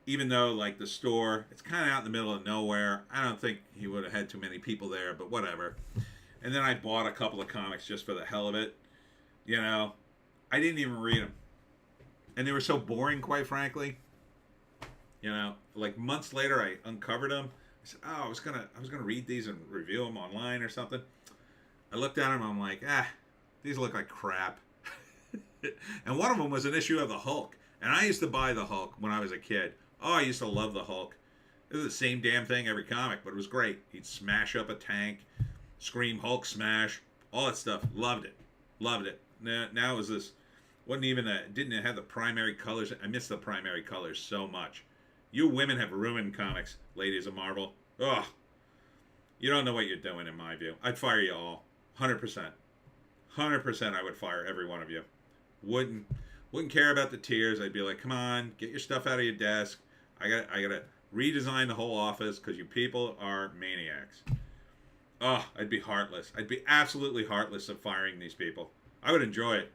S1: Even though, like, the store, it's kind of out in the middle of nowhere. I don't think he would have had too many people there, but whatever. And then I bought a couple of comics just for the hell of it. I didn't even read them. And they were so boring, quite frankly. Like months later, I uncovered them. I said, I was gonna read these and review them online or something. I looked at them, and I'm like, these look like crap. And one of them was an issue of the Hulk. And I used to buy the Hulk when I was a kid. Oh, I used to love the Hulk. It was the same damn thing every comic, but it was great. He'd smash up a tank, scream Hulk smash, all that stuff. Loved it. Now it was this, didn't have the primary colors. I miss the primary colors so much. You women have ruined comics, ladies of Marvel. Ugh. You don't know what you're doing, in my view. I'd fire you all. 100%. 100% I would fire every one of you. Wouldn't care about the tears. I'd be like, come on, get your stuff out of your desk. I gotta redesign the whole office because you people are maniacs. Oh, I'd be heartless. I'd be absolutely heartless of firing these people. I would enjoy it.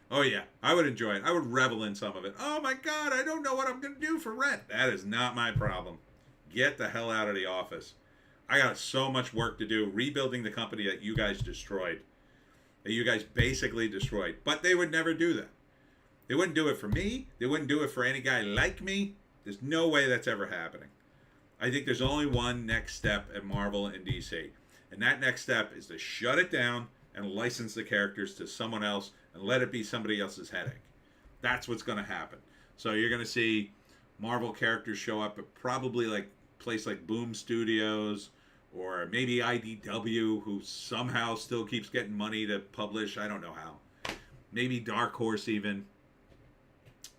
S1: Oh yeah, I would enjoy it. I would revel in some of it. Oh my God, I don't know what I'm gonna do for rent. That is not my problem. Get the hell out of the office. I got so much work to do rebuilding the company that you guys destroyed. That you guys basically destroyed. But they would never do that. They wouldn't do it for me. They wouldn't do it for any guy like me. There's no way that's ever happening. I think there's only one next step at Marvel and DC. And that next step is to shut it down and license the characters to someone else and let it be somebody else's headache. That's what's going to happen. So you're going to see Marvel characters show up at probably like a place like Boom Studios or maybe IDW, who somehow still keeps getting money to publish. I don't know how. Maybe Dark Horse even.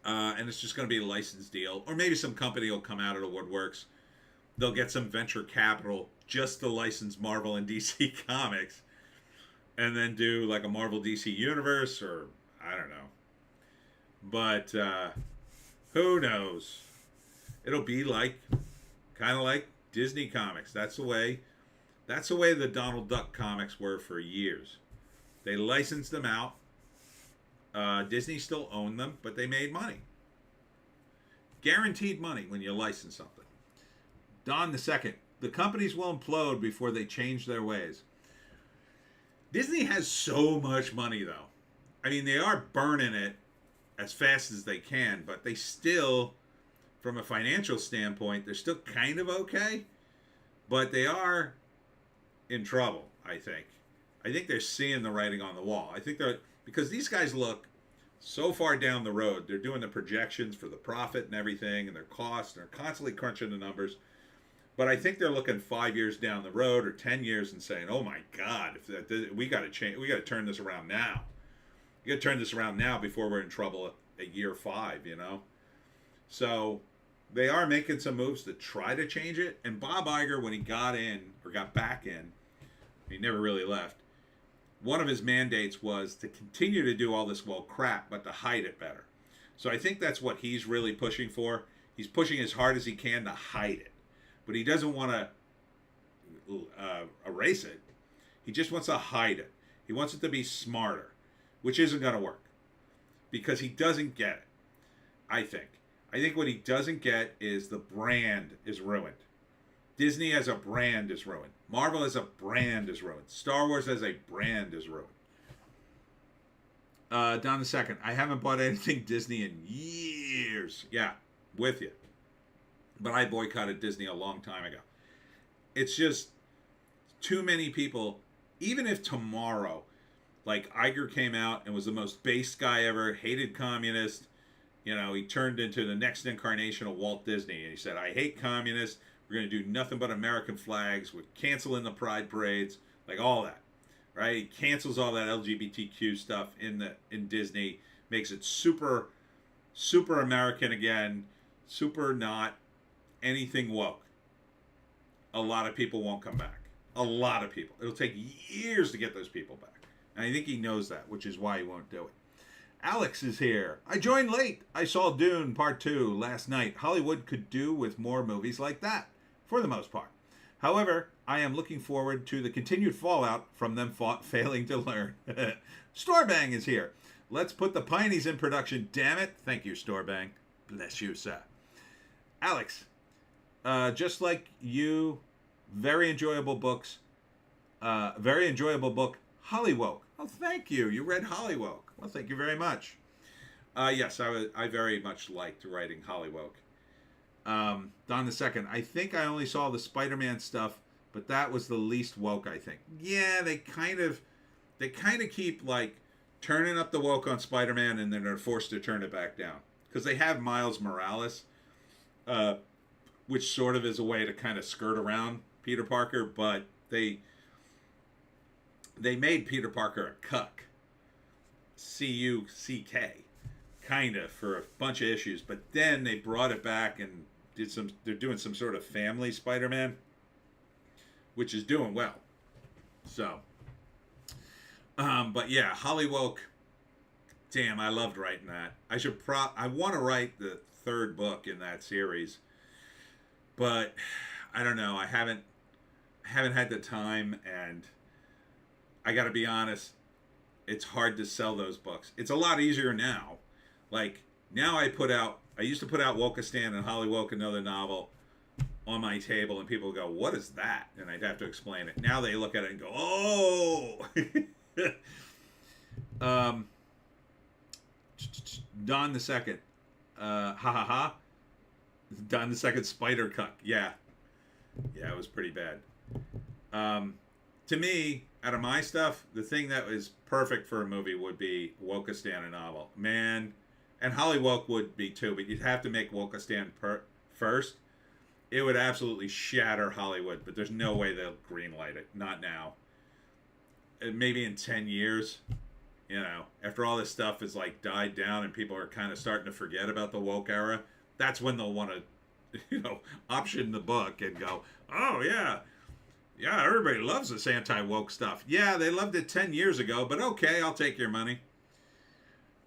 S1: And it's just going to be a licensed deal, or maybe some company will come out of the woodworks. They'll get some venture capital just to license Marvel and DC comics, and then do like a Marvel DC universe, or I don't know. But who knows? It'll be like kind of like Disney comics. That's the way. That's the way the Donald Duck comics were for years. They licensed them out. Disney still owned them, but they made money. Guaranteed money when you license something. Don the Second. The companies will implode before they change their ways. Disney has so much money, though. I mean, they are burning it as fast as they can, but they still, from a financial standpoint, they're still kind of okay. But they are in trouble, I think. I think they're seeing the writing on the wall. I think they're, because these guys look so far down the road. They're doing the projections for the profit and everything and their costs. And they're constantly crunching the numbers. But I think they're looking 5 years down the road or 10 years and saying, "Oh my God, we got to change. We got to turn this around now. We got to turn this around now before we're in trouble at year 5." You know, so they are making some moves to try to change it. And Bob Iger, when he got in or got back in, he never really left. One of his mandates was to continue to do all this crap, but to hide it better. So I think that's what he's really pushing for. He's pushing as hard as he can to hide it. But he doesn't want to erase it. He just wants to hide it. He wants it to be smarter, which isn't going to work because he doesn't get it, I think. I think what he doesn't get is the brand is ruined. Disney as a brand is ruined. Marvel as a brand is ruined. Star Wars as a brand is ruined. Don the Second. I haven't bought anything Disney in years. Yeah, with you. But I boycotted Disney a long time ago. It's just too many people. Even if tomorrow, like Iger came out and was the most base guy ever, hated communists, you know, he turned into the next incarnation of Walt Disney. And he said, "I hate communists. We're going to do nothing but American flags. We're canceling the pride parades," like all that, right? He cancels all that LGBTQ stuff in Disney, makes it super American again, super not anything woke. A lot of people won't come back. A lot of people. It'll take years to get those people back. And I think he knows that, which is why he won't do it. Alex is here. I joined late. I saw Dune Part 2 last night. Hollywood could do with more movies like that, for the most part. However, I am looking forward to the continued fallout from them failing to learn. Storebang is here. Let's put the Pineys in production, damn it. Thank you, Storebang. Bless you, sir. Alex, just like you, very enjoyable books. Very enjoyable book, Hollywoke. Oh, thank you. You read Hollywoke. Well, thank you very much. Yes, I very much liked writing Hollywoke. Don the Second. I think I only saw the Spider-Man stuff, but that was the least woke, I think. Yeah, they kind of keep like turning up the woke on Spider-Man, and then they're forced to turn it back down because they have Miles Morales, which sort of is a way to kind of skirt around Peter Parker, but they made Peter Parker a cuck. C-U-C-K. Kind of, for a bunch of issues. But then they brought it back and they're doing some sort of family Spider-Man, which is doing well. So, but yeah, Hollywoke, damn, I loved writing that. I want to write the 3rd book in that series, but I don't know. I haven't had the time, and I got to be honest, it's hard to sell those books. It's a lot easier now. Like, now I used to put out Wokistan and Hollywoke, another novel, on my table, and people would go, "What is that?" And I'd have to explain it. Now they look at it and go, "Oh!" Don the Second. Ha ha ha. Don the Second Spider Cuck. Yeah. Yeah, it was pretty bad. To me, out of my stuff, the thing that was perfect for a movie would be Wokistan, a novel. Man, and Hollywoke would be too, but you'd have to make Wokistan first. It would absolutely shatter Hollywood, but there's no way they'll greenlight it. Not now. Maybe in 10 years. You know, after all this stuff is like died down and people are kind of starting to forget about the woke era, that's when they'll want to, option the book and go, oh yeah, yeah, everybody loves this anti-woke stuff. Yeah, they loved it 10 years ago, but okay, I'll take your money.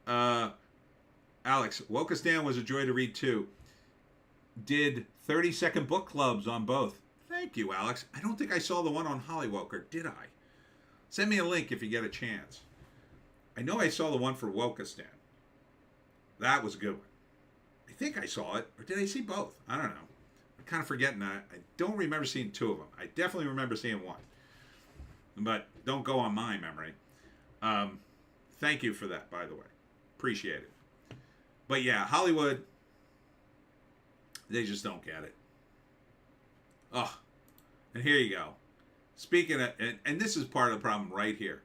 S1: Alex, Wokistan was a joy to read too. Did 30-second book clubs on both. Thank you, Alex. I don't think I saw the one on Hollywoke, or did I? Send me a link if you get a chance. I know I saw the one for Wokistan. That was a good one. I think I saw it, or did I see both? I don't know. I'm kind of forgetting that. I don't remember seeing two of them. I definitely remember seeing one. But don't go on my memory. Thank you for that, by the way. Appreciate it. But yeah, Hollywood, they just don't get it. Oh, and here you go. Speaking of, and this is part of the problem right here.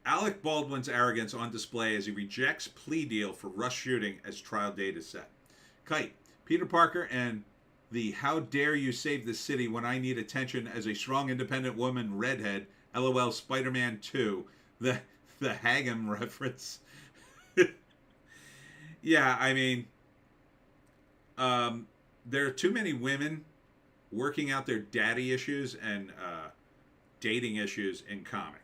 S1: Alec Baldwin's arrogance on display as he rejects plea deal for rush shooting as trial date is set. Kite, Peter Parker and the how dare you save the city when I need attention as a strong independent woman redhead, LOL Spider-Man 2, the Hagam reference. Yeah, I mean, there are too many women working out their daddy issues and dating issues in comics.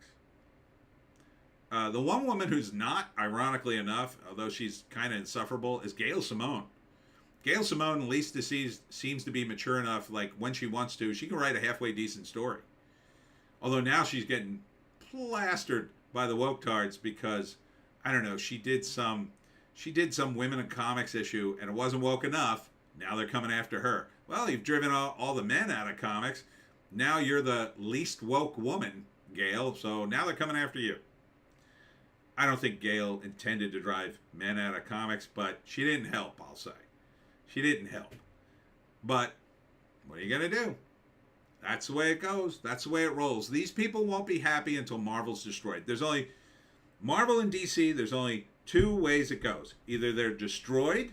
S1: The one woman who's not, ironically enough, although she's kind of insufferable, is Gail Simone. Gail Simone, at least seems to be mature enough, like when she wants to, she can write a halfway decent story. Although now she's getting plastered by the woke tards because, I don't know, she did some women in comics issue and it wasn't woke enough. Now they're coming after her. Well, you've driven all the men out of comics. Now you're the least woke woman, Gail, so now they're coming after you. I don't think Gail intended to drive men out of comics, but she didn't help, I'll say. She didn't help. But what are you going to do? That's the way it goes. That's the way it rolls. These people won't be happy until Marvel's destroyed. There's only Marvel and DC, there's only two ways it goes. Either they're destroyed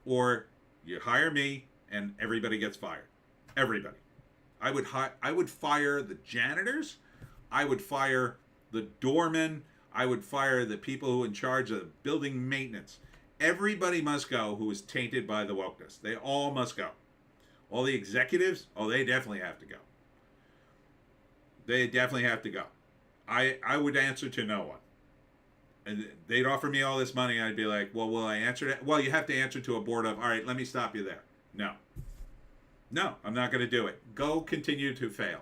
S1: or you hire me and everybody gets fired. Everybody. I would fire the janitors. I would fire the doormen. I would fire the people who are in charge of building maintenance. Everybody must go who is tainted by the wokeness. They all must go. All the executives, they definitely have to go. They definitely have to go. I would answer to no one. And they'd offer me all this money, and I'd be like, well, will I answer that? Well, you have to answer to a board of, all right, let me stop you there. No, I'm not going to do it. Go continue to fail.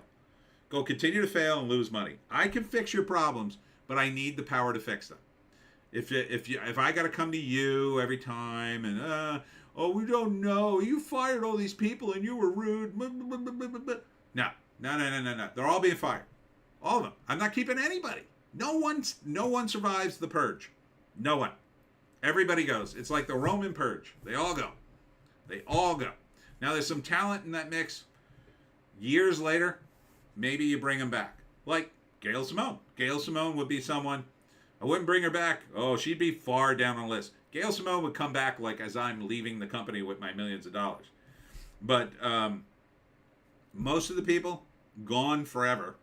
S1: Go continue to fail and lose money. I can fix your problems, but I need the power to fix them. If I got to come to you every time and we don't know, you fired all these people and you were rude. No. They're all being fired, all of them. I'm not keeping anybody. No one survives the purge. No one. Everybody goes. It's like the Roman purge. They all go. Now there's some talent in that mix. Years later, maybe you bring them back, like Gail Simone. Gail Simone would be someone. I wouldn't bring her back. Oh, she'd be far down on the list. Gail Simone would come back like as I'm leaving the company with my millions of dollars. But most of the people, gone forever.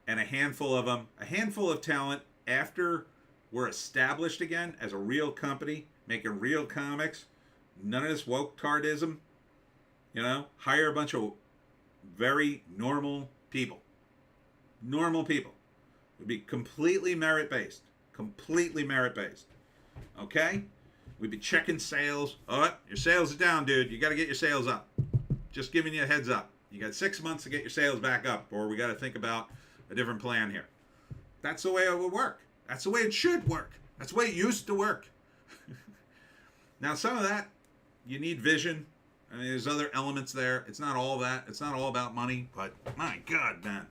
S1: And a handful of them, a handful of talent after we're established again as a real company, making real comics. None of this woke tardism. Hire a bunch of very normal people. Normal people. It'd be completely merit-based. Okay? We'd be checking sales. Oh, your sales are down, dude. You got to get your sales up. Just giving you a heads up. You got 6 months to get your sales back up, or we got to think about a different plan here. That's the way it would work. That's the way it should work. That's the way it used to work. Now, some of that, you need vision. I mean, there's other elements there. It's not all that. It's not all about money, but my God, man.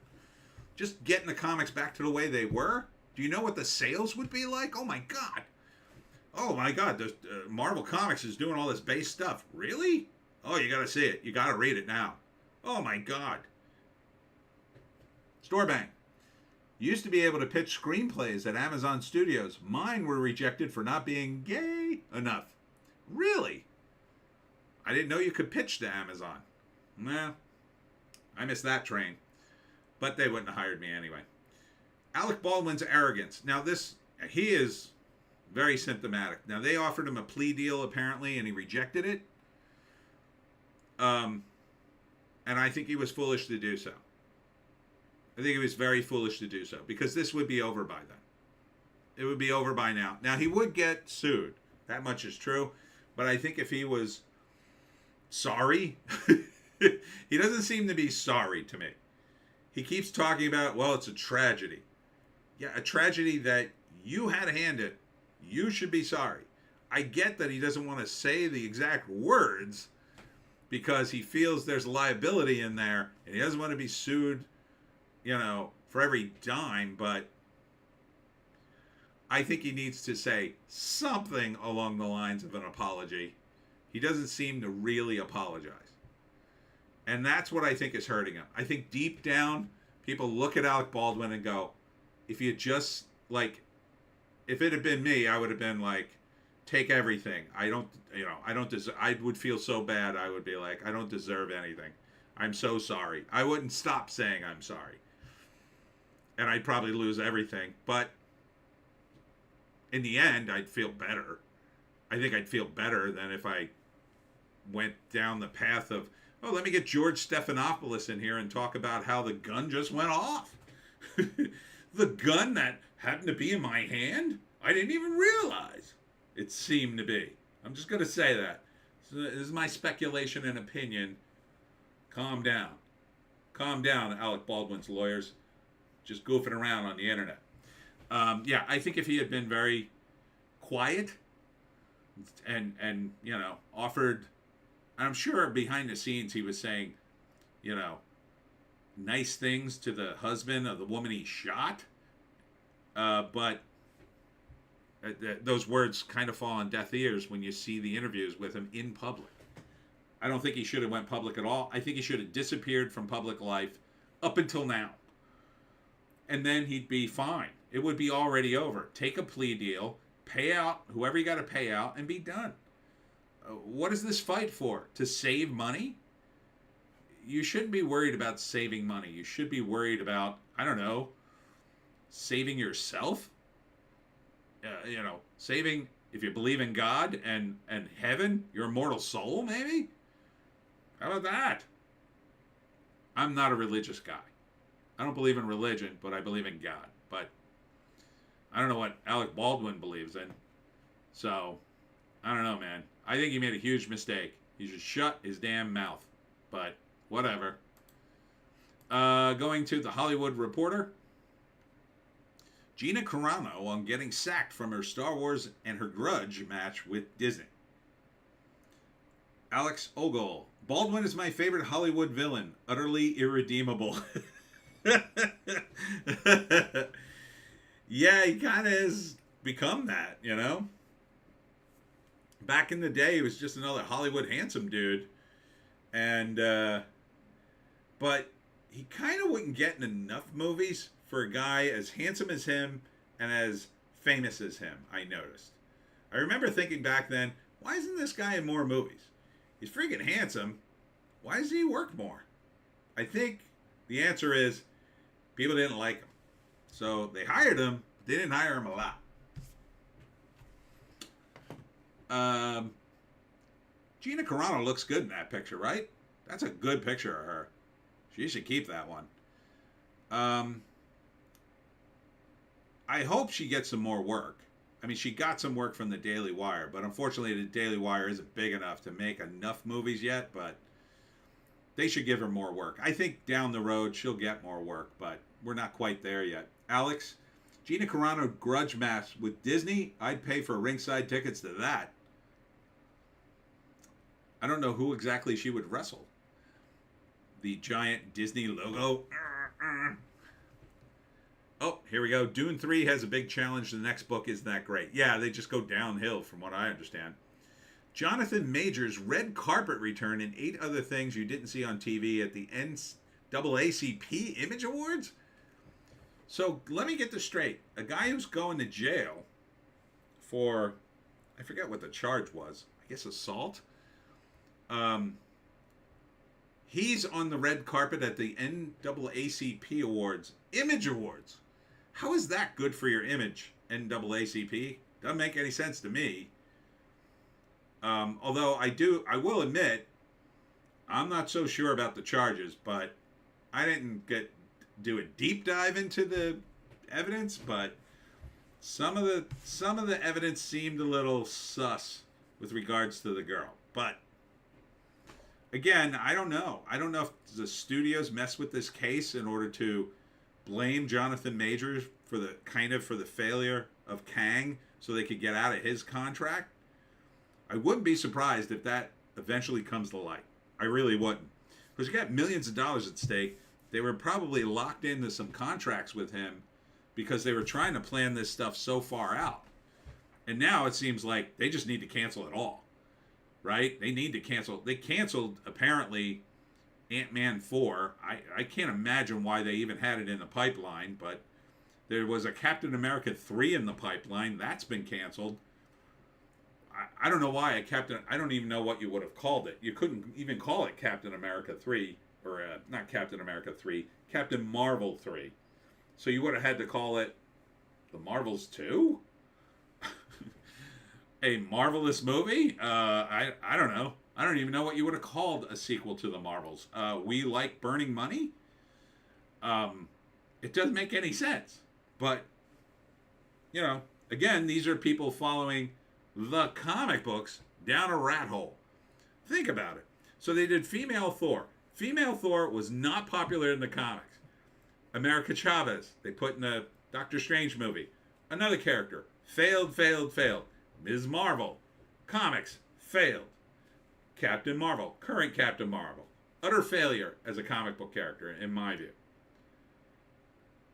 S1: Just getting the comics back to the way they were. Do you know what the sales would be like? Oh, my God. Marvel Comics is doing all this base stuff. Really? Oh, you got to see it. You got to read it now. Oh, my God. Storebang. You used to be able to pitch screenplays at Amazon Studios. Mine were rejected for not being gay enough. Really? I didn't know you could pitch to Amazon. Well, I missed that train. But they wouldn't have hired me anyway. Alec Baldwin's arrogance. Now this, He is very symptomatic. Now, they offered him a plea deal, apparently, and he rejected it. And I think he was foolish to do so. I think he was very foolish to do so, because this would be over by then. It would be over by now. Now, he would get sued. That much is true. But I think if he was sorry, he doesn't seem to be sorry to me. He keeps talking about, well, it's a tragedy. Yeah, a tragedy that you had a hand in. You should be sorry. I get that he doesn't want to say the exact words because he feels there's liability in there and he doesn't want to be sued, for every dime, but I think he needs to say something along the lines of an apology. He doesn't seem to really apologize. And that's what I think is hurting him. I think deep down, people look at Alec Baldwin and go, if you just, if it had been me, I would have been like, take everything. I would feel so bad. I would be like, I don't deserve anything. I'm so sorry. I wouldn't stop saying I'm sorry. And I'd probably lose everything. But in the end, I'd feel better. I think I'd feel better than if I went down the path of, let me get George Stephanopoulos in here and talk about how the gun just went off. The gun that happened to be in my hand? I didn't even realize it seemed to be. I'm just going to say that. So this is my speculation and opinion. Calm down. Calm down, Alec Baldwin's lawyers. Just goofing around on the internet. I think if he had been very quiet and offered, I'm sure behind the scenes he was saying, nice things to the husband of the woman he shot. But those words kind of fall on deaf ears when you see the interviews with him in public. I don't think he should have went public at all. I think he should have disappeared from public life up until now. And then he'd be fine. It would be already over. Take a plea deal, pay out whoever you got to pay out, and be done. What is this fight for? To save money? You shouldn't be worried about saving money. You should be worried about, saving yourself. Saving, if you believe in God and heaven, your immortal soul, maybe? How about that? I'm not a religious guy. I don't believe in religion, but I believe in God. But I don't know what Alec Baldwin believes in. So, I don't know, man. I think he made a huge mistake. He should shut his damn mouth. But, whatever. Going to the Hollywood Reporter. Gina Carano on getting sacked from her Star Wars and her Grudge match with Disney. Alex Ogle. Baldwin is my favorite Hollywood villain. Utterly irredeemable. Yeah, he kind of has become that, Back in the day, he was just another Hollywood handsome dude. And, but he kind of wouldn't get in enough movies for a guy as handsome as him and as famous as him, I noticed. I remember thinking back then, why isn't this guy in more movies? He's freaking handsome. Why doesn't he work more? I think the answer is people didn't like him. So they hired him, but they didn't hire him a lot. Gina Carano looks good in that picture, right? That's a good picture of her. She should keep that one. I hope she gets some more work. I mean, she got some work from the Daily Wire, but unfortunately the Daily Wire isn't big enough to make enough movies yet, but they should give her more work. I think down the road she'll get more work, but we're not quite there yet. Alex, Gina Carano grudge match with Disney? I'd pay for ringside tickets to that. I don't know who exactly she would wrestle. The giant Disney logo. Oh, here we go. Dune 3 has a big challenge. The next book isn't that great. Yeah, they just go downhill from what I understand. Jonathan Majors' red carpet return and 8 other things you didn't see on TV at the NAACP Image Awards? So let me get this straight. A guy who's going to jail for, I forget what the charge was. I guess assault. He's on the red carpet at the NAACP Awards, Image Awards. How is that good for your image NAACP. Doesn't make any sense to me. Although I will admit, I'm not so sure about the charges, but I didn't do a deep dive into the evidence, but some of the evidence seemed a little sus with regards to the girl. But again, I don't know. I don't know if the studios mess with this case in order to blame Jonathan Majors for the failure of Kang so they could get out of his contract. I wouldn't be surprised if that eventually comes to light. I really wouldn't. Because you got millions of dollars at stake. They were probably locked into some contracts with him because they were trying to plan this stuff so far out. And now it seems like they just need to cancel it all. Right? They need to cancel. They canceled, apparently, Ant-Man 4. I can't imagine why they even had it in the pipeline, but there was a Captain America 3 in the pipeline. That's been canceled. I don't know why I don't even know what you would have called it. You couldn't even call it Captain America 3, or not Captain America 3, Captain Marvel 3. So you would have had to call it The Marvels 2? A marvelous movie? I don't know. I don't even know what you would have called a sequel to The Marvels. We Like Burning Money? It doesn't make any sense. But, again, these are people following the comic books down a rat hole. Think about it. So they did Female Thor. Female Thor was not popular in the comics. America Chavez, they put in the Doctor Strange movie. Another character. Failed. Ms. Marvel. Comics. Failed. Captain Marvel. Current Captain Marvel. Utter failure as a comic book character, in my view.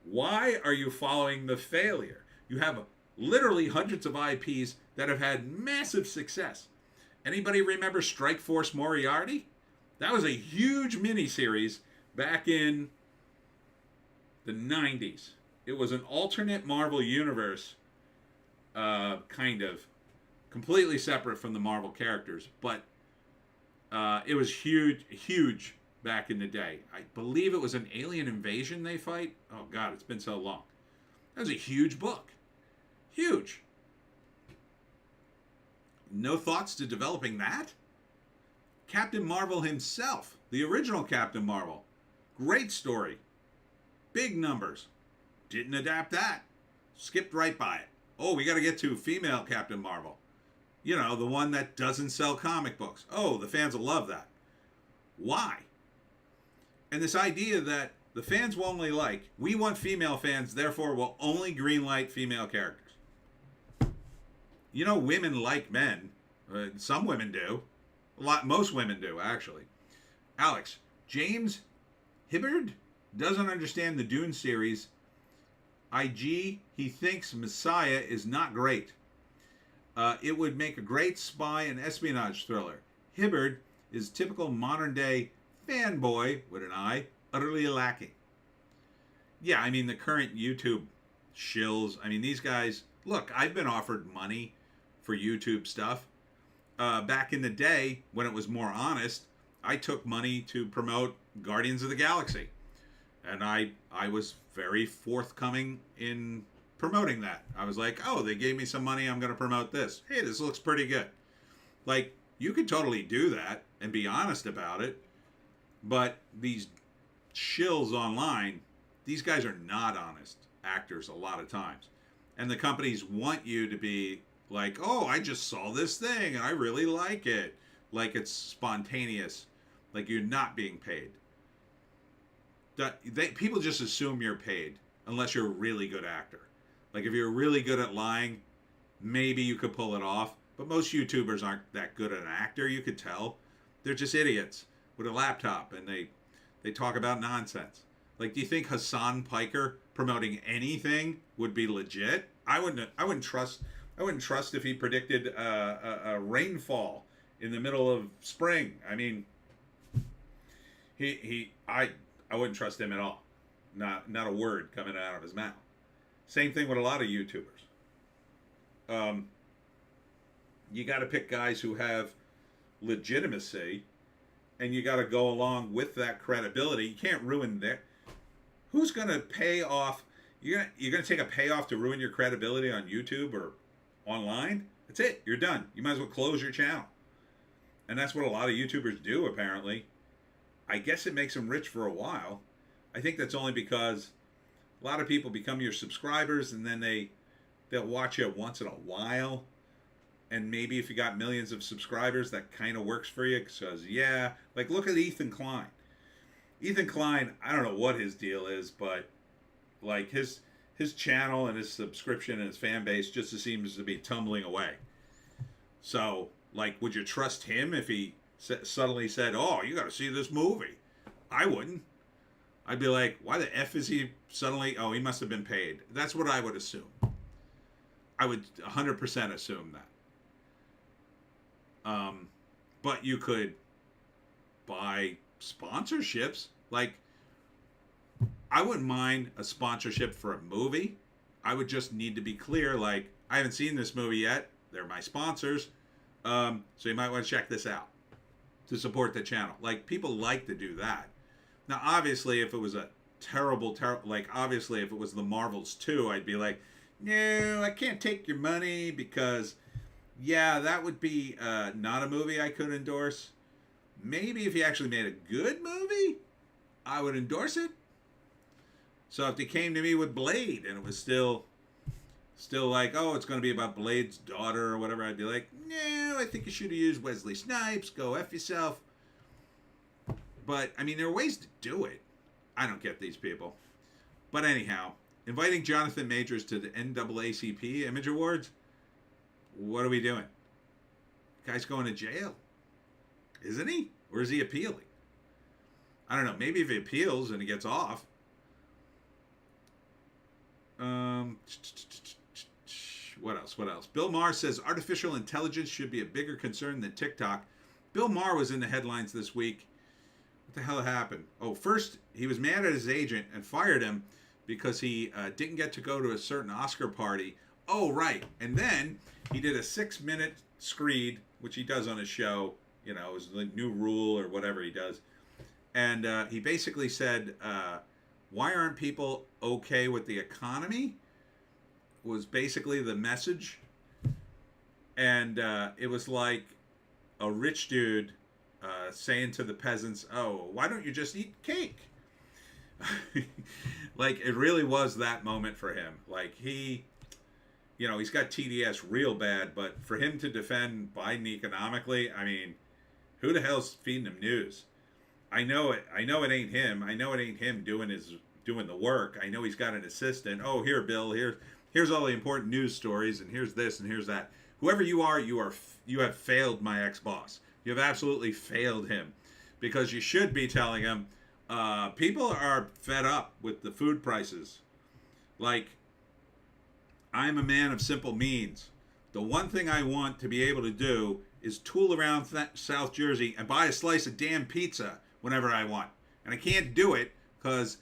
S1: Why are you following the failure? You have literally hundreds of IPs that have had massive success. Anybody remember Strike Force Moriarty? That was a huge miniseries back in the 90s. It was an alternate Marvel universe, kind of, completely separate from the Marvel characters, but it was huge back in the day. I believe it was an alien invasion they fight. Oh God, it's been so long. That was a huge book. Huge. No thoughts to developing that? Captain Marvel himself, the original Captain Marvel. Great story. Big numbers. Didn't adapt that. Skipped right by it. Oh, we got to get to female Captain Marvel. You know, the one that doesn't sell comic books. Oh, the fans will love that. Why? And this idea that the fans will only like, we want female fans, therefore we'll only greenlight female characters. You know, women like men. Some women do. Most women do, actually. Alex, James Hibbard doesn't understand the Dune series. IG, he thinks Messiah is not great. It would make a great spy and espionage thriller. Hibbard is typical modern-day fanboy, with an I, utterly lacking. Yeah, I mean, the current YouTube shills, I mean, these guys, look, I've been offered money for YouTube stuff. Back in the day, when it was more honest, I took money to promote Guardians of the Galaxy. And I was very forthcoming in promoting that. I was like, oh, they gave me some money, I'm going to promote this. Hey, this looks pretty good. Like, you could totally do that and be honest about it. But these shills online, these guys are not honest actors a lot of times. And the companies want you to be like, oh, I just saw this thing and I really like it. Like it's spontaneous. Like you're not being paid. People just assume you're paid unless you're a really good actor. Like if you're really good at lying, maybe you could pull it off. But most YouTubers aren't that good at an actor, you could tell. They're just idiots with a laptop and they talk about nonsense. Like, do you think Hassan Piker promoting anything would be legit? I wouldn't trust if he predicted a rainfall in the middle of spring. I mean, I wouldn't trust him at all. Not a word coming out of his mouth. Same thing with a lot of YouTubers. You got to pick guys who have legitimacy, and you got to go along with that credibility. You can't ruin their. Who's going to pay off? You're gonna take a payoff to ruin your credibility on YouTube or online. That's it. You're done. You might as well close your channel. And that's what a lot of YouTubers do, apparently. I guess it makes them rich for a while. I think that's only because a lot of people become your subscribers, and then they'll watch you once in a while. And maybe if you got millions of subscribers, that kind of works for you. Because, yeah, like look at Ethan Klein. Ethan Klein, I don't know what his deal is, but like his channel and his subscription and his fan base just seems to be tumbling away. So, like, would you trust him if he suddenly said, "Oh, you got to see this movie"? I wouldn't. I'd be like, "Why the f is he suddenly?" Oh, he must have been paid. That's what I would assume. I would 100% assume that. But you could buy sponsorships. Like, I wouldn't mind a sponsorship for a movie. I would just need to be clear, like, I haven't seen this movie yet. They're my sponsors. So you might want to check this out to support the channel. Like, people like to do that. Now, obviously, if it was a obviously, if it was The Marvels 2, I'd be like, no, I can't take your money because, yeah, that would be not a movie I could endorse. Maybe if he actually made a good movie, I would endorse it. So if they came to me with Blade and it was still like, oh, it's going to be about Blade's daughter or whatever, I'd be like, no, I think you should have used Wesley Snipes. Go F yourself. But, I mean, there are ways to do it. I don't get these people. But anyhow, inviting Jonathan Majors to the NAACP Image Awards, what are we doing? Guy's going to jail. Isn't he? Or is he appealing? I don't know. Maybe if he appeals and he gets off. What else? Bill Maher says artificial intelligence should be a bigger concern than TikTok. Bill Maher was in the headlines this week. What the hell happened? Oh, first, he was mad at his agent and fired him because he didn't get to go to a certain Oscar party. Oh, right. And then he did a 6-minute screed, which he does on his show. You know, it's the new rule or whatever he does. And he basically said, why aren't people okay with the economy? Was basically the message. And it was like a rich dude saying to the peasants, oh, why don't you just eat cake? Like, it really was that moment for him. Like, he's got TDS real bad, but for him to defend Biden economically, I mean, who the hell's feeding him news? I know it ain't him. I know it ain't him doing the work. I know he's got an assistant. Oh, here, Bill, here's all the important news stories, and here's this and here's that. Whoever you have failed my ex-boss. You have absolutely failed him, because you should be telling him, people are fed up with the food prices. Like, I'm a man of simple means. The one thing I want to be able to do is tool around South Jersey and buy a slice of damn pizza whenever I want. And I can't do it because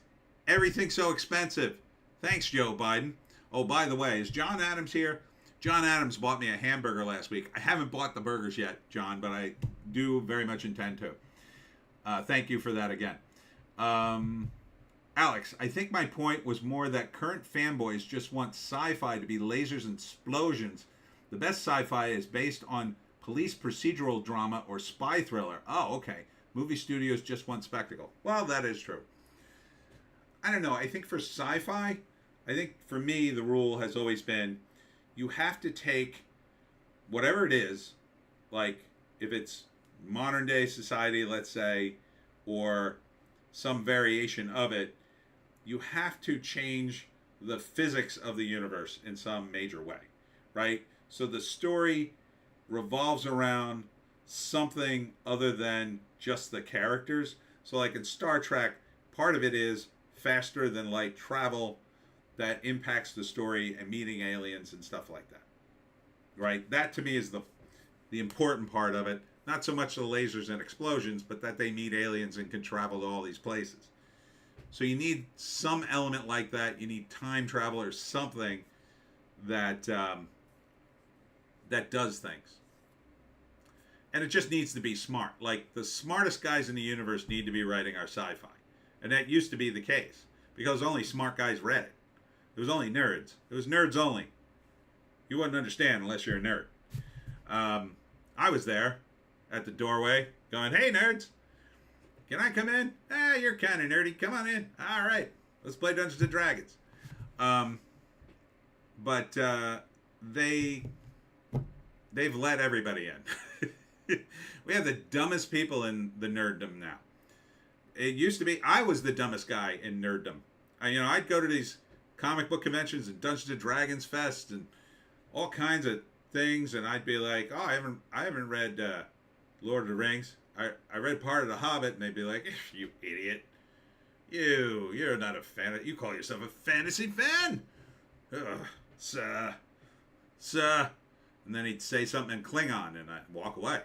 S1: everything's so expensive. Thanks, Joe Biden. Oh, by the way, is John Adams here? John Adams bought me a hamburger last week. I haven't bought the burgers yet, John, but I do very much intend to. Thank you for that again. Alex, I think my point was more that current fanboys just want sci-fi to be lasers and explosions. The best sci-fi is based on police procedural drama or spy thriller. Oh, okay. Movie studios just want spectacle. Well, that is true. I don't know. I think for sci-fi, I think for me, the rule has always been you have to take whatever it is, like if it's modern day society, let's say, or some variation of it, you have to change the physics of the universe in some major way, right? So the story revolves around something other than just the characters. So like in Star Trek, part of it is faster than light travel that impacts the story and meeting aliens and stuff like that, right? That to me is the important part of it. Not so much the lasers and explosions, but that they meet aliens and can travel to all these places. So you need some element like that. You need time travel or something that that does things. And it just needs to be smart. Like, the smartest guys in the universe need to be writing our sci-fi. And that used to be the case, because only smart guys read it. It was only nerds. It was nerds only. You wouldn't understand unless you're a nerd. I was there at the doorway going, "Hey, nerds, can I come in? You're kind of nerdy. Come on in. All right, let's play Dungeons and Dragons." But they've let everybody in. We have the dumbest people in the nerddom now. It used to be I was the dumbest guy in nerddom. I'd go to these comic book conventions and Dungeons and Dragons Fest and all kinds of things, and I'd be like, "Oh, I haven't read Lord of the Rings. I read part of The Hobbit," and they'd be like, "You idiot! You're not a fan. You call yourself a fantasy fan? Ugh, sir. And then he'd say something in Klingon, and I'd walk away.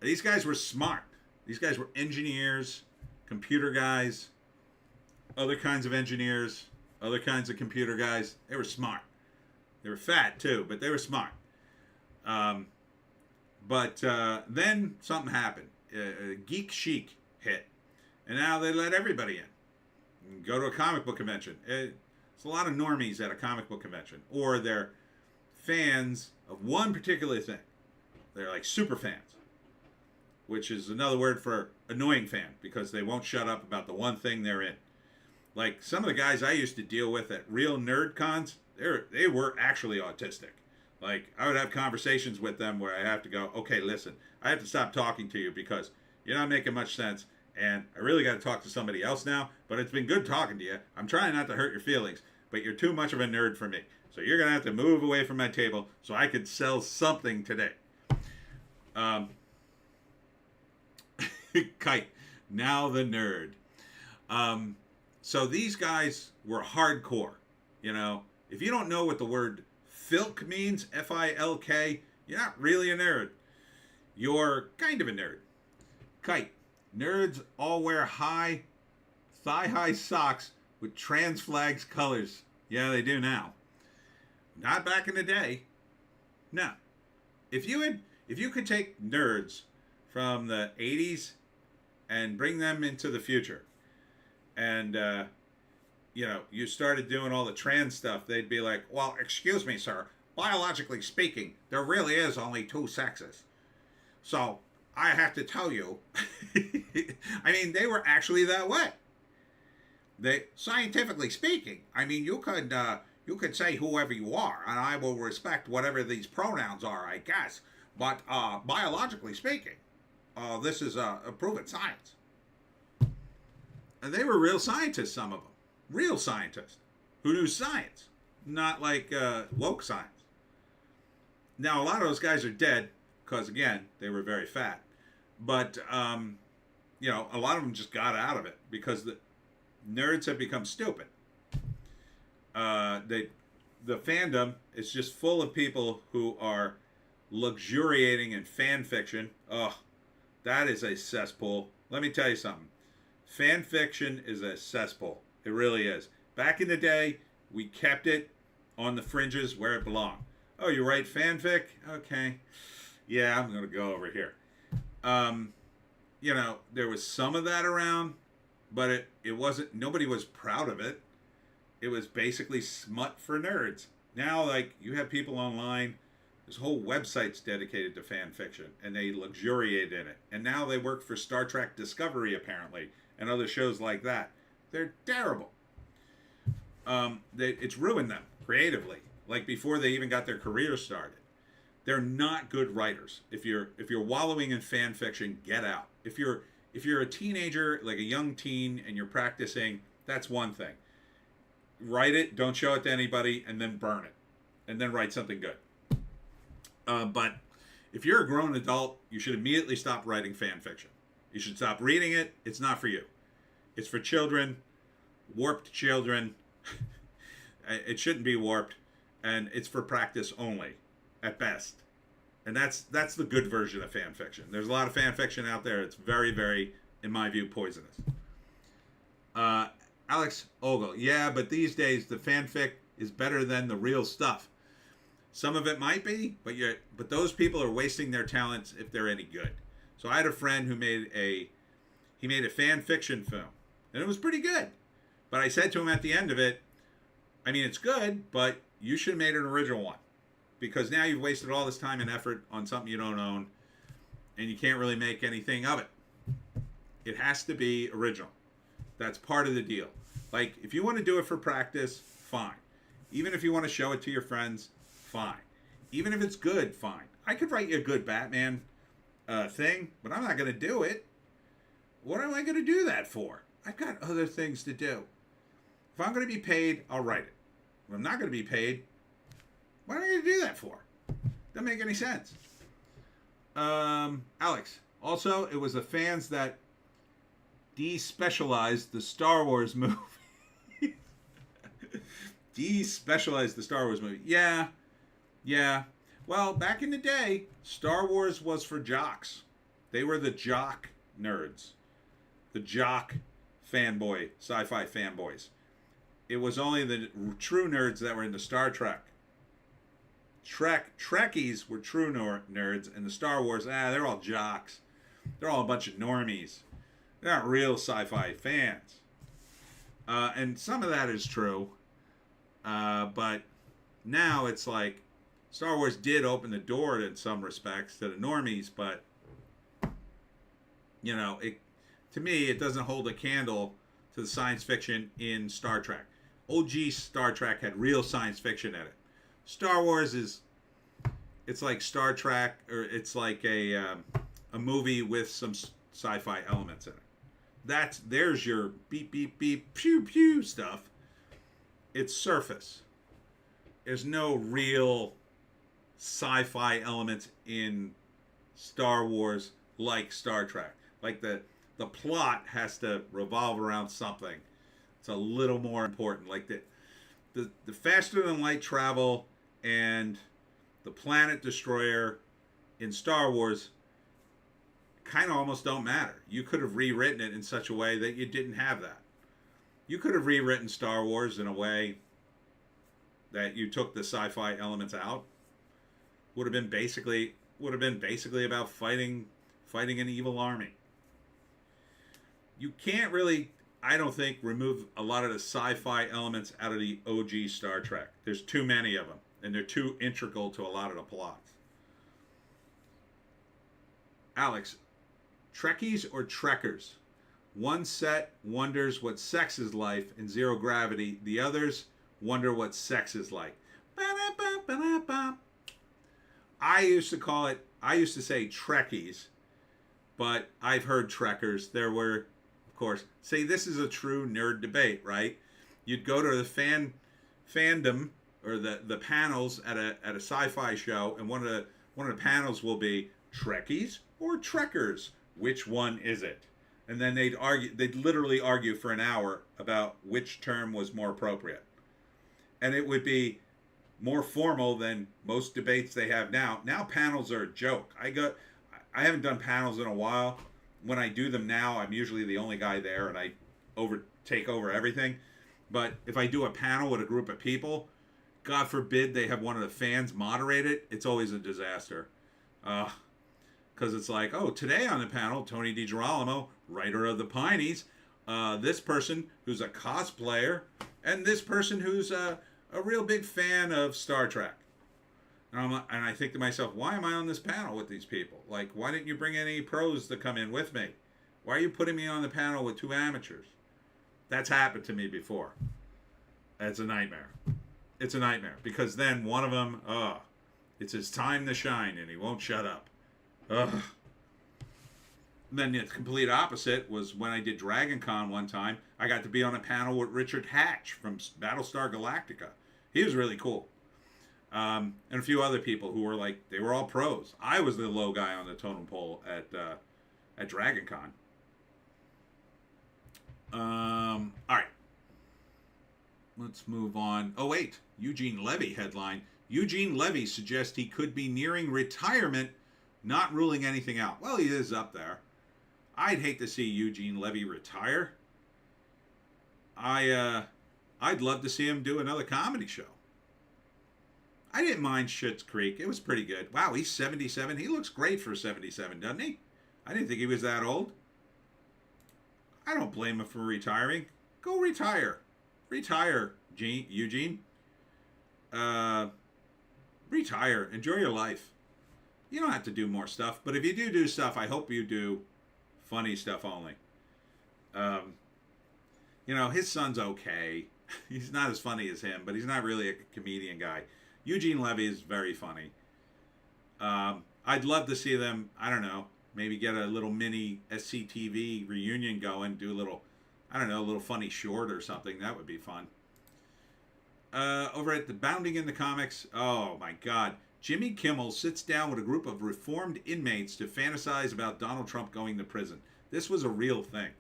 S1: These guys were smart. These guys were engineers, computer guys, other kinds of engineers, other kinds of computer guys. They were smart. They were fat, too, but they were smart. But then something happened. Geek chic hit. And now they let everybody in. Go to a comic book convention. It's a lot of normies at a comic book convention. Or they're fans of one particular thing. They're like super fans. Which is another word for annoying fan. Because they won't shut up about the one thing they're in. Like some of the guys I used to deal with at real nerd cons, they were actually autistic. Like, I would have conversations with them where I have to go, "Okay, listen, I have to stop talking to you because you're not making much sense, and I really got to talk to somebody else now, but it's been good talking to you. I'm trying not to hurt your feelings, but you're too much of a nerd for me. So you're going to have to move away from my table so I could sell something today." Kite, now the nerd. So these guys were hardcore, If you don't know what the word filk means, F-I-L-K, you're not really a nerd. You're kind of a nerd. Kite. Nerds all wear thigh-high socks with trans flags colors. Yeah, they do now. Not back in the day. No. If you could take nerds from the 80s and bring them into the future, and you started doing all the trans stuff, they'd be like, "Well, excuse me, sir. Biologically speaking, there really is only two sexes. So I have to tell you," I mean, they were actually that way. Scientifically speaking, I mean, you could say whoever you are, and I will respect whatever these pronouns are, I guess. But biologically speaking, this is a proven science. And they were real scientists, some of them. Real scientists who knew science, not like woke science. Now, a lot of those guys are dead because, again, they were very fat. But, a lot of them just got out of it because the nerds have become stupid. The fandom is just full of people who are luxuriating in fan fiction. Oh, that is a cesspool. Let me tell you something. Fan fiction is a cesspool. It really is. Back in the day, we kept it on the fringes where it belonged. "Oh, you write fanfic? Okay. Yeah, I'm going to go over here." There was some of that around, but it wasn't, nobody was proud of it. It was basically smut for nerds. Now, like, you have people online, there's whole websites dedicated to fan fiction, and they luxuriate in it. And now they work for Star Trek Discovery, apparently, and other shows like that. They're terrible. It's ruined them creatively. Like before they even got their career started, they're not good writers. If you're wallowing in fan fiction, get out. If you're a teenager, like a young teen, and you're practicing, that's one thing. Write it, don't show it to anybody, and then burn it, and then write something good. But if you're a grown adult, you should immediately stop writing fan fiction. You should stop reading it. It's not for you. It's for children, warped children. It shouldn't be warped, and it's for practice only, at best. And that's the good version of fan fiction. There's a lot of fan fiction out there. It's very, very, in my view, poisonous. Alex Ogle, yeah, but these days the fanfic is better than the real stuff. Some of it might be, but those people are wasting their talents if they're any good. So I had a friend who made a fan fiction film, and it was pretty good. But I said to him at the end of it, I mean, it's good, but you should have made an original one because now you've wasted all this time and effort on something you don't own, and you can't really make anything of it. It has to be original. That's part of the deal. Like, if you want to do it for practice, fine. Even if you want to show it to your friends, fine. Even if it's good, fine. I could write you a good Batman thing, but I'm not going to do it. What am I going to do that for? I've got other things to do. If I'm going to be paid, I'll write it. If I'm not going to be paid, what am I going to do that for? Doesn't make any sense. Alex, also, it was the fans that despecialized the Star Wars movie. Despecialized the Star Wars movie. Yeah. Well, back in the day, Star Wars was for jocks. They were the jock nerds. The jock fanboy, sci-fi fanboys. It was only the true nerds that were into Star Trek. Trekkies were true nerds, and the Star Wars, they're all jocks. They're all a bunch of normies. They're not real sci-fi fans. And some of that is true. But now it's like Star Wars did open the door in some respects to the normies, but to me, it doesn't hold a candle to the science fiction in Star Trek. OG Star Trek had real science fiction in it. Star Wars it's like Star Trek, or it's like a movie with some sci-fi elements in it. There's your beep beep beep pew pew stuff. It's surface. There's no real sci-fi elements in Star Wars like Star Trek. Like the plot has to revolve around something. It's a little more important. Like the faster than light travel and the planet destroyer in Star Wars kind of almost don't matter. You could have rewritten it in such a way that you didn't have that. You could have rewritten Star Wars in a way that you took the sci-fi elements out. Would have been basically about fighting an evil army. You can't really, I don't think, remove a lot of the sci-fi elements out of the OG Star Trek. There's too many of them, and they're too integral to a lot of the plots. Alex, Trekkies or Trekkers? One set wonders what sex is like in Zero Gravity. The others wonder what sex is like. I used to say Trekkies, but I've heard Trekkers. There were, of course, say this is a true nerd debate, right? You'd go to the fandom or the panels at a sci-fi show, and one of the panels will be Trekkies or Trekkers. Which one is it? And then they'd literally argue for an hour about which term was more appropriate. And it would be more formal than most debates they have now. Now panels are a joke. I haven't done panels in a while. When I do them now, I'm usually the only guy there, and I take over everything. But if I do a panel with a group of people, God forbid they have one of the fans moderate it, it's always a disaster. Because it's like, oh, today on the panel, Tony DiGerolamo, writer of the Pineys, this person who's a cosplayer, and this person who's a real big fan of Star Trek. And I think to myself, why am I on this panel with these people? Like, why didn't you bring any pros to come in with me? Why are you putting me on the panel with two amateurs? That's happened to me before. It's a nightmare. It's a nightmare. Because then one of them, it's his time to shine, and he won't shut up. Ugh. Then the complete opposite was when I did Dragon Con one time. I got to be on a panel with Richard Hatch from Battlestar Galactica. He was really cool. And a few other people who were like, they were all pros. I was the low guy on the totem pole at Dragon Con. All right. Let's move on. Oh, wait. Eugene Levy headline. Eugene Levy suggests he could be nearing retirement, not ruling anything out. Well, he is up there. I'd hate to see Eugene Levy retire. I'd love to see him do another comedy show. I didn't mind Schitt's Creek. It was pretty good. Wow, he's 77. He looks great for 77, doesn't he? I didn't think he was that old. I don't blame him for retiring. Go retire. Retire, Eugene. Uh, Retire. Enjoy your life. You don't have to do more stuff, but if you do stuff, I hope you do funny stuff only. Um, his son's okay. He's not as funny as him, but he's not really a comedian guy. Eugene Levy is very funny. I'd love to see them, I don't know, maybe get a little mini SCTV reunion going, do a little, I don't know, a little funny short or something. That would be fun. Over at the Bounding in the Comics, oh my God. Jimmy Kimmel sits down with a group of reformed inmates to fantasize about Donald Trump going to prison. This was a real thing.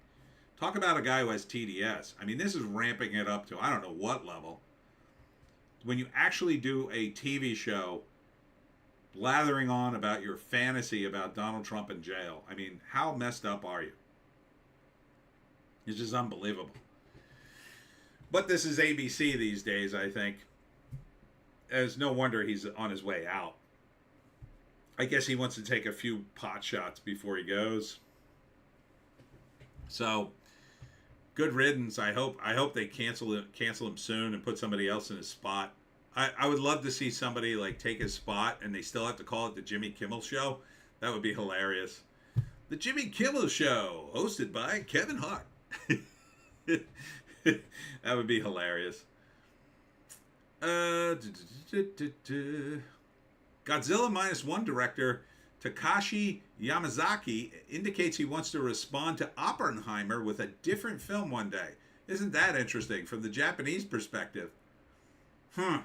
S1: Talk about a guy who has TDS. I mean, this is ramping it up to I don't know what level. When you actually do a TV show blathering on about your fantasy about Donald Trump in jail, I mean, how messed up are you? It's just unbelievable. But this is ABC these days, I think. It's no wonder he's on his way out. I guess he wants to take a few pot shots before he goes. So, good riddance. I hope they cancel him soon and put somebody else in his spot. I would love to see somebody like take his spot and they still have to call it the Jimmy Kimmel Show. That would be hilarious. The Jimmy Kimmel Show, hosted by Kevin Hart. That would be hilarious. Godzilla -1 director Takashi Yamazaki indicates he wants to respond to Oppenheimer with a different film one day. Isn't that interesting from the Japanese perspective? I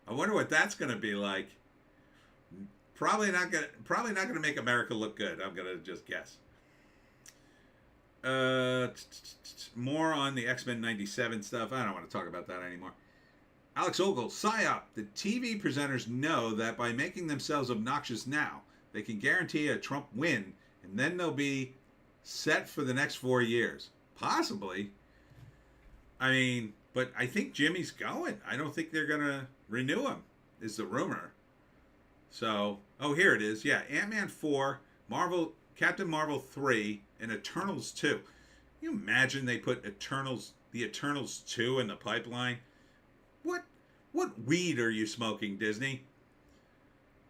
S1: wonder what that's going to be like. Probably not going to make America look good. I'm going to just guess. More on the X-Men 97 stuff. I don't want to talk about that anymore. Alex Ogle, PSYOP. The TV presenters know that by making themselves obnoxious now, they can guarantee a Trump win, and then they'll be set for the next 4 years. Possibly. I mean, but I think Jimmy's going. I don't think they're going to renew him, is the rumor. So, oh, here it is. Yeah, Ant-Man 4, Captain Marvel 3, and Eternals 2. Can you imagine they put the Eternals 2 in the pipeline? What weed are you smoking, Disney?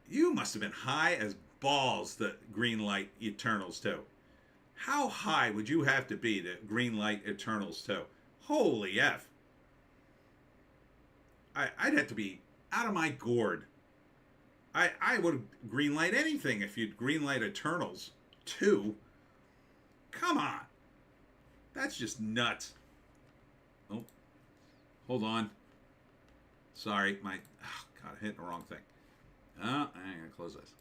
S1: You must have been high as balls to greenlight Eternals 2. How high would you have to be to greenlight Eternals 2? Holy F. I'd have to be out of my gourd. I would greenlight anything if you'd greenlight Eternals 2. Come on. That's just nuts. Oh, hold on. Sorry, God, I hit the wrong thing. I'm gonna close this.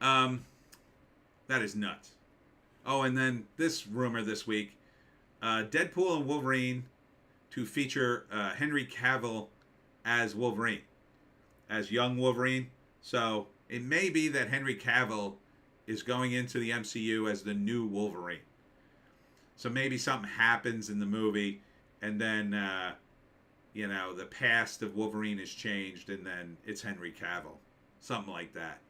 S1: That is nuts. Oh, and then this rumor this week: Deadpool and Wolverine to feature Henry Cavill as Wolverine, as young Wolverine. So it may be that Henry Cavill is going into the MCU as the new Wolverine. So maybe something happens in the movie, and then the past of Wolverine is changed, and then it's Henry Cavill, something like that.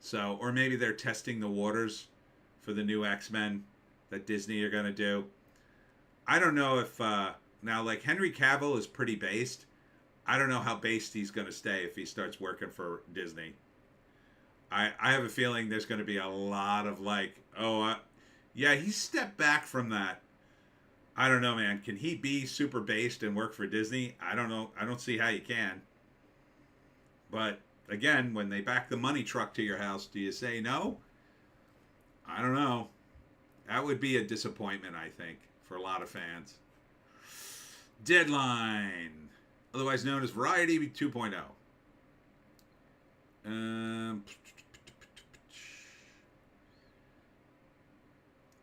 S1: So, or maybe they're testing the waters for the new X-Men that Disney are going to do. I don't know if now, like, Henry Cavill is pretty based. I don't know how based he's going to stay if he starts working for Disney. I have a feeling there's going to be a lot of yeah, he stepped back from that. I don't know, man. Can he be super based and work for Disney? I don't know. I don't see how you can. But again, when they back the money truck to your house, do you say no? I don't know. That would be a disappointment, I think, for a lot of fans. Deadline, otherwise known as Variety 2.0.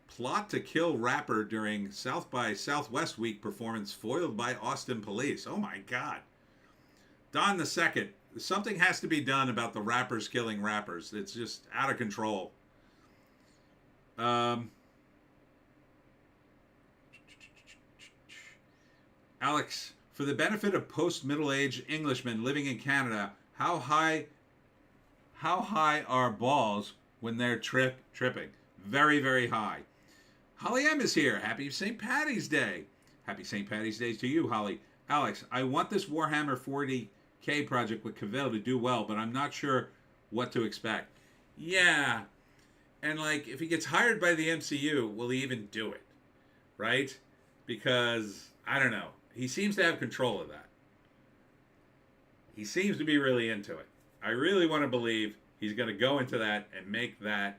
S1: Plot to kill rapper during South by Southwest week performance foiled by Austin police. Oh my God. Don the Second. Something has to be done about the rappers killing rappers. It's just out of control. Alex, for the benefit of post-middle-aged Englishmen living in Canada, how high are balls when they're tripping? Very, very high. Holly M is here. Happy St. Patty's Day. Happy St. Patty's Day to you, Holly. Alex, I want this Warhammer 40K project with Cavill to do well, but I'm not sure what to expect. Yeah, and like if he gets hired by the MCU, will he even do it? Right? Because I don't know. He seems to have control of that. He seems to be really into it. I really want to believe he's going to go into that and make that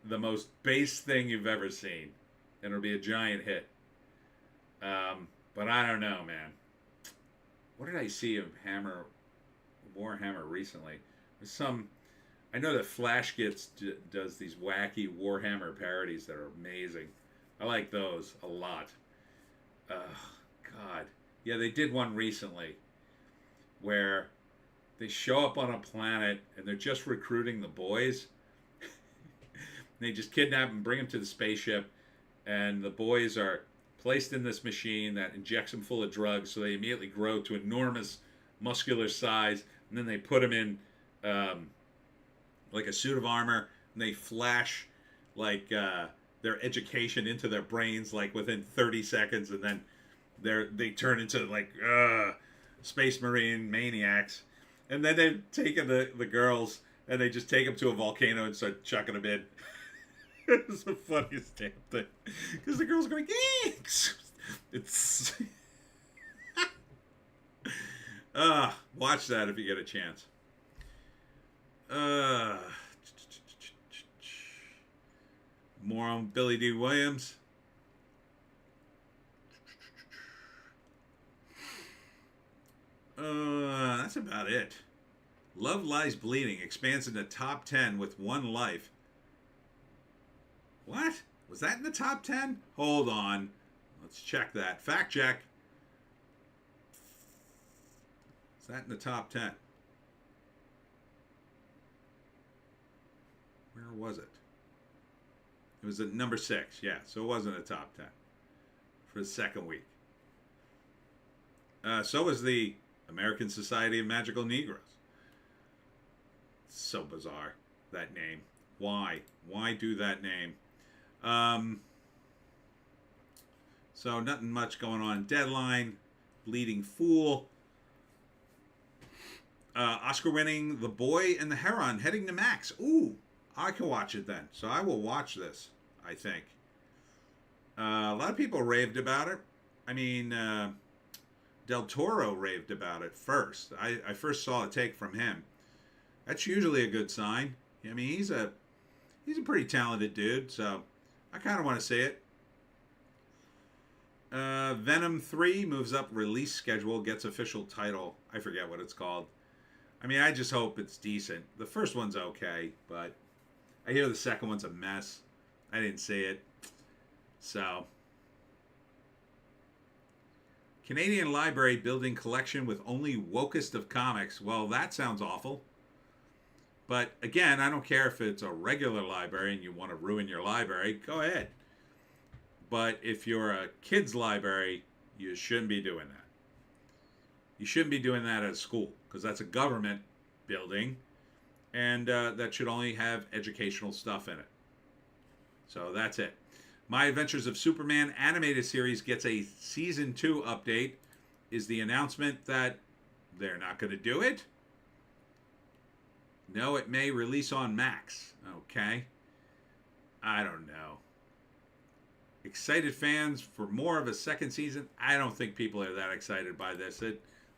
S1: the most base thing you've ever seen. And it'll be a giant hit. But I don't know, man. What did I see of Warhammer recently? There's some. I know that Flash does these wacky Warhammer parodies that are amazing. I like those a lot. God. Yeah, they did one recently where they show up on a planet and they're just recruiting the boys. They just kidnap and bring them to the spaceship, and the boys are placed in this machine that injects them full of drugs, so they immediately grow to enormous muscular size, and then they put them in like a suit of armor, and they flash like their education into their brains like within 30 seconds, and then they turn into like space marine maniacs. And then they've taken the girls and they just take them to a volcano and start chucking them in. It's the funniest damn thing. Because the girls are going, eeks! It's... watch that if you get a chance. More on Billy D. Williams. That's about it. Love Lies Bleeding expands into top 10 with one life. What? Was that in the top 10? Hold on. Let's check that. Fact check. Is that in the top 10? Where was it? It was at number 6. Yeah, so it wasn't a top 10 for the second week. So was the American Society of Magical Negroes. So bizarre, that name. Why? Why do that name? So nothing much going on. Deadline, Bleeding Fool. Oscar winning The Boy and the Heron heading to Max. Ooh, I can watch it then. So I will watch this, I think. A lot of people raved about it. I mean, Del Toro raved about it first. I first saw a take from him. That's usually a good sign. I mean, he's a pretty talented dude, so I kind of want to see it. Venom 3 moves up release schedule, gets official title. I forget what it's called. I mean, I just hope it's decent. The first one's okay, but I hear the second one's a mess. I didn't see it. So, Canadian Library building collection with only wokest of comics. Well, that sounds awful. But again, I don't care if it's a regular library and you want to ruin your library, go ahead. But if you're a kid's library, you shouldn't be doing that. You shouldn't be doing that at school because that's a government building and that should only have educational stuff in it. So that's it. My Adventures of Superman animated series gets a season 2 update. Is the announcement that they're not going to do it? No, it may release on Max. Okay. I don't know. Excited fans for more of a second season? I don't think people are that excited by this.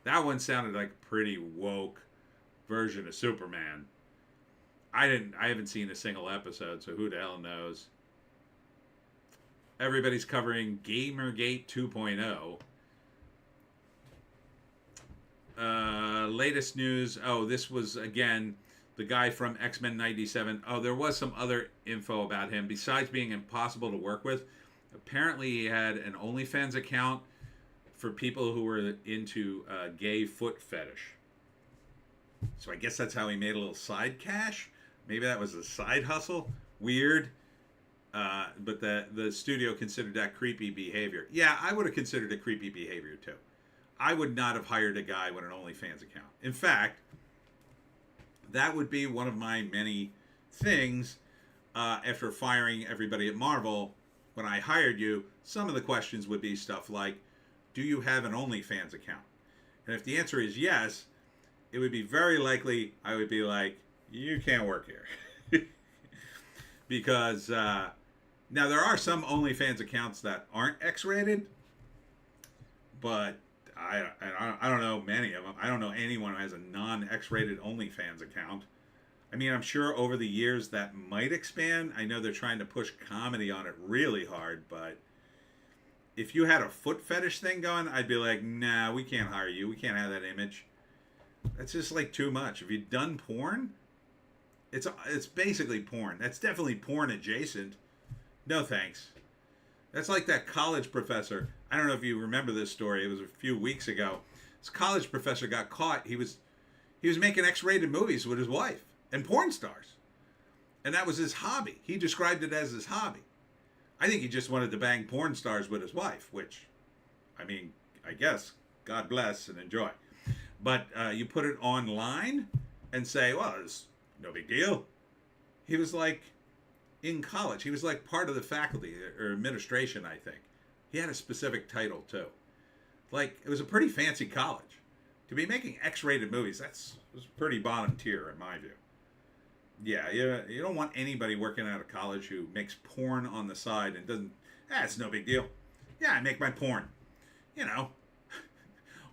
S1: That one sounded like a pretty woke version of Superman. I haven't seen a single episode, so who the hell knows? Everybody's covering Gamergate 2.0. Latest news. Oh, this was, again, the guy from X-Men 97. Oh, there was some other info about him. Besides being impossible to work with, apparently he had an OnlyFans account for people who were into gay foot fetish. So I guess that's how he made a little side cash. Maybe that was a side hustle. Weird. But the studio considered that creepy behavior. Yeah, I would have considered it creepy behavior too. I would not have hired a guy with an OnlyFans account. In fact, that would be one of my many things after firing everybody at Marvel when I hired you, some of the questions would be stuff like, do you have an OnlyFans account? And if the answer is yes, it would be very likely I would be like, you can't work here. Because now there are some OnlyFans accounts that aren't X-rated, but I don't know many of them. I don't know anyone who has a non-X-rated OnlyFans account. I mean, I'm sure over the years that might expand. I know they're trying to push comedy on it really hard, but if you had a foot fetish thing going, I'd be like, nah, we can't hire you. We can't have that image. That's just like too much. If you've done porn, it's basically porn. That's definitely porn adjacent. No thanks. That's like that college professor. I don't know if you remember this story. It was a few weeks ago. This college professor got caught. He was making X-rated movies with his wife and porn stars. And that was his hobby. He described it as his hobby. I think he just wanted to bang porn stars with his wife, which, I mean, I guess, God bless and enjoy. But you put it online and say, well, it's no big deal. He was like in college. He was like part of the faculty or administration, I think. He had a specific title, too. Like, it was a pretty fancy college. To be making X-rated movies, was pretty bottom tier, in my view. Yeah, you don't want anybody working out of college who makes porn on the side and doesn't, it's no big deal. Yeah, I make my porn. You know,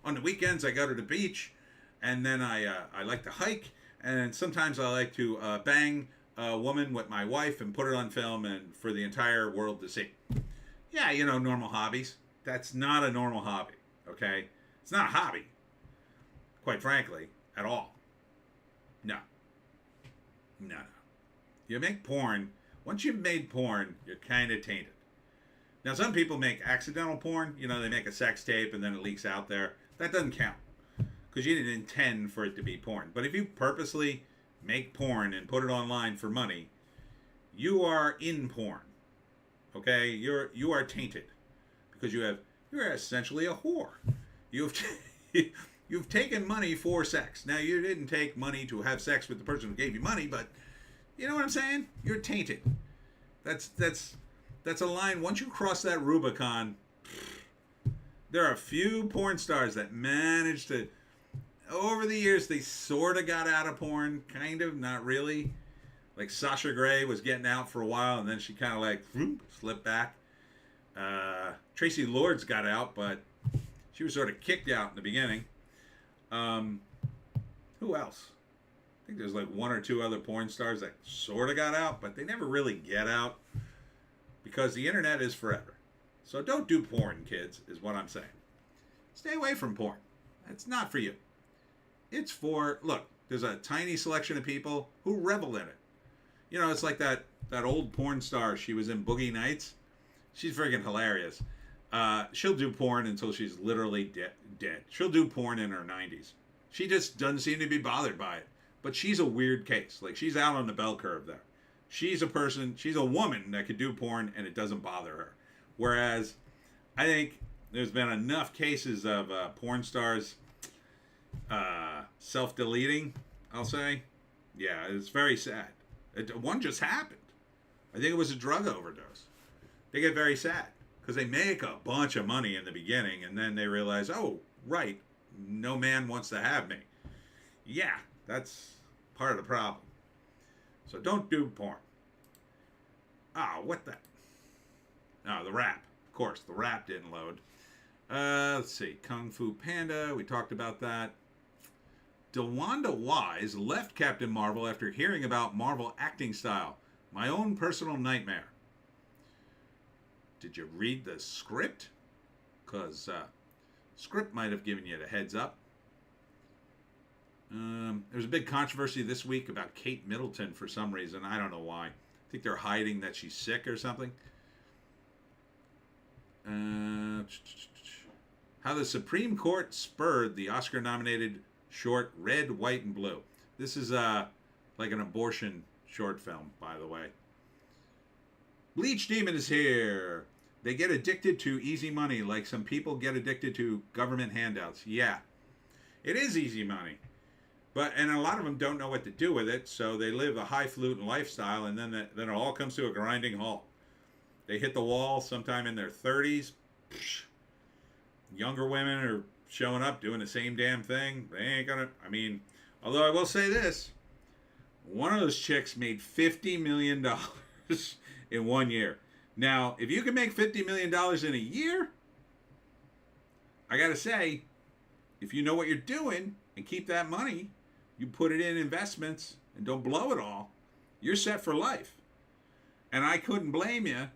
S1: on the weekends I go to the beach, and then I like to hike, and sometimes I like to bang a woman with my wife and put it on film and for the entire world to see. Yeah, you know, normal hobbies. That's not a normal hobby, okay? It's not a hobby, quite frankly, at all. No. No. You make porn. Once you've made porn, you're kind of tainted. Now, some people make accidental porn. You know, they make a sex tape and then it leaks out there. That doesn't count because you didn't intend for it to be porn. But if you purposely make porn and put it online for money, you are in porn. Okay? You are tainted because you're essentially a whore. You've taken money for sex. Now, you didn't take money to have sex with the person who gave you money, but you know what I'm saying? You're tainted. That's a line. Once you cross that Rubicon, there are a few porn stars that managed to, over the years, they sort of got out of porn, kind of, not really. Like Sasha Grey was getting out for a while, and then she kind of like slipped back. Tracy Lords got out, but she was sort of kicked out in the beginning. Who else? I think there's like one or two other porn stars that sort of got out, but they never really get out because the internet is forever. So don't do porn, kids, is what I'm saying. Stay away from porn. It's not for you. It's for, look, there's a tiny selection of people who revel in it. You know, it's like that old porn star. She was in Boogie Nights. She's friggin' hilarious. She'll do porn until she's literally dead. She'll do porn in her 90s. She just doesn't seem to be bothered by it. But she's a weird case. Like, she's out on the bell curve there. She's a woman that could do porn and it doesn't bother her. Whereas, I think there's been enough cases of porn stars self-deleting, I'll say. Yeah, it's very sad. One just happened. I think it was a drug overdose. They get very sad. Because they make a bunch of money in the beginning, and then they realize, oh, right, no man wants to have me. Yeah, that's part of the problem. So don't do porn. What the? The rap. Of course, the rap didn't load. Let's see. Kung Fu Panda, we talked about that. DeWanda Wise left Captain Marvel after hearing about Marvel acting style. My own personal nightmare. Did you read the script? Because script might have given you the heads up. There's a big controversy this week about Kate Middleton for some reason. I don't know why. I think they're hiding that she's sick or something. How the Supreme Court spurred the Oscar-nominated short Red, White, and Blue. This is like an abortion short film, by the way. Bleach Demon is here. They get addicted to easy money like some people get addicted to government handouts. Yeah, it is easy money. And a lot of them don't know what to do with it, so they live a highfalutin lifestyle, and then it all comes to a grinding halt. They hit the wall sometime in their 30s. Younger women are showing up doing the same damn thing. They ain't gonna. I mean, although I will say this, one of those chicks made $50 million in 1 year. Now, if you can make $50 million in a year, I gotta say, if you know what you're doing and keep that money, you put it in investments and don't blow it all, you're set for life. And I couldn't blame you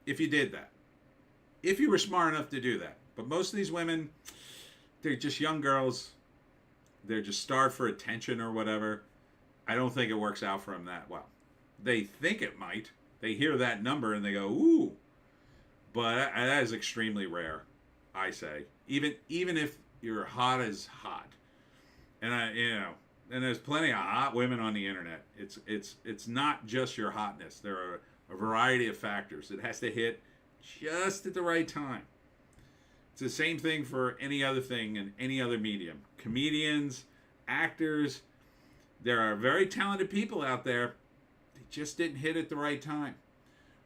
S1: if you did that. If you were smart enough to do that. But most of these women, they're just young girls. They're just starved for attention or whatever. I don't think it works out for them that well. They think it might. They hear that number and they go, ooh. But that is extremely rare, I say. Even if you're hot as hot. And and there's plenty of hot women on the internet. It's not just your hotness. There are a variety of factors. It has to hit just at the right time. It's the same thing for any other thing in any other medium. Comedians, actors, there are very talented people out there. They just didn't hit at the right time.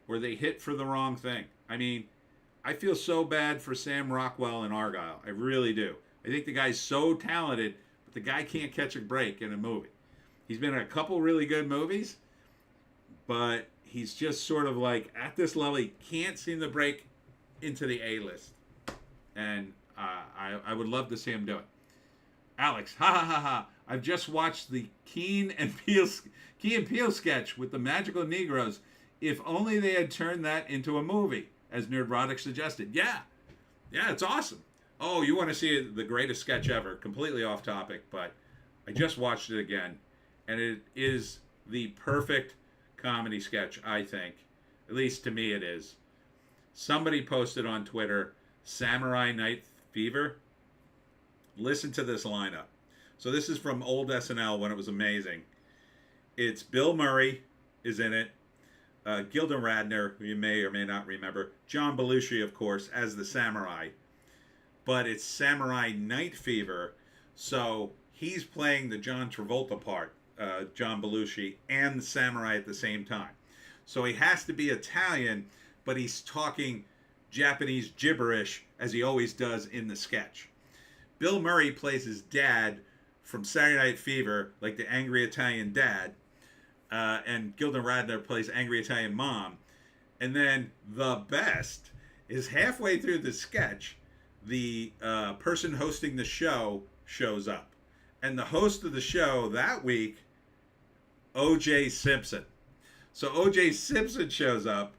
S1: Or they hit for the wrong thing. I mean, I feel so bad for Sam Rockwell in Argyle. I really do. I think the guy's so talented, but the guy can't catch a break in a movie. He's been in a couple really good movies, but he's just sort of like at this level. He can't seem to break into the A-list. And I would love to see him do it. Alex, ha ha ha ha. I've just watched the Key and Peele sketch with the magical Negroes. If only they had turned that into a movie, as Nerdrotic suggested. Yeah, it's awesome. Oh, you want to see the greatest sketch ever? Completely off topic, but I just watched it again, and it is the perfect comedy sketch, I think. At least to me it is. Somebody posted on Twitter, Samurai Night Fever. Listen to this lineup. So this is from old SNL when it was amazing. It's Bill Murray is in it. Gilda Radner, who you may or may not remember. John Belushi, of course, as the samurai. But it's Samurai Night Fever. So he's playing the John Travolta part, John Belushi, and the samurai at the same time. So he has to be Italian, but he's talking Japanese gibberish, as he always does in the sketch. Bill Murray plays his dad from Saturday Night Fever, like the angry Italian dad. And Gilda Radner plays angry Italian mom. And then the best is halfway through the sketch, the person hosting the show shows up. And the host of the show that week, O.J. Simpson. So O.J. Simpson shows up,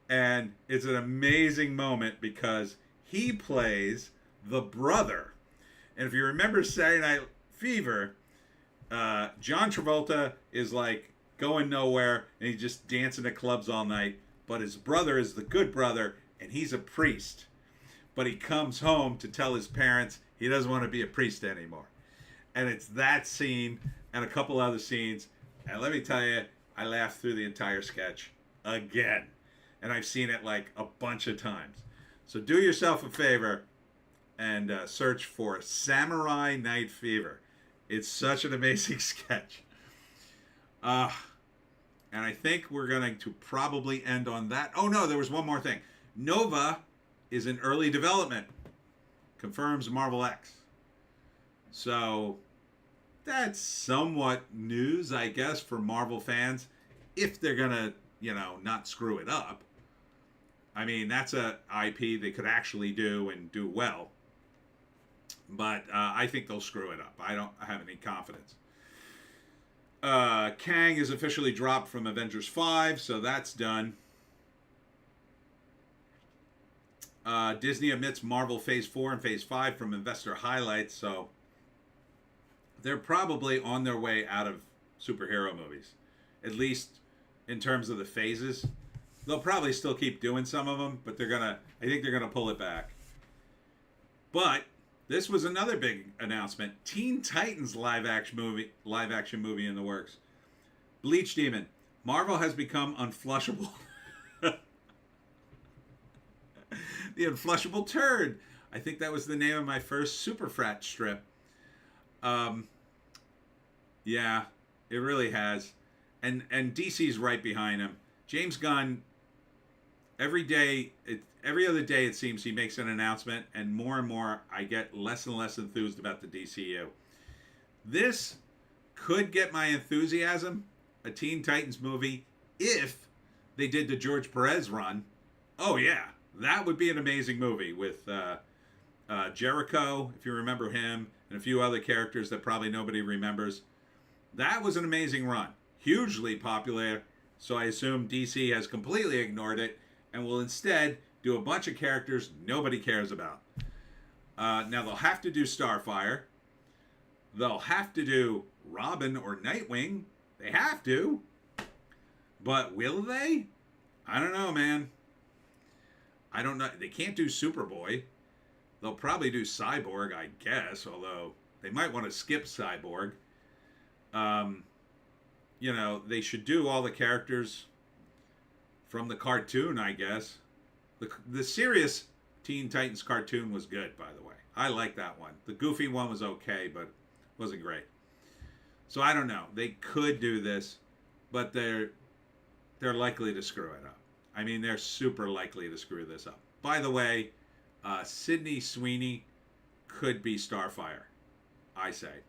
S1: and it's an amazing moment because he plays the brother. And if you remember Saturday Night Fever, John Travolta is like going nowhere, and he's just dancing at clubs all night. But his brother is the good brother, and he's a priest. But he comes home to tell his parents he doesn't want to be a priest anymore. And it's that scene and a couple other scenes. And let me tell you, I laughed through the entire sketch again. And I've seen it like a bunch of times. So do yourself a favor and search for Samurai Night Fever. It's such an amazing sketch. And I think we're going to probably end on that. Oh, no, there was one more thing. Nova is in early development. Confirms Marvel X. So that's somewhat news, I guess, for Marvel fans. If they're going to, not screw it up. I mean, that's a IP they could actually do and do well. But I think they'll screw it up. I don't have any confidence. Kang is officially dropped from Avengers 5, so that's done. Disney omits Marvel Phase 4 and Phase 5 from investor highlights, so they're probably on their way out of superhero movies, at least in terms of the phases. They'll probably still keep doing some of them, but I think they're gonna pull it back. But this was another big announcement: Teen Titans live action movie in the works. Bleach Demon. Marvel has become unflushable. The Unflushable Turd. I think that was the name of my first Super Frat strip. Yeah, it really has. And DC's right behind him. James Gunn, every day, every other day it seems he makes an announcement, and more I get less and less enthused about the DCU. This could get my enthusiasm, a Teen Titans movie, if they did the George Perez run. Oh yeah, that would be an amazing movie with Jericho, if you remember him, and a few other characters that probably nobody remembers. That was an amazing run, hugely popular. So I assume DC has completely ignored it and will instead do a bunch of characters nobody cares about. Now they'll have to do Starfire. They'll have to do Robin or Nightwing. They have to. But will they? I don't know, man. I don't know. They can't do Superboy. They'll probably do Cyborg, I guess, although they might want to skip Cyborg. You know, they should do all the characters from the cartoon, I guess. The serious Teen Titans cartoon was good, by the way. I like that one. The goofy one was okay, but wasn't great. So I don't know. They could do this, but they're likely to screw it up. I mean, they're super likely to screw this up. By the way, Sydney Sweeney could be Starfire, I say.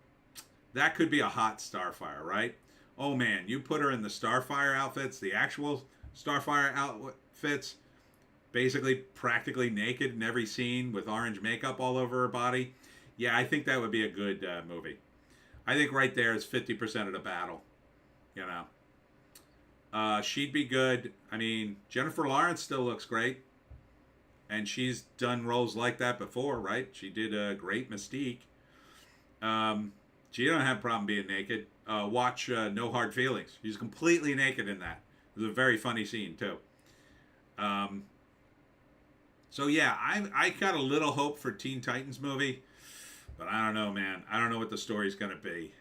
S1: That could be a hot Starfire, right? Oh man, you put her in the Starfire outfits, the actual Starfire outfits, basically practically naked in every scene with orange makeup all over her body. Yeah, I think that would be a good movie. I think right there is 50% of the battle, you know. She'd be good. I mean, Jennifer Lawrence still looks great. And she's done roles like that before, right? She did a great Mystique. She don't have a problem being naked. Watch No Hard Feelings. She's completely naked in that. It was a very funny scene, too. So, yeah, I got a little hope for Teen Titans movie. But I don't know, man. I don't know what the story's going to be.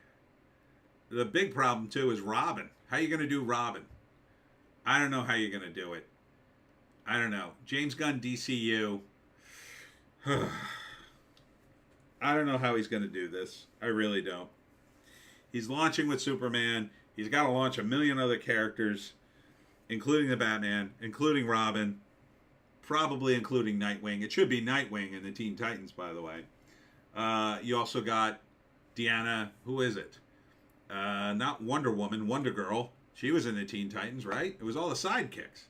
S1: The big problem, too, is Robin. How are you going to do Robin? I don't know how you're going to do it. I don't know. James Gunn, DCU. I don't know how he's going to do this. I really don't. He's launching with Superman. He's got to launch a million other characters, including the Batman, including Robin, probably including Nightwing. It should be Nightwing in the Teen Titans, by the way. You also got Deanna. Who is it? Not Wonder Woman, Wonder Girl. She was in the Teen Titans, right? It was all the sidekicks.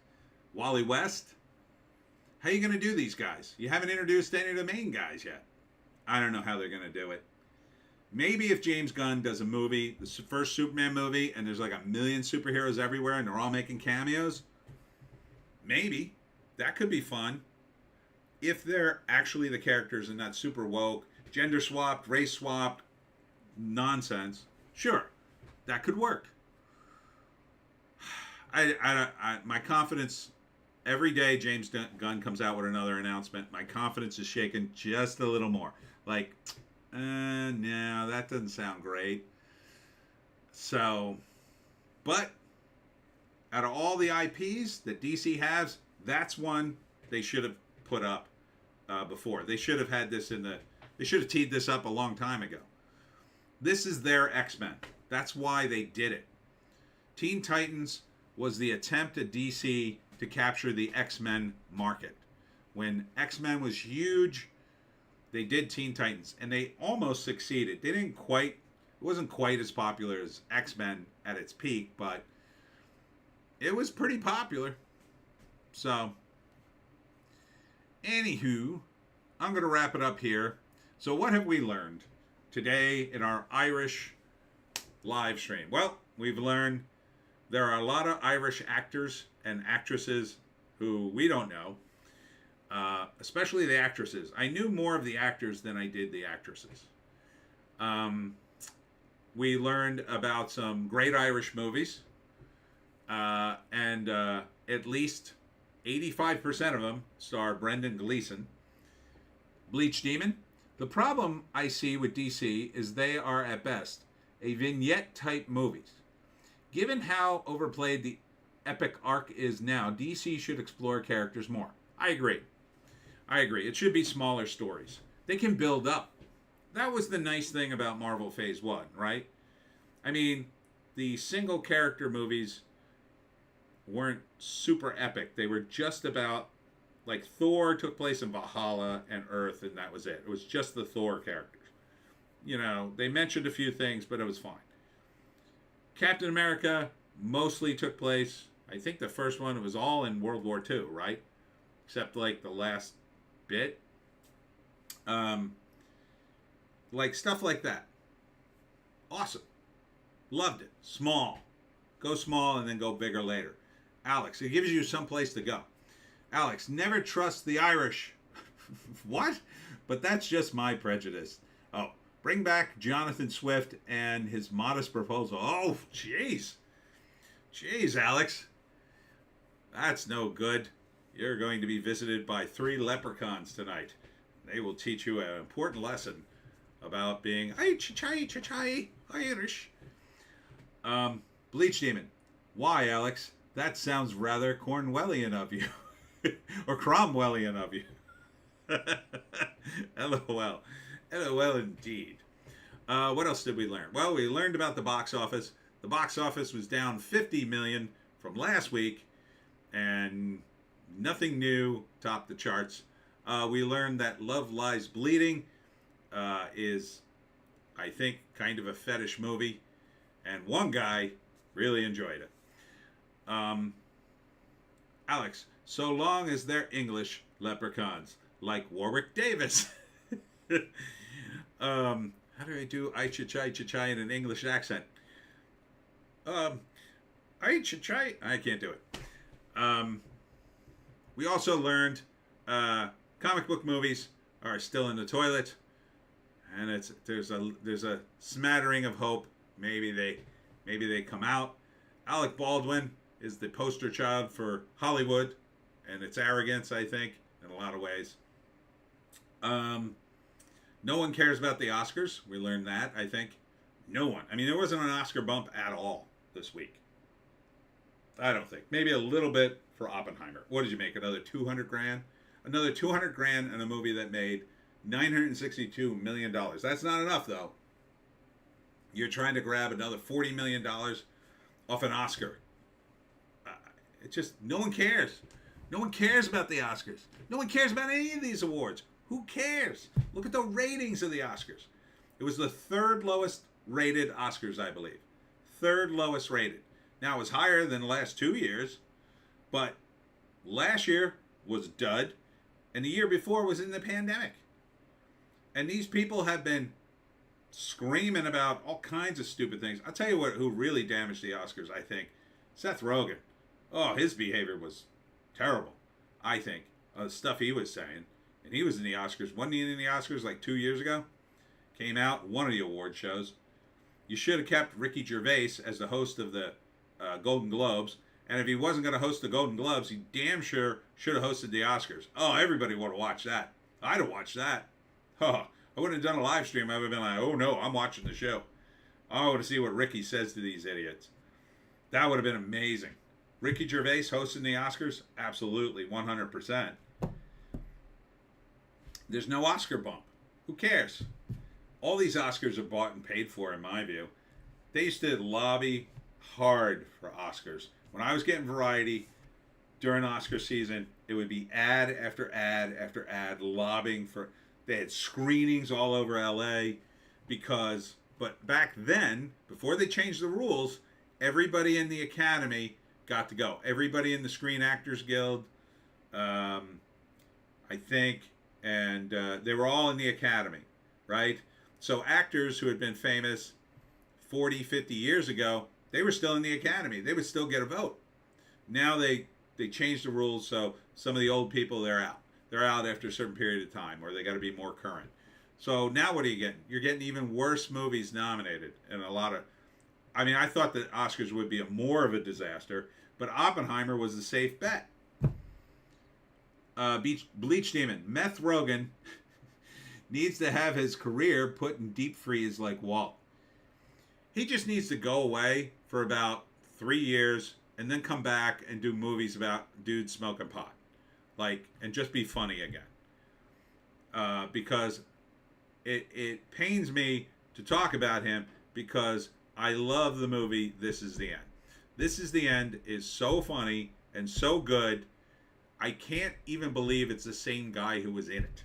S1: Wally West. How are you going to do these guys? You haven't introduced any of the main guys yet. I don't know how they're going to do it. Maybe if James Gunn does a movie, the first Superman movie, and there's like a million superheroes everywhere and they're all making cameos, maybe. That could be fun. If they're actually the characters and not super woke, gender swapped, race swapped, nonsense, sure, that could work. My confidence, every day James Gunn comes out with another announcement, my confidence is shaken just a little more. Like, no, that doesn't sound great. So, but out of all the IPs that DC has, that's one they should have put up before. They should have had this they should have teed this up a long time ago. This is their X-Men. That's why they did it. Teen Titans was the attempt at DC to capture the X-Men market. When X-Men was huge, they did Teen Titans, and they almost succeeded. They didn't quite, it wasn't quite as popular as X-Men at its peak, but it was pretty popular. So, anywho, I'm going to wrap it up here. So what have we learned today in our Irish live stream? Well, we've learned there are a lot of Irish actors and actresses who we don't know, especially the actresses. I knew more of the actors than I did the actresses. We learned about some great Irish movies, and at least 85% of them star Brendan Gleeson. Bleach Demon. The problem I see with DC is they are at best a vignette type movies. Given how overplayed the epic arc is now, DC should explore characters more. I agree. It should be smaller stories. They can build up. That was the nice thing about Marvel Phase 1, right? I mean, the single character movies weren't super epic. They were just about, like, Thor took place in Valhalla and Earth, and that was it. It was just the Thor characters. You know, they mentioned a few things, but it was fine. Captain America mostly took place, I think the first one, it was all in World War II, right? Except, like, the last bit. Um, like, stuff like that. Awesome. Loved it. Small. Go small and then go bigger later. Alex, it gives you some place to go. Alex, never trust the Irish. What? But that's just my prejudice. Oh, bring back Jonathan Swift and his modest proposal. Oh, jeez. Jeez, Alex. That's no good. You're going to be visited by 3 leprechauns tonight. They will teach you an important lesson about being Irish. Bleach Demon. Why, Alex? That sounds rather Cornwellian of you. Or Cromwellian of you. LOL. LOL indeed. What else did we learn? Well, we learned about the box office. The box office was down 50 million from last week, and nothing new topped the charts. We learned that Love Lies Bleeding is, I think, kind of a fetish movie, and one guy really enjoyed it. Alex, so long as they're English leprechauns, like Warwick Davis. How do I do I-cha-chai in an English accent? I-cha-chai. I can't do it. We also learned comic book movies are still in the toilet, and there's a smattering of hope. Maybe they come out. Alec Baldwin is the poster child for Hollywood and its arrogance, I think, in a lot of ways. No one cares about the Oscars. We learned that, I think. No one. I mean, there wasn't an Oscar bump at all this week. I don't think. Maybe a little bit for Oppenheimer. What did you make? Another 200 grand? Another 200 grand in a movie that made $962 million. That's not enough, though. You're trying to grab another $40 million off an Oscar. It's just, no one cares. No one cares about the Oscars. No one cares about any of these awards. Who cares? Look at the ratings of the Oscars. It was the 3rd lowest rated Oscars, I believe. 3rd lowest rated. Now, it was higher than the last 2 years, but last year was dud, and the year before was in the pandemic. And these people have been screaming about all kinds of stupid things. I'll tell you who really damaged the Oscars, I think. Seth Rogen. Oh, his behavior was terrible, I think. The stuff he was saying. And he was in the Oscars. Wasn't he in the Oscars like 2 years ago? Came out, one of the award shows. You should have kept Ricky Gervais as the host of the Golden Globes. And if he wasn't going to host the Golden Globes, he damn sure should have hosted the Oscars. Oh, everybody would have watched that. I'd have watched that. Oh, I wouldn't have done a live stream. I would have been like, oh no, I'm watching the show. I want to see what Ricky says to these idiots. That would have been amazing. Ricky Gervais hosting the Oscars? Absolutely, 100%. There's no Oscar bump. Who cares? All these Oscars are bought and paid for, in my view. They used to lobby hard for Oscars. When I was getting Variety during Oscar season, it would be ad after ad after ad lobbying for... They had screenings all over LA but back then, before they changed the rules, everybody in the Academy got to go. Everybody in the Screen Actors Guild, I think, and they were all in the Academy, right? So actors who had been famous 40, 50 years ago, they were still in the Academy. They would still get a vote. Now they changed the rules, so some of the old people, they're out. They're out after a certain period of time, or they got to be more current. So now what are you getting? You're getting even worse movies nominated, and a lot of... I mean, I thought that Oscars would be more of a disaster, but Oppenheimer was the safe bet. Bleach Demon. Meth Rogan needs to have his career put in deep freeze like Walt. He just needs to go away for about 3 years and then come back and do movies about dudes smoking pot. And just be funny again. Because it pains me to talk about him because I love the movie This Is the End. This Is the End is so funny and so good. I can't even believe it's the same guy who was in it.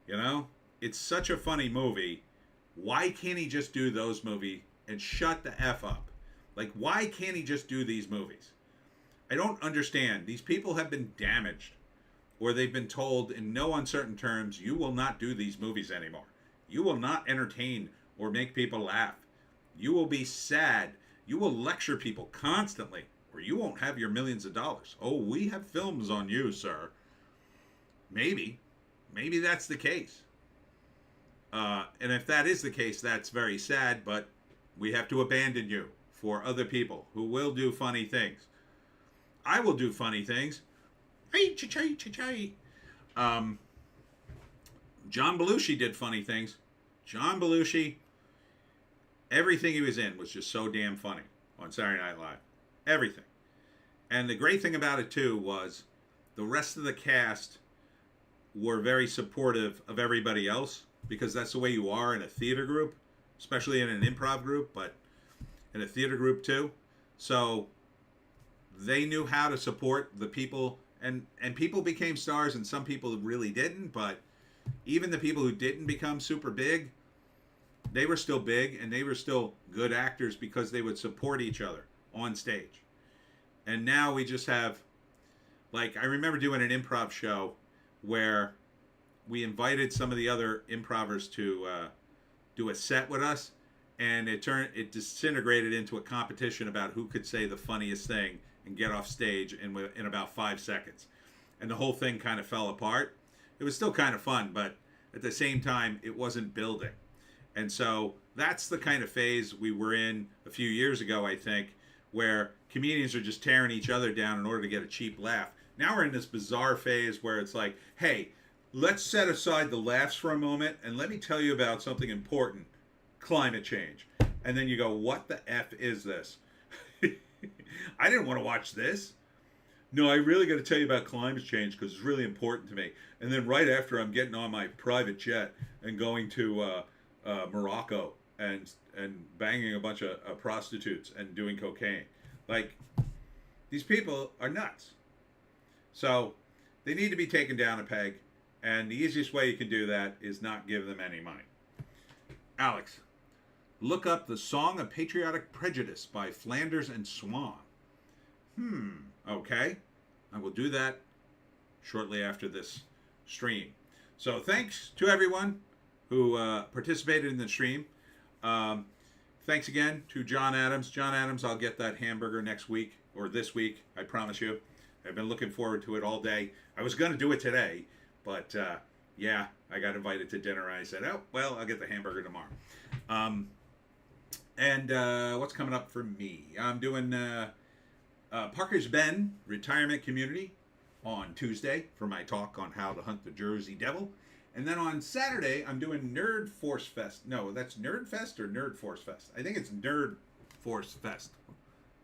S1: You know? It's such a funny movie. Why can't he just do those movies and shut the F up? Like, why can't he just do these movies? I don't understand. These people have been damaged, or they've been told in no uncertain terms, you will not do these movies anymore. You will not entertain or make people laugh. You will be sad. You will lecture people constantly, or you won't have your millions of dollars. Oh, we have films on you, sir. Maybe. Maybe that's the case. And if that is the case, that's very sad, but we have to abandon you for other people who will do funny things. I will do funny things. John Belushi did funny things. John Belushi, everything he was in was just so damn funny on Saturday Night Live. Everything. And the great thing about it, too, was the rest of the cast were very supportive of everybody else, because that's the way you are in a theater group, especially in an improv group, but in a theater group, too. So they knew how to support the people, and people became stars, and some people really didn't, but even the people who didn't become super big, they were still big, and they were still good actors because they would support each other on stage. And now we just have, like, I remember doing an improv show where we invited some of the other improvers to do a set with us, and it disintegrated into a competition about who could say the funniest thing and get off stage in about 5 seconds. And the whole thing kind of fell apart. It was still kind of fun, but at the same time, it wasn't building. And so that's the kind of phase we were in a few years ago, I think, where comedians are just tearing each other down in order to get a cheap laugh. Now we're in this bizarre phase where it's like, hey, let's set aside the laughs for a moment and let me tell you about something important, climate change. And then you go, what the F is this? I didn't want to watch this. No, I really got to tell you about climate change because it's really important to me. And then right after, I'm getting on my private jet and going to Morocco and banging a bunch of prostitutes and doing cocaine. Like, these people are nuts. So they need to be taken down a peg. And the easiest way you can do that is not give them any money. Alex, look up The Song of Patriotic Prejudice by Flanders and Swan. Okay. I will do that shortly after this stream. So thanks to everyone who participated in the stream. Thanks again to John Adams. John Adams, I'll get that hamburger next week, or this week, I promise you. I've been looking forward to it all day. I was going to do it today, but yeah, I got invited to dinner, and I said, oh, well, I'll get the hamburger tomorrow. And what's coming up for me? I'm doing Parker's Bend Retirement Community on Tuesday for my talk on how to hunt the Jersey Devil. And then on Saturday, I'm doing Nerd Force Fest. No, that's Nerd Fest or Nerd Force Fest? I think it's Nerd Force Fest.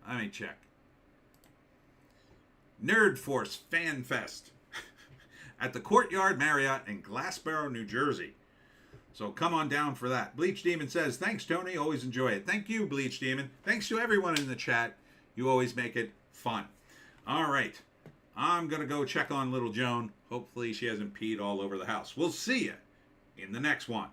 S1: Let me check. Nerd Force Fan Fest at the Courtyard Marriott in Glassboro, New Jersey. So come on down for that. Bleach Demon says, thanks, Tony. Always enjoy it. Thank you, Bleach Demon. Thanks to everyone in the chat. You always make it fun. All right. I'm going to go check on little Joan. Hopefully she hasn't peed all over the house. We'll see you in the next one.